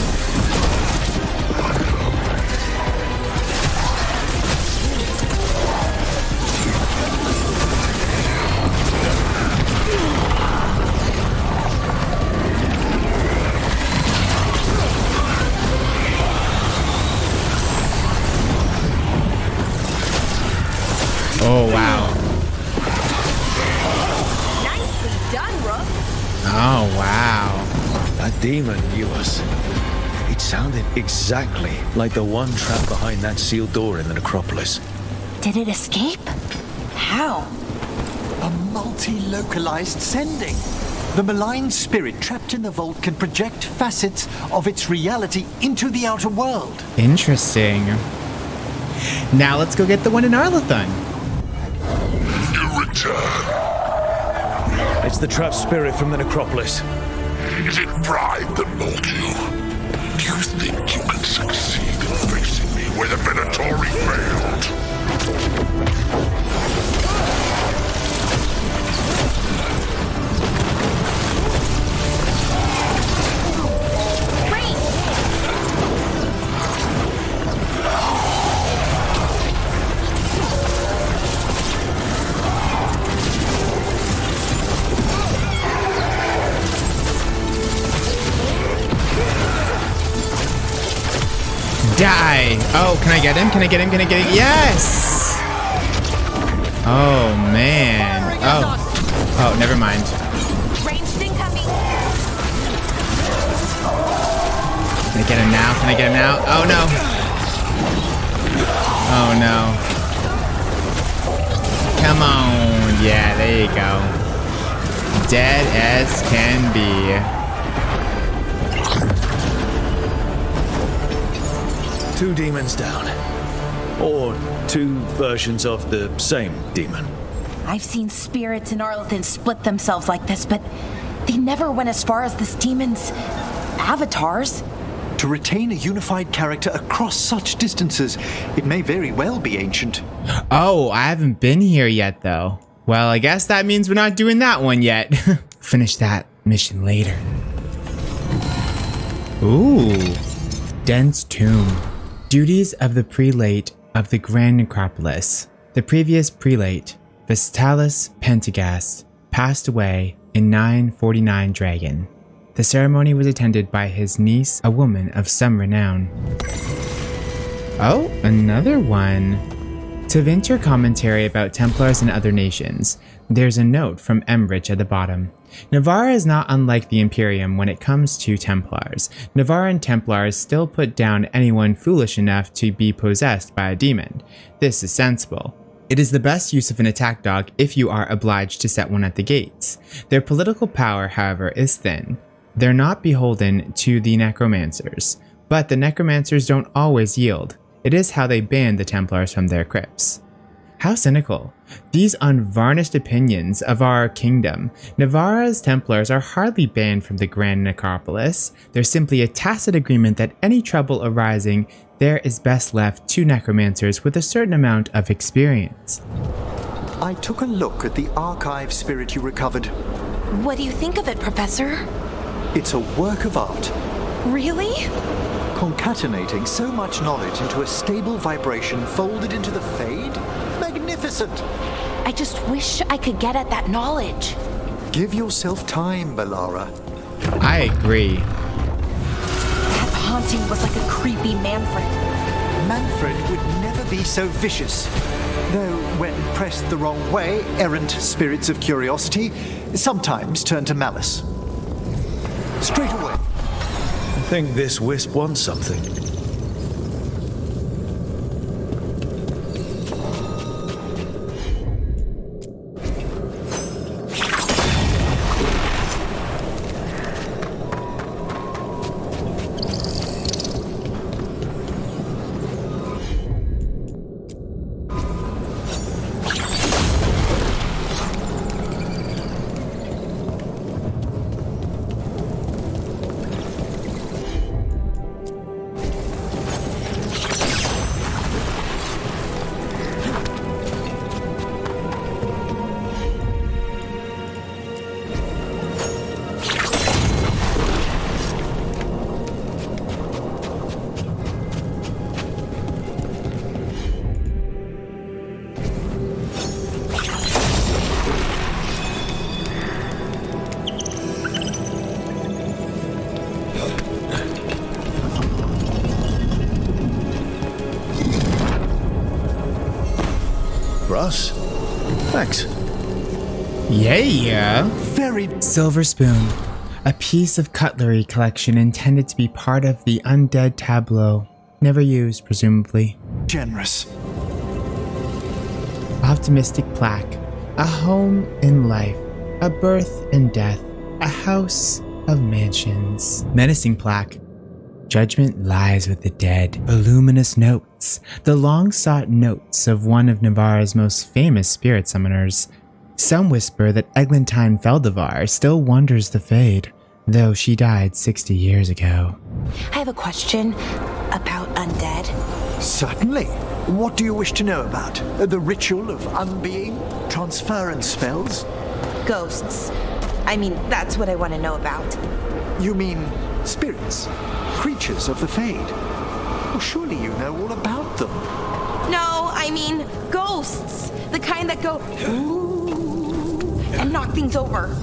Oh, wow. Nicely done, Rook. Oh, wow. That demon knew us. It sounded exactly like the one trapped behind that sealed door in the Necropolis. Did it escape? How? A multi-localized sending. The malign spirit trapped in the vault can project facets of its reality into the outer world. Interesting. Now let's go get the one in Arlathan. It's the trapped spirit from the Necropolis. Is it pride that mold you? Do you think you can succeed in facing me where the Venatori failed? Die! Oh, can I get him? Can I get him? Can I get him? Yes! Oh, man. Oh. Oh, never mind. Ranged incoming. Can I get him now? Can I get him now? Oh, no. Oh, no. Come on. Yeah, there you go. Dead as can be. Two demons down. Or two versions of the same demon. I've seen spirits in Arlathan split themselves like this, but they never went as far as this demon's avatars. To retain a unified character across such distances, it may very well be ancient. Oh, I haven't been here yet, though. Well, I guess that means we're not doing that one yet. Finish that mission later. Ooh. Dense Tomb. Duties of the Prelate of the Grand Necropolis. The previous Prelate, Vitalis Pentagast, passed away in 949 Dragon. The ceremony was attended by his niece, a woman of some renown. Oh, another one. To Vinter commentary about Templars in other nations, there's a note from Emmich at the bottom. Navarra is not unlike the Imperium when it comes to Templars. Navarran Templars still put down anyone foolish enough to be possessed by a demon. This is sensible. It is the best use of an attack dog if you are obliged to set one at the gates. Their political power, however, is thin. They're not beholden to the necromancers, but the necromancers don't always yield. It is how they banned the Templars from their crypts. How cynical. These unvarnished opinions of our kingdom. Navarra's Templars are hardly banned from the Grand Necropolis. There's simply a tacit agreement that any trouble arising there is best left to necromancers with a certain amount of experience. I took a look at the archive spirit you recovered. What do you think of it, Professor? It's a work of art. Really? Concatenating so much knowledge into a stable vibration folded into the Fade? Magnificent! I just wish I could get at that knowledge. Give yourself time, Bellara. I agree. That haunting was like a creepy Manfred. Manfred would never be so vicious. Though, when pressed the wrong way, errant spirits of curiosity sometimes turn to malice. Straight away. I think this wisp wants something. Russ? Thanks. Yeah. Very silver spoon. A piece of cutlery collection intended to be part of the undead tableau. Never used, presumably. Generous. Optimistic plaque. A home in life. A birth and death. A house of mansions. Menacing plaque. Judgment lies with the dead. Voluminous notes. The long-sought notes of one of Navarra's most famous spirit summoners. Some whisper that Eglantine Feldevar still wanders the Fade, though she died 60 years ago. I have a question about undead. Certainly. What do you wish to know about? The ritual of unbeing? Transference spells? Ghosts. I mean, that's what I want to know about. You mean spirits? Creatures of the Fade? Well, surely you know all about them. No, I mean ghosts. The kind that go ooh and knock things over.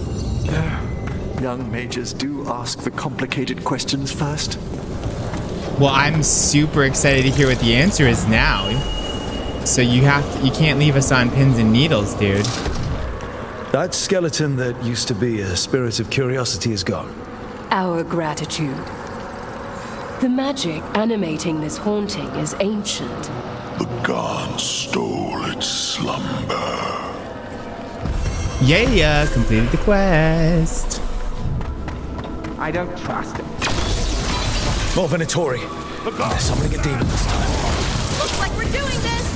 Young mages do ask the complicated questions first. Well, I'm super excited to hear what the answer is now. So you can't leave us on pins and needles, dude. That skeleton that used to be a spirit of curiosity is gone. Our gratitude. The magic animating this haunting is ancient. The gods stole its slumber. Yeah, completed the quest. I don't trust it. More Venatori. They're summoning a demon this time. Looks like we're doing this!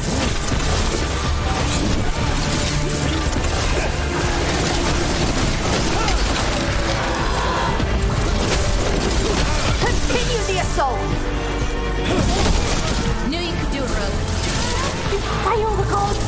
Continue Continue the assault! Knew you could do it, Rogue. Fire the gods!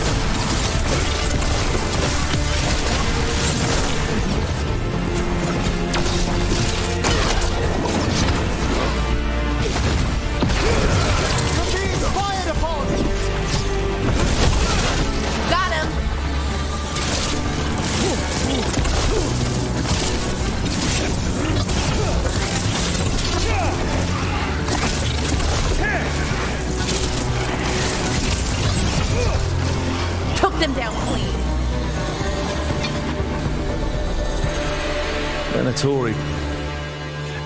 Got him! Took them down clean. Venatori.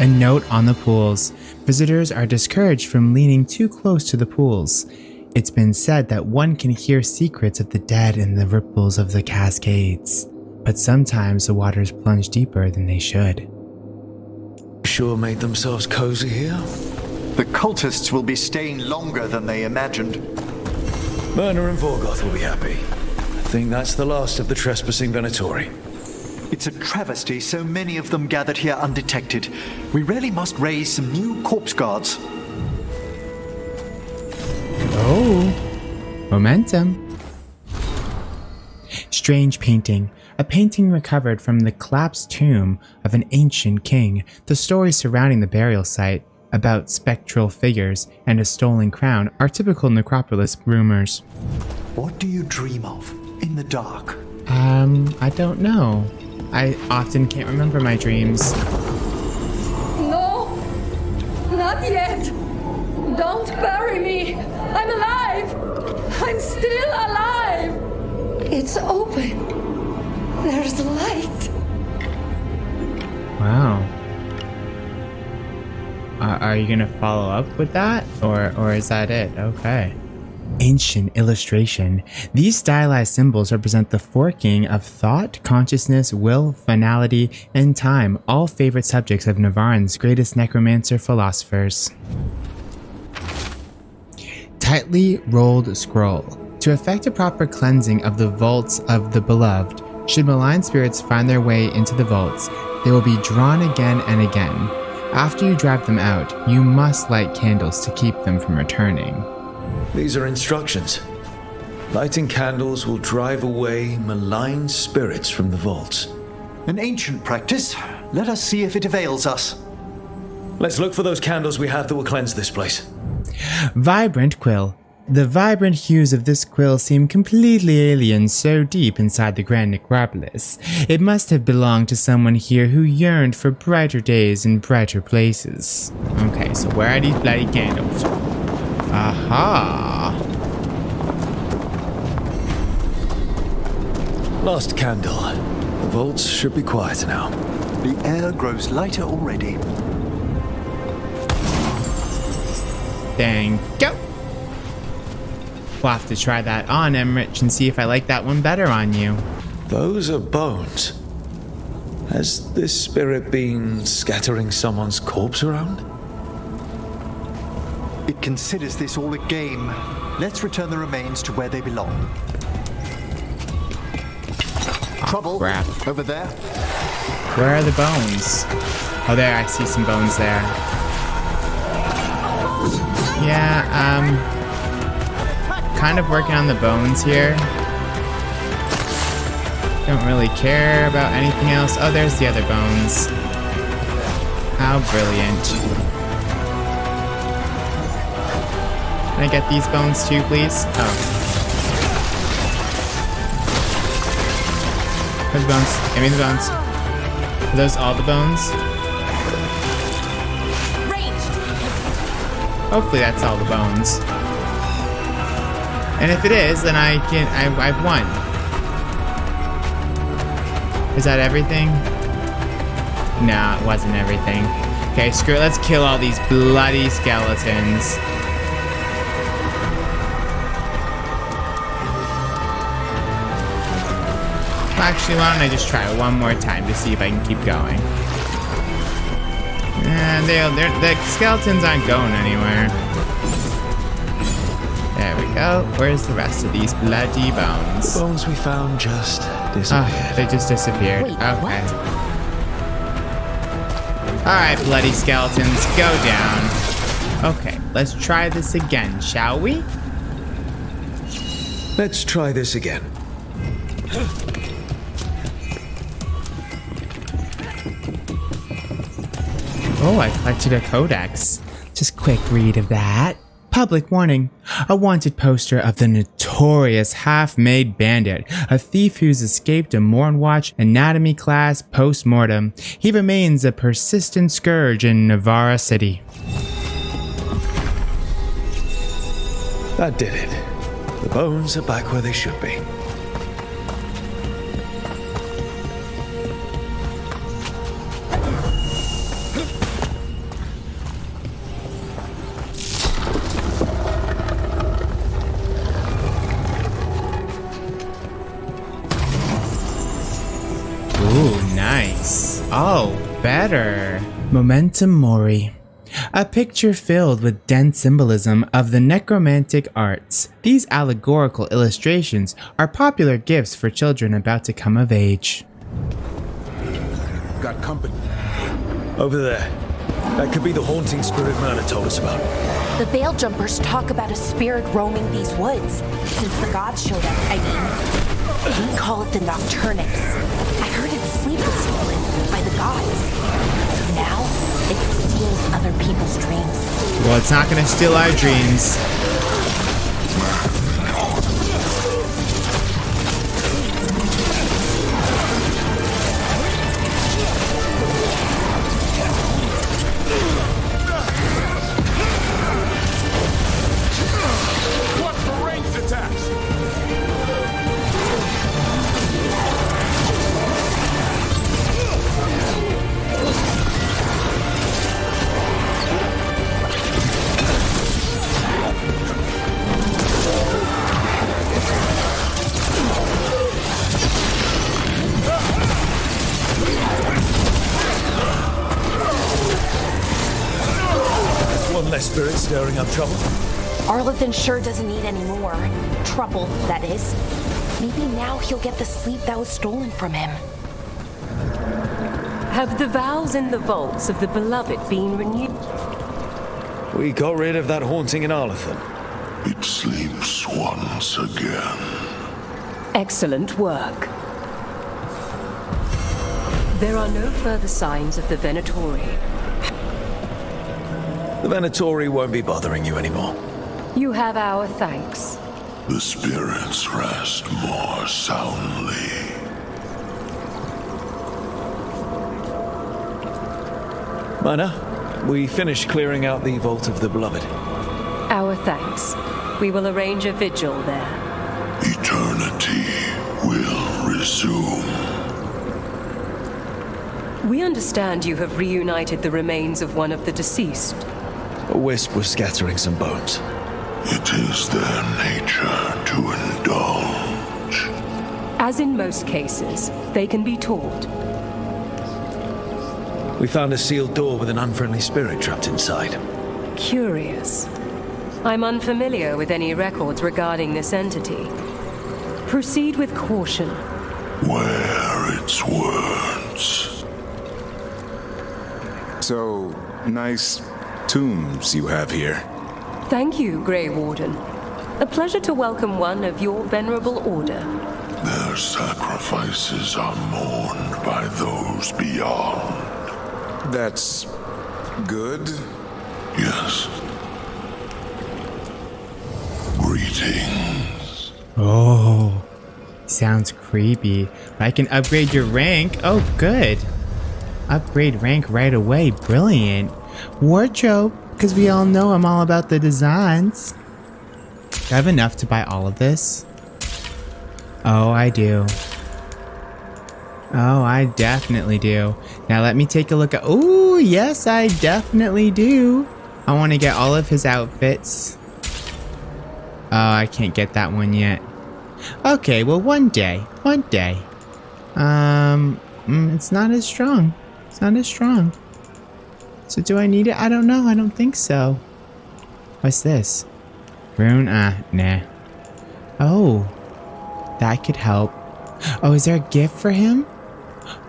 A note on the pools. Visitors are discouraged from leaning too close to the pools. It's been said that one can hear secrets of the dead in the ripples of the cascades, but sometimes the waters plunge deeper than they should. Sure made themselves cozy here? The cultists will be staying longer than they imagined. Myrna and Vorgoth will be happy. I think that's the last of the trespassing Venatori. It's a travesty so many of them gathered here undetected. We really must raise some new corpse guards. Oh, momentum. Strange painting. A painting recovered from the collapsed tomb of an ancient king. The stories surrounding the burial site about spectral figures and a stolen crown are typical Necropolis rumors. What do you dream of in the dark? I don't know. I often can't remember my dreams. No! Not yet! Don't bury me! I'm alive! I'm still alive! It's open. There's light. Wow. Are you gonna follow up with that? Or is that it? Okay. Ancient illustration. These stylized symbols represent the forking of thought, consciousness, will, finality, and time, all favorite subjects of Navarran's greatest necromancer philosophers. Tightly rolled scroll. To effect a proper cleansing of the vaults of the beloved, should malign spirits find their way into the vaults, they will be drawn again and again. After you drive them out, you must light candles to keep them from returning. These are instructions. Lighting candles will drive away malign spirits from the vaults. An ancient practice. Let us see if it avails us. Let's look for those candles we have that will cleanse this place. Vibrant quill. The vibrant hues of this quill seem completely alien so deep inside the Grand Necropolis. It must have belonged to someone here who yearned for brighter days and brighter places. Okay, so where are these bloody candles? Aha! Last candle. The vaults should be quiet now. The air grows lighter already. Dang, go! We'll have to try that on, Emmich, and see if I like that one better on you. Those are bones. Has this spirit been scattering someone's corpse around? It considers this all a game. Let's return the remains to where they belong. Trouble. Crap. Over there. Where are the bones? Oh, there, I see some bones there. Yeah, kind of working on the bones here. Don't really care about anything else. Oh, there's the other bones. How brilliant. Can I get these bones too, please? Oh. Where's the bones? Give me the bones. Are those all the bones? Hopefully that's all the bones. And if it is, then I've won. Is that everything? No, it wasn't everything. Okay, screw it. Let's kill all these bloody skeletons. Actually, why don't I just try one more time to see if I can keep going. And the skeletons aren't going anywhere. There we go. Where's the rest of these bloody bones? The bones we found just disappeared. Oh, they just disappeared. Wait, okay. what? Alright, bloody skeletons, go down. Okay, let's try this again, shall we? Let's try this again. Oh, I collected a codex. Just quick read of that. Public warning. A wanted poster of the notorious half-made bandit, a thief who's escaped a Mornwatch anatomy class post-mortem. He remains a persistent scourge in Navarra City. That did it. The bones are back where they should be. Nice. Oh, better. Momentum Mori. A picture filled with dense symbolism of the necromantic arts. These allegorical illustrations are popular gifts for children about to come of age. Got company. Over there. That could be the haunting spirit Myrna told us about. The Veil Jumpers talk about a spirit roaming these woods since the gods showed up. I mean, we call it the Nocturnix. I heard its sleep was stolen by the gods. So now it steals other people's dreams. Well, it's not gonna steal our dreams. Spirit stirring up trouble? Arlathan sure doesn't need any more. Trouble, that is. Maybe now he'll get the sleep that was stolen from him. Have the vows in the vaults of the Beloved been renewed? We got rid of that haunting in Arlathan. It sleeps once again. Excellent work. There are no further signs of the Venatori. The Venatori won't be bothering you anymore. You have our thanks. The spirits rest more soundly. Myrna, we finished clearing out the Vault of the Beloved. Our thanks. We will arrange a vigil there. Eternity will resume. We understand you have reunited the remains of one of the deceased. A wisp was scattering some bones. It is their nature to indulge. As in most cases, they can be taught. We found a sealed door with an unfriendly spirit trapped inside. Curious. I'm unfamiliar with any records regarding this entity. Proceed with caution. Wear its words. So, nice tombs you have here. Thank you, Grey Warden. A pleasure to welcome one of your venerable order. Their sacrifices are mourned by those beyond. That's good? Yes. Greetings. Oh, sounds creepy. I can upgrade your rank. Oh, good. Upgrade rank right away. Brilliant. Wardrobe, because we all know I'm all about the designs. Do I have enough to buy all of this? Oh, I do. Oh, I definitely do. Now let me take a look at... Oh, yes, I definitely do. I want to get all of his outfits. Oh, I can't get that one yet. Okay, well, one day. One day. It's not as strong. It's not as strong. So do I need it? I don't know. I don't think so. What's this? Rune? Nah. Oh, that could help. Oh, is there a gift for him?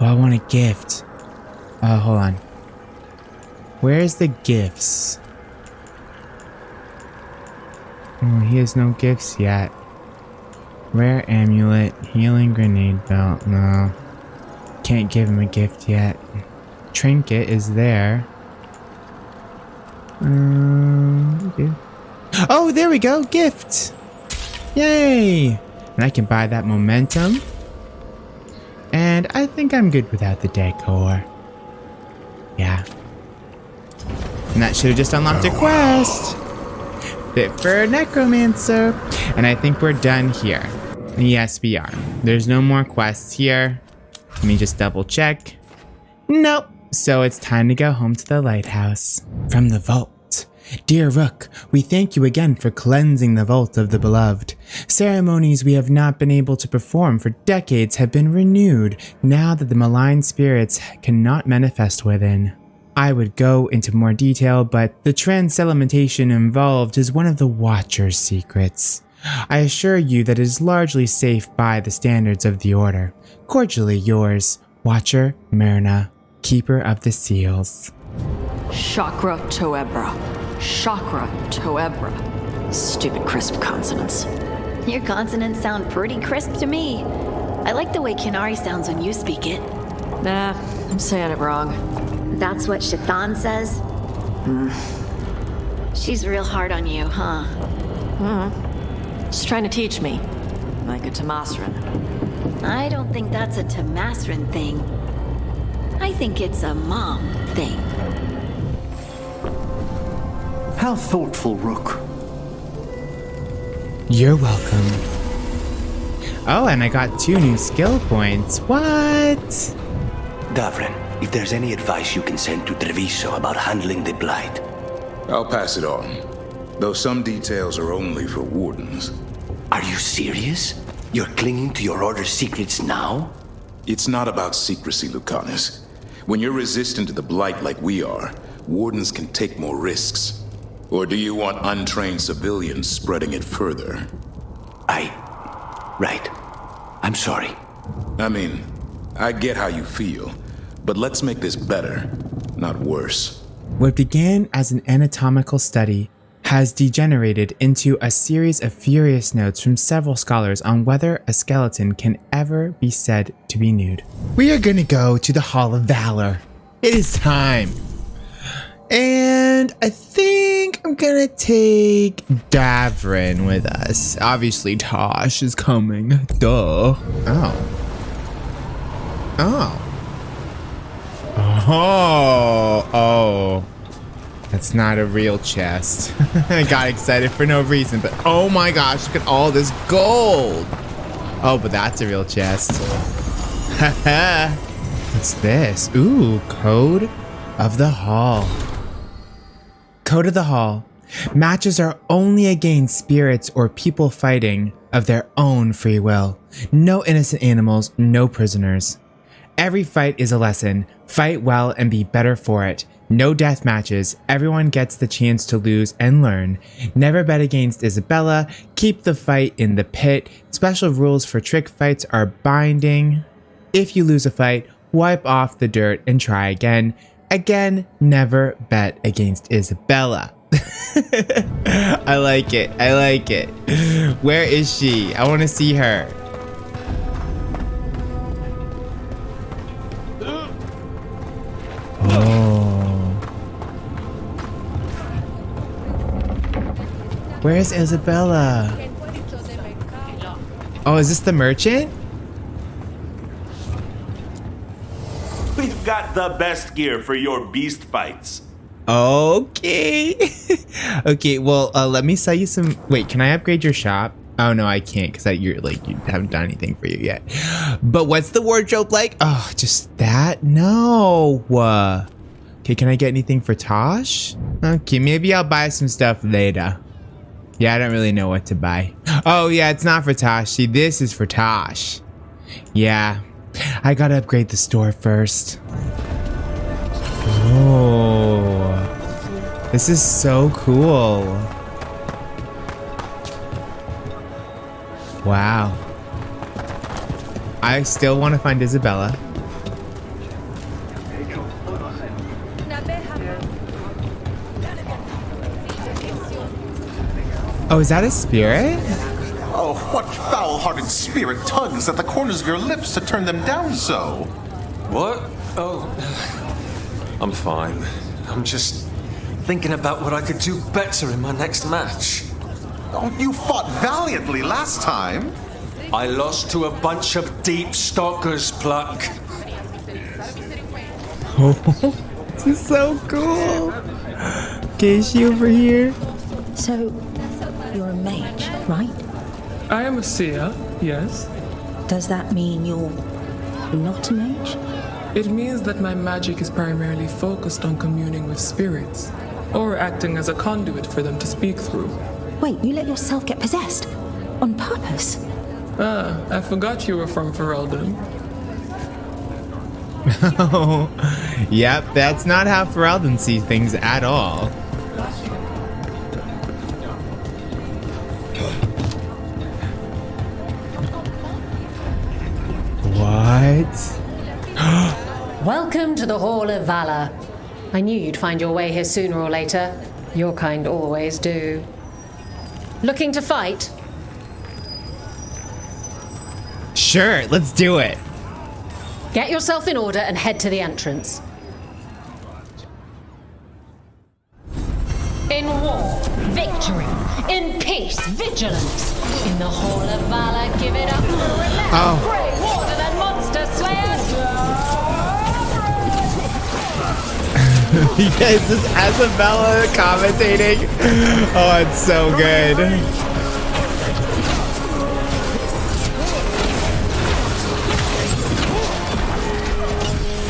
Oh, I want a gift. Oh, hold on. Where's the gifts? Oh, he has no gifts yet. Rare amulet, healing grenade belt. No. Can't give him a gift yet. Trinket is there. Okay. Oh, there we go. Gift. Yay. And I can buy that momentum. And I think I'm good without the decor. Yeah. And that should have just unlocked a quest. Fit for a necromancer. And I think we're done here. Yes, we are. There's no more quests here. Let me just double check. Nope. So it's time to go home to the lighthouse. From the vault. Dear Rook, we thank you again for cleansing the vault of the beloved. Ceremonies we have not been able to perform for decades have been renewed now that the malign spirits cannot manifest within. I would go into more detail, but the transelementation involved is one of the Watcher's secrets. I assure you that it is largely safe by the standards of the Order. Cordially yours, Watcher Myrna, Keeper of the Seals. Chakra Toebra. Chakra Toebra. Stupid crisp consonants. Your consonants sound pretty crisp to me. I like the way Kinari sounds when you speak it. Nah, I'm saying it wrong. That's what Shaitan says? She's real hard on you, huh? She's trying to teach me. Like a Tamasran. I don't think that's a Tamasran thing. I think it's a mom thing. How thoughtful, Rook. You're welcome. Oh, and I got 2 new skill points. What? Davrin, if there's any advice you can send to Treviso about handling the Blight. I'll pass it on. Though some details are only for wardens. Are you serious? You're clinging to your order's secrets now? It's not about secrecy, Lucanus. When you're resistant to the Blight like we are, wardens can take more risks. Or do you want untrained civilians spreading it further? Right. I'm sorry. I mean, I get how you feel, but let's make this better, not worse. What began as an anatomical study has degenerated into a series of furious notes from several scholars on whether a skeleton can ever be said to be nude. We are gonna go to the Hall of Valor. It is time. And I think I'm gonna take Davrin with us. Obviously, Tosh is coming. Duh. Oh. That's not a real chest. I got excited for no reason, but oh my gosh, look at all this gold. Oh, but that's a real chest. Haha. What's this? Ooh, Code of the Hall. Code of the Hall. Matches are only against spirits or people fighting of their own free will. No innocent animals, no prisoners. Every fight is a lesson. Fight well and be better for it. No death matches. Everyone gets the chance to lose and learn. Never bet against Isabella. Keep the fight in the pit. Special rules for trick fights are binding. If you lose a fight, wipe off the dirt and try again. Again, never bet against Isabella. I like it. Where is she? I want to see her. Oh. Where's Isabella? Oh, is this the merchant? We've got the best gear for your beast fights. Okay. Okay, well, let me sell you some... Wait, can I upgrade your shop? Oh, no, I can't because you haven't done anything for you yet. But what's the wardrobe like? Oh, just that? No. Okay, can I get anything for Tosh? Okay, maybe I'll buy some stuff later. Yeah, I don't really know what to buy. Oh, yeah, it's not for Tosh. See, this is for Tosh. Yeah, I gotta upgrade the store first. Oh, this is so cool. Wow. I still want to find Isabella. Oh, is that a spirit? Oh, what foul-hearted spirit tugs at the corners of your lips to turn them down so? What? Oh, I'm fine. I'm just thinking about what I could do better in my next match. Oh, you fought valiantly last time. I lost to a bunch of deep stalkers, Pluck. Oh, this is so cool. Okay, is she over here? So, you're a mage, right? I am a seer, yes. Does that mean you're not a mage? It means that my magic is primarily focused on communing with spirits, or acting as a conduit for them to speak through. Wait, you let yourself get possessed? On purpose? Ah, I forgot you were from Ferelden. Oh, yep, that's not how Ferelden sees things at all. What? Welcome to the Hall of Valor. I knew you'd find your way here sooner or later. Your kind always do. Looking to fight? Sure, let's do it. Get yourself in order and head to the entrance. In war, victory. In peace, vigilance. In the Hall of Valor, give it up for relentless Grey Warden and Monster Slayer. Yes, this is Isabella commentating. Oh, it's so good.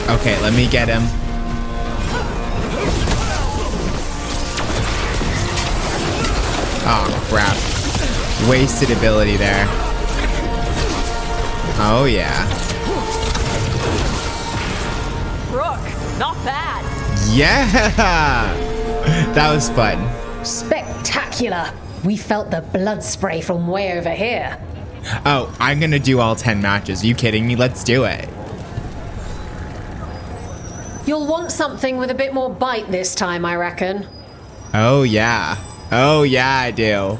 Okay, let me get him. Oh, crap. Wasted ability there. Oh, yeah. Rook, not bad. Yeah! That was fun. Spectacular. We felt the blood spray from way over here. Oh, I'm gonna do all 10 matches. Are you kidding me? Let's do it. You'll want something with a bit more bite this time, I reckon. Oh, yeah. Oh, yeah, I do.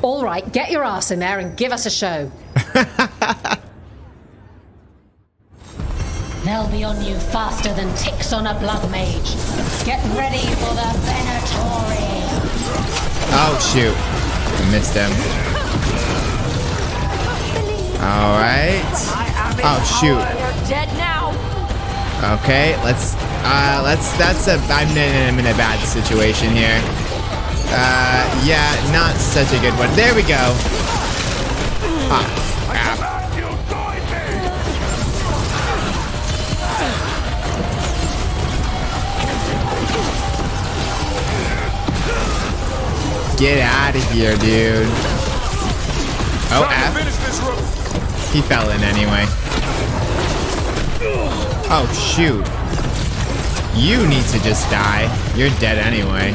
All right, get your ass in there and give us a show. They'll be on you faster than ticks on a blood mage. Get ready for the Venatori. Oh, shoot. I missed him. All right. Oh, shoot. You're dead now. Okay, I'm in a bad situation here. Yeah, not such a good one. There we go. Ah, crap. Get out of here, dude. Oh, F. He fell in anyway. Oh, shoot. You need to just die. You're dead anyway.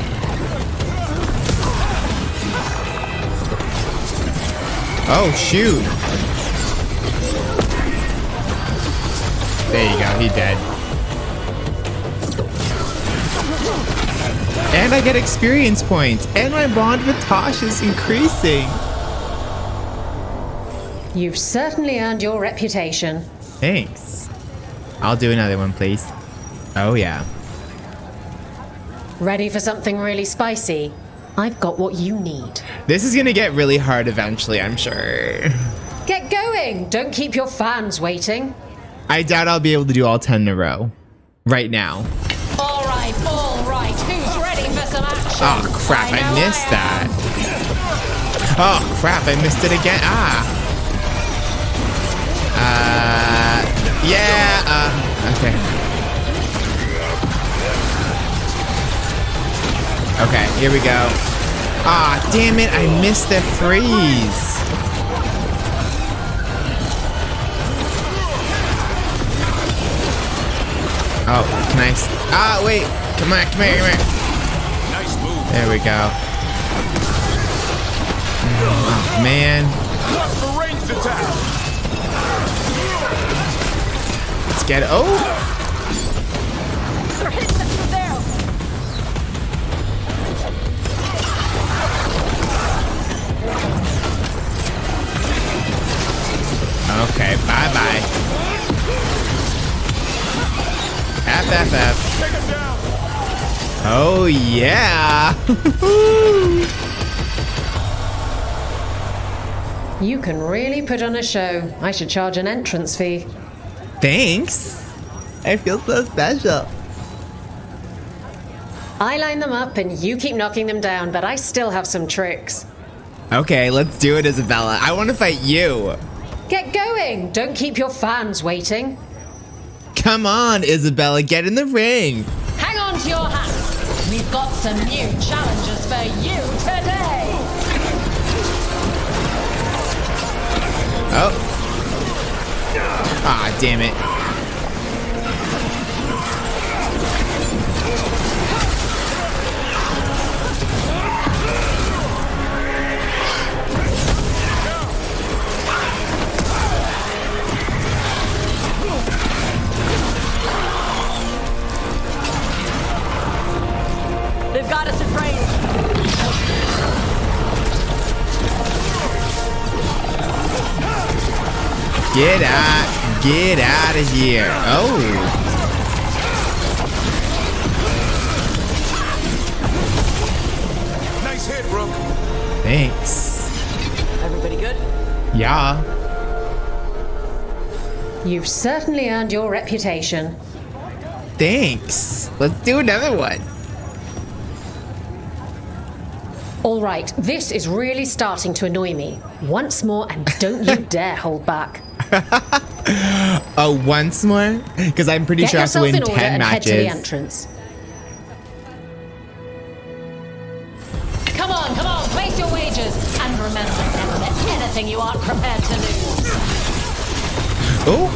Oh, shoot. There you go. He dead. And I get experience points. And my bond with Tosh is increasing. You've certainly earned your reputation. Thanks. I'll do another one, please. Oh, yeah. Ready for something really spicy? I've got what you need. This is gonna get really hard eventually, I'm sure. Get going! Don't keep your fans waiting. I doubt I'll be able to do all 10 in a row. Right now. All right. Who's ready for some action? Oh, crap, I missed that. Oh, crap, I missed it again. Okay. Okay, here we go. Ah, damn it, I missed the freeze. Oh, can I... wait. Come here. Nice move. There we go. Oh, man. What's the ranged attack? Let's get it. Oh! They're hitting us from there. Oh, yeah. You can really put on a show. I should charge an entrance fee. Thanks. I feel so special. I line them up and you keep knocking them down, but I still have some tricks. Okay, let's do it, Isabella. I want to fight you. Get going! Don't keep your fans waiting. Come on, Isabella, get in the ring. Hang on to your hats. We've got some new challenges for you today. Oh. Ah, damn it. They've got us at range. Get out of here. Oh. Nice hit, Rook. Thanks. Everybody good? Yeah. You've certainly earned your reputation. Thanks. Let's do another one. All right, this is really starting to annoy me. Once more, and don't you dare hold back. Oh, once more? Because I'm pretty sure I have to win 10 matches. And head to the entrance. Come on, place your wagers. And remember, never bet anything you aren't prepared to lose. Oh.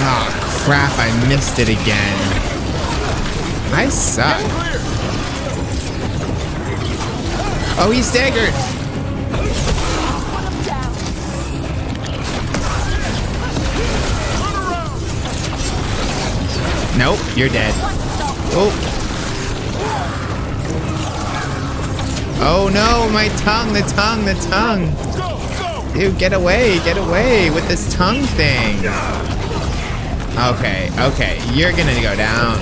Oh, crap, I missed it again. I suck. Oh, he's staggered. Nope, you're dead. Oh. Oh no, my tongue, the tongue. Dude, get away with this tongue thing. Okay, you're gonna go down.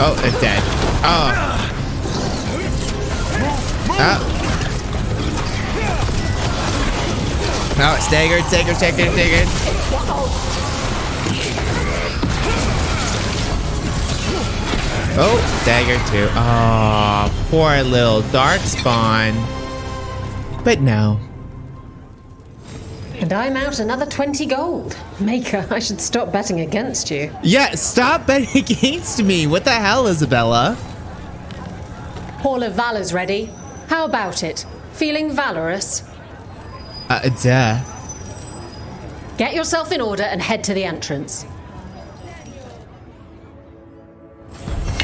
Oh, it's dead. Oh. Oh, staggered. Oh, staggered too. Oh, poor little Darkspawn. But no. And I'm out another 20 gold. Maker, I should stop betting against you. Yeah, stop betting against me. What the hell, Isabella? Hall of Valor's ready. How about it? Feeling valorous? Duh. Get yourself in order and head to the entrance.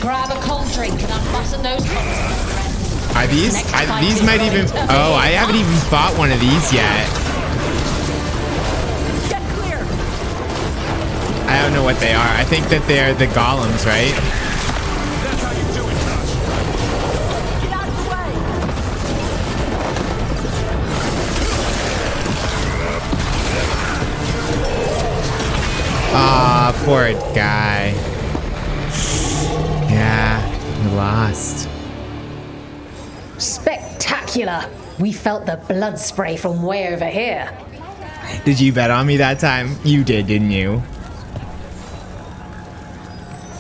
Grab a cold drink and unbutton those buttons. Are these might even... Oh, I haven't even fought one of these yet. Get clear. I don't know what they are. I think that they're the golems, right? That's how you do it, Josh. Get out of the way. Aw, poor guy. Yeah, we lost. Spectacular! We felt the blood spray from way over here. Did you bet on me that time? You did, didn't you?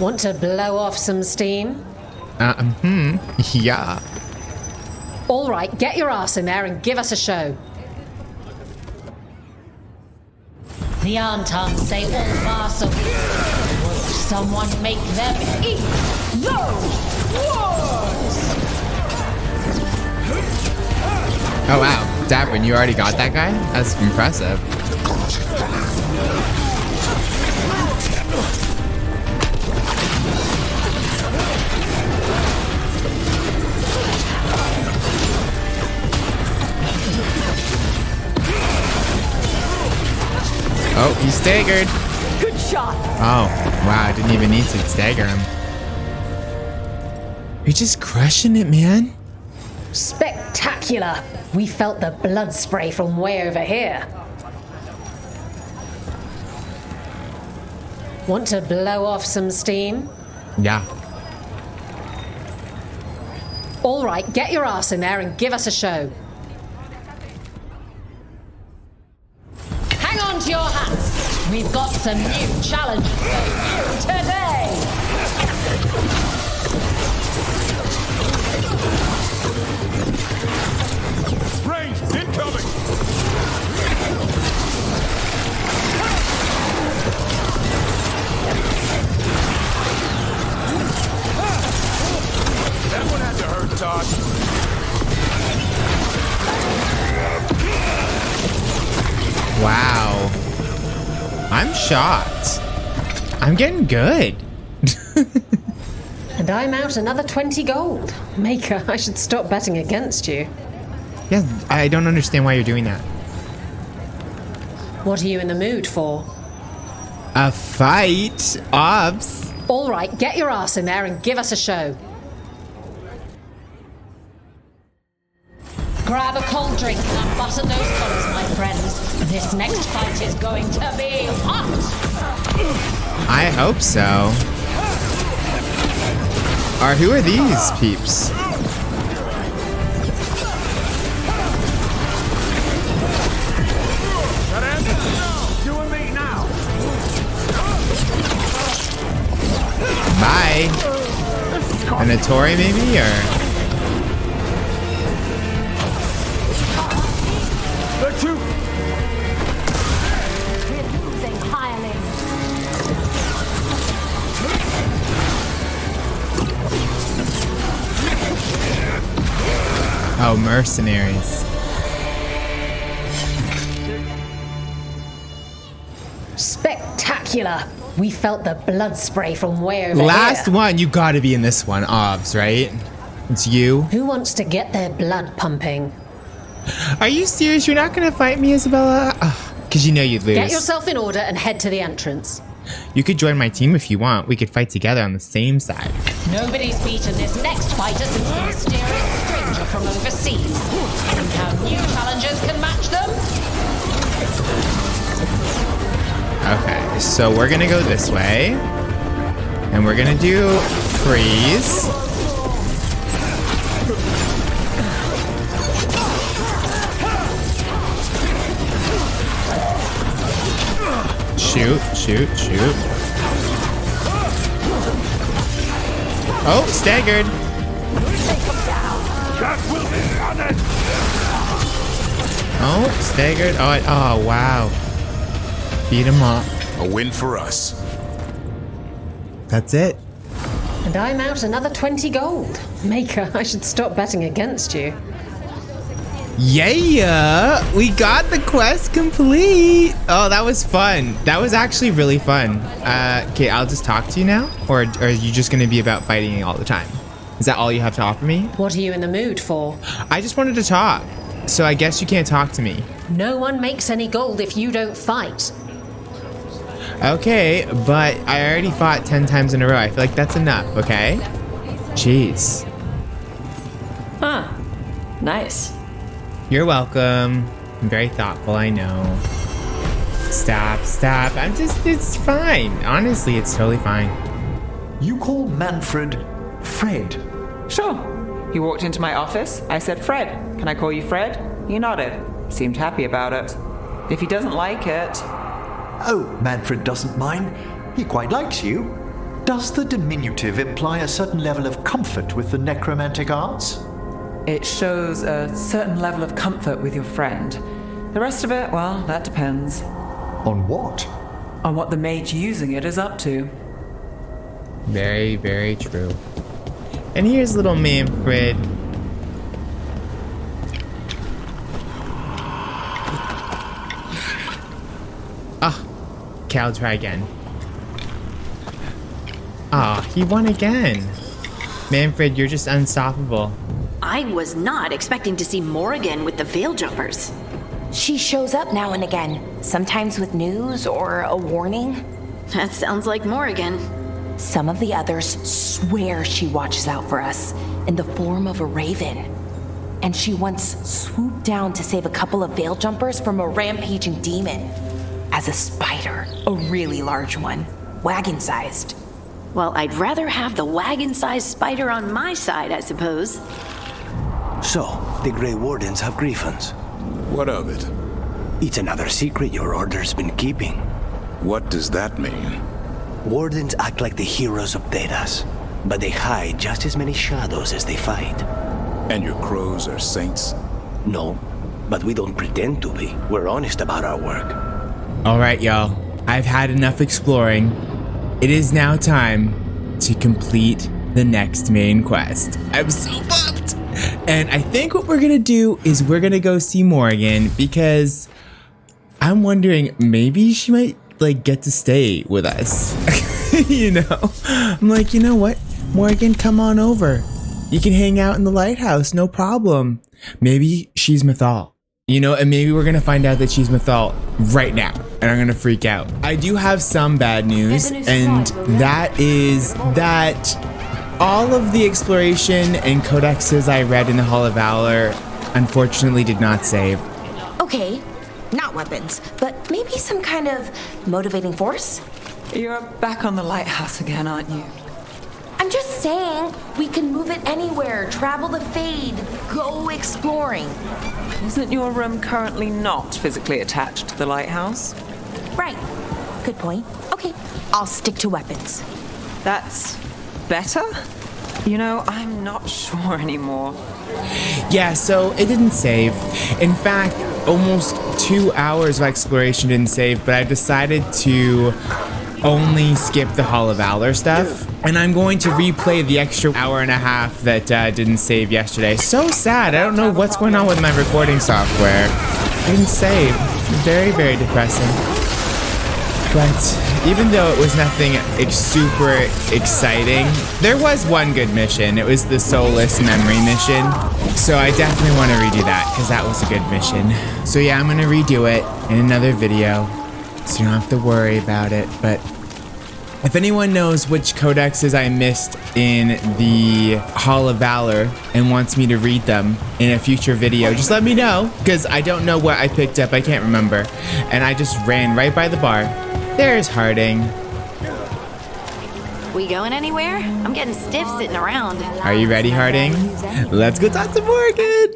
Want to blow off some steam? Yeah. All right, get your ass in there and give us a show. The Antaam say all mass of... Will someone make them eat those words? Oh wow, Davin, you already got that guy? That's impressive. Oh, he's staggered. Good shot. Oh, wow, I didn't even need to stagger him. You're just crushing it, man. Spectacular! We felt the blood spray from way over here. Want to blow off some steam? Yeah. All right, get your ass in there and give us a show. Hang on to your hats. We've got some new challenges for you today. Range incoming! That one had to hurt, Todd. Wow. I'm shocked. I'm getting good. And I'm out another 20 gold. Maker, I should stop betting against you. Yeah, I don't understand why you're doing that. What are you in the mood for? A fight? Obs. All right, get your ass in there and give us a show. Grab a cold drink and button those collars, my friends. This next fight is going to be hot. I hope so. Or who are these peeps? Bye. An Atori maybe, or? The two. Oh, mercenaries. Spectacular. We felt the blood spray from way over Last here. one, you gotta be in this one, Obs, right? It's you. Who wants to get their blood pumping? Are you serious? You're not gonna fight me, Isabella? Because you know you'd lose. Get yourself in order and head to the entrance. You could join my team if you want. We could fight together on the same side. Nobody's beaten this next fighter since the mysterious stranger from overseas. Think how new challengers can match them? Okay, so we're gonna go this way. And we're gonna do freeze. Shoot, shoot, shoot. Oh, staggered. Oh, staggered. Oh, wow. Beat him up. A win for us. That's it. And I'm out another 20 gold. Maker, I should stop betting against you. Yeah, we got the quest complete. Oh, that was fun. That was actually really fun. Okay, I'll just talk to you now, or are you just gonna be about fighting all the time? Is that all you have to offer me? What are you in the mood for? I just wanted to talk, so I guess you can't talk to me. No one makes any gold if you don't fight. Okay, but I already fought 10 times in a row. I feel like that's enough, okay? Jeez. Huh. Nice. You're welcome. I'm very thoughtful, I know. Stop. It's fine. Honestly, it's totally fine. You call Manfred Fred? Sure. He walked into my office. I said, Fred, can I call you Fred? He nodded. Seemed happy about it. If he doesn't like it... Oh, Manfred doesn't mind. He quite likes you. Does the diminutive imply a certain level of comfort with the necromantic arts? It shows a certain level of comfort with your friend. The rest of it, well, that depends. On what? On what the mage using it is up to. Very, very true. And here's little Manfred. Okay, I'll try again. He won again. Manfred, you're just unstoppable. I was not expecting to see Morrigan with the Veil Jumpers. She shows up now and again, sometimes with news or a warning. That sounds like Morrigan. Some of the others swear she watches out for us in the form of a raven. And she once swooped down to save a couple of Veil Jumpers from a rampaging demon. As a spider, a really large one. wagon-sized. Well, I'd rather have the wagon-sized spider on my side, I suppose. So, the Grey Wardens have griffins. What of it? It's another secret your order's been keeping. What does that mean? Wardens act like the heroes of Thedas, but they hide just as many shadows as they fight. And your crows are saints? No, but we don't pretend to be. We're honest about our work. All right, y'all. I've had enough exploring. It is now time to complete the next main quest. I'm so pumped! And I think what we're gonna do is we're gonna go see Morgan, because I'm wondering, maybe she might like get to stay with us. You know? I'm like, you know what? Morgan, come on over. You can hang out in the lighthouse, no problem. Maybe she's Mythal. You know, and maybe we're gonna find out that she's Mythal right now, and I'm gonna freak out. I do have some bad news, and that is that all of the exploration and codexes I read in the Hall of Valor unfortunately did not save. Okay, not weapons, but maybe some kind of motivating force? You're back on the lighthouse again, aren't you? I'm just saying, we can move it anywhere, travel the Fade, go exploring. Isn't your room currently not physically attached to the lighthouse? Right. Good point. Okay, I'll stick to weapons. That's better? You know, I'm not sure anymore. Yeah, so it didn't save. In fact, almost 2 hours of exploration didn't save, but I decided to only skip the Hall of Valor stuff. And I'm going to replay the extra hour and a half that didn't save yesterday. So sad. I don't know what's going on with my recording software. It didn't save. Very, very depressing. But even though it was nothing super exciting, there was one good mission. It was the Solas memory mission. So I definitely want to redo that, because that was a good mission. So yeah, I'm going to redo it in another video, so you don't have to worry about it. But if anyone knows which codexes I missed in the Hall of Valor and wants me to read them in a future video, just let me know, because I don't know what I picked up. I can't remember. And I just ran right by the bar. There's Harding. We going anywhere? I'm getting stiff sitting around. Are you ready, Harding? Let's go talk to Morgan.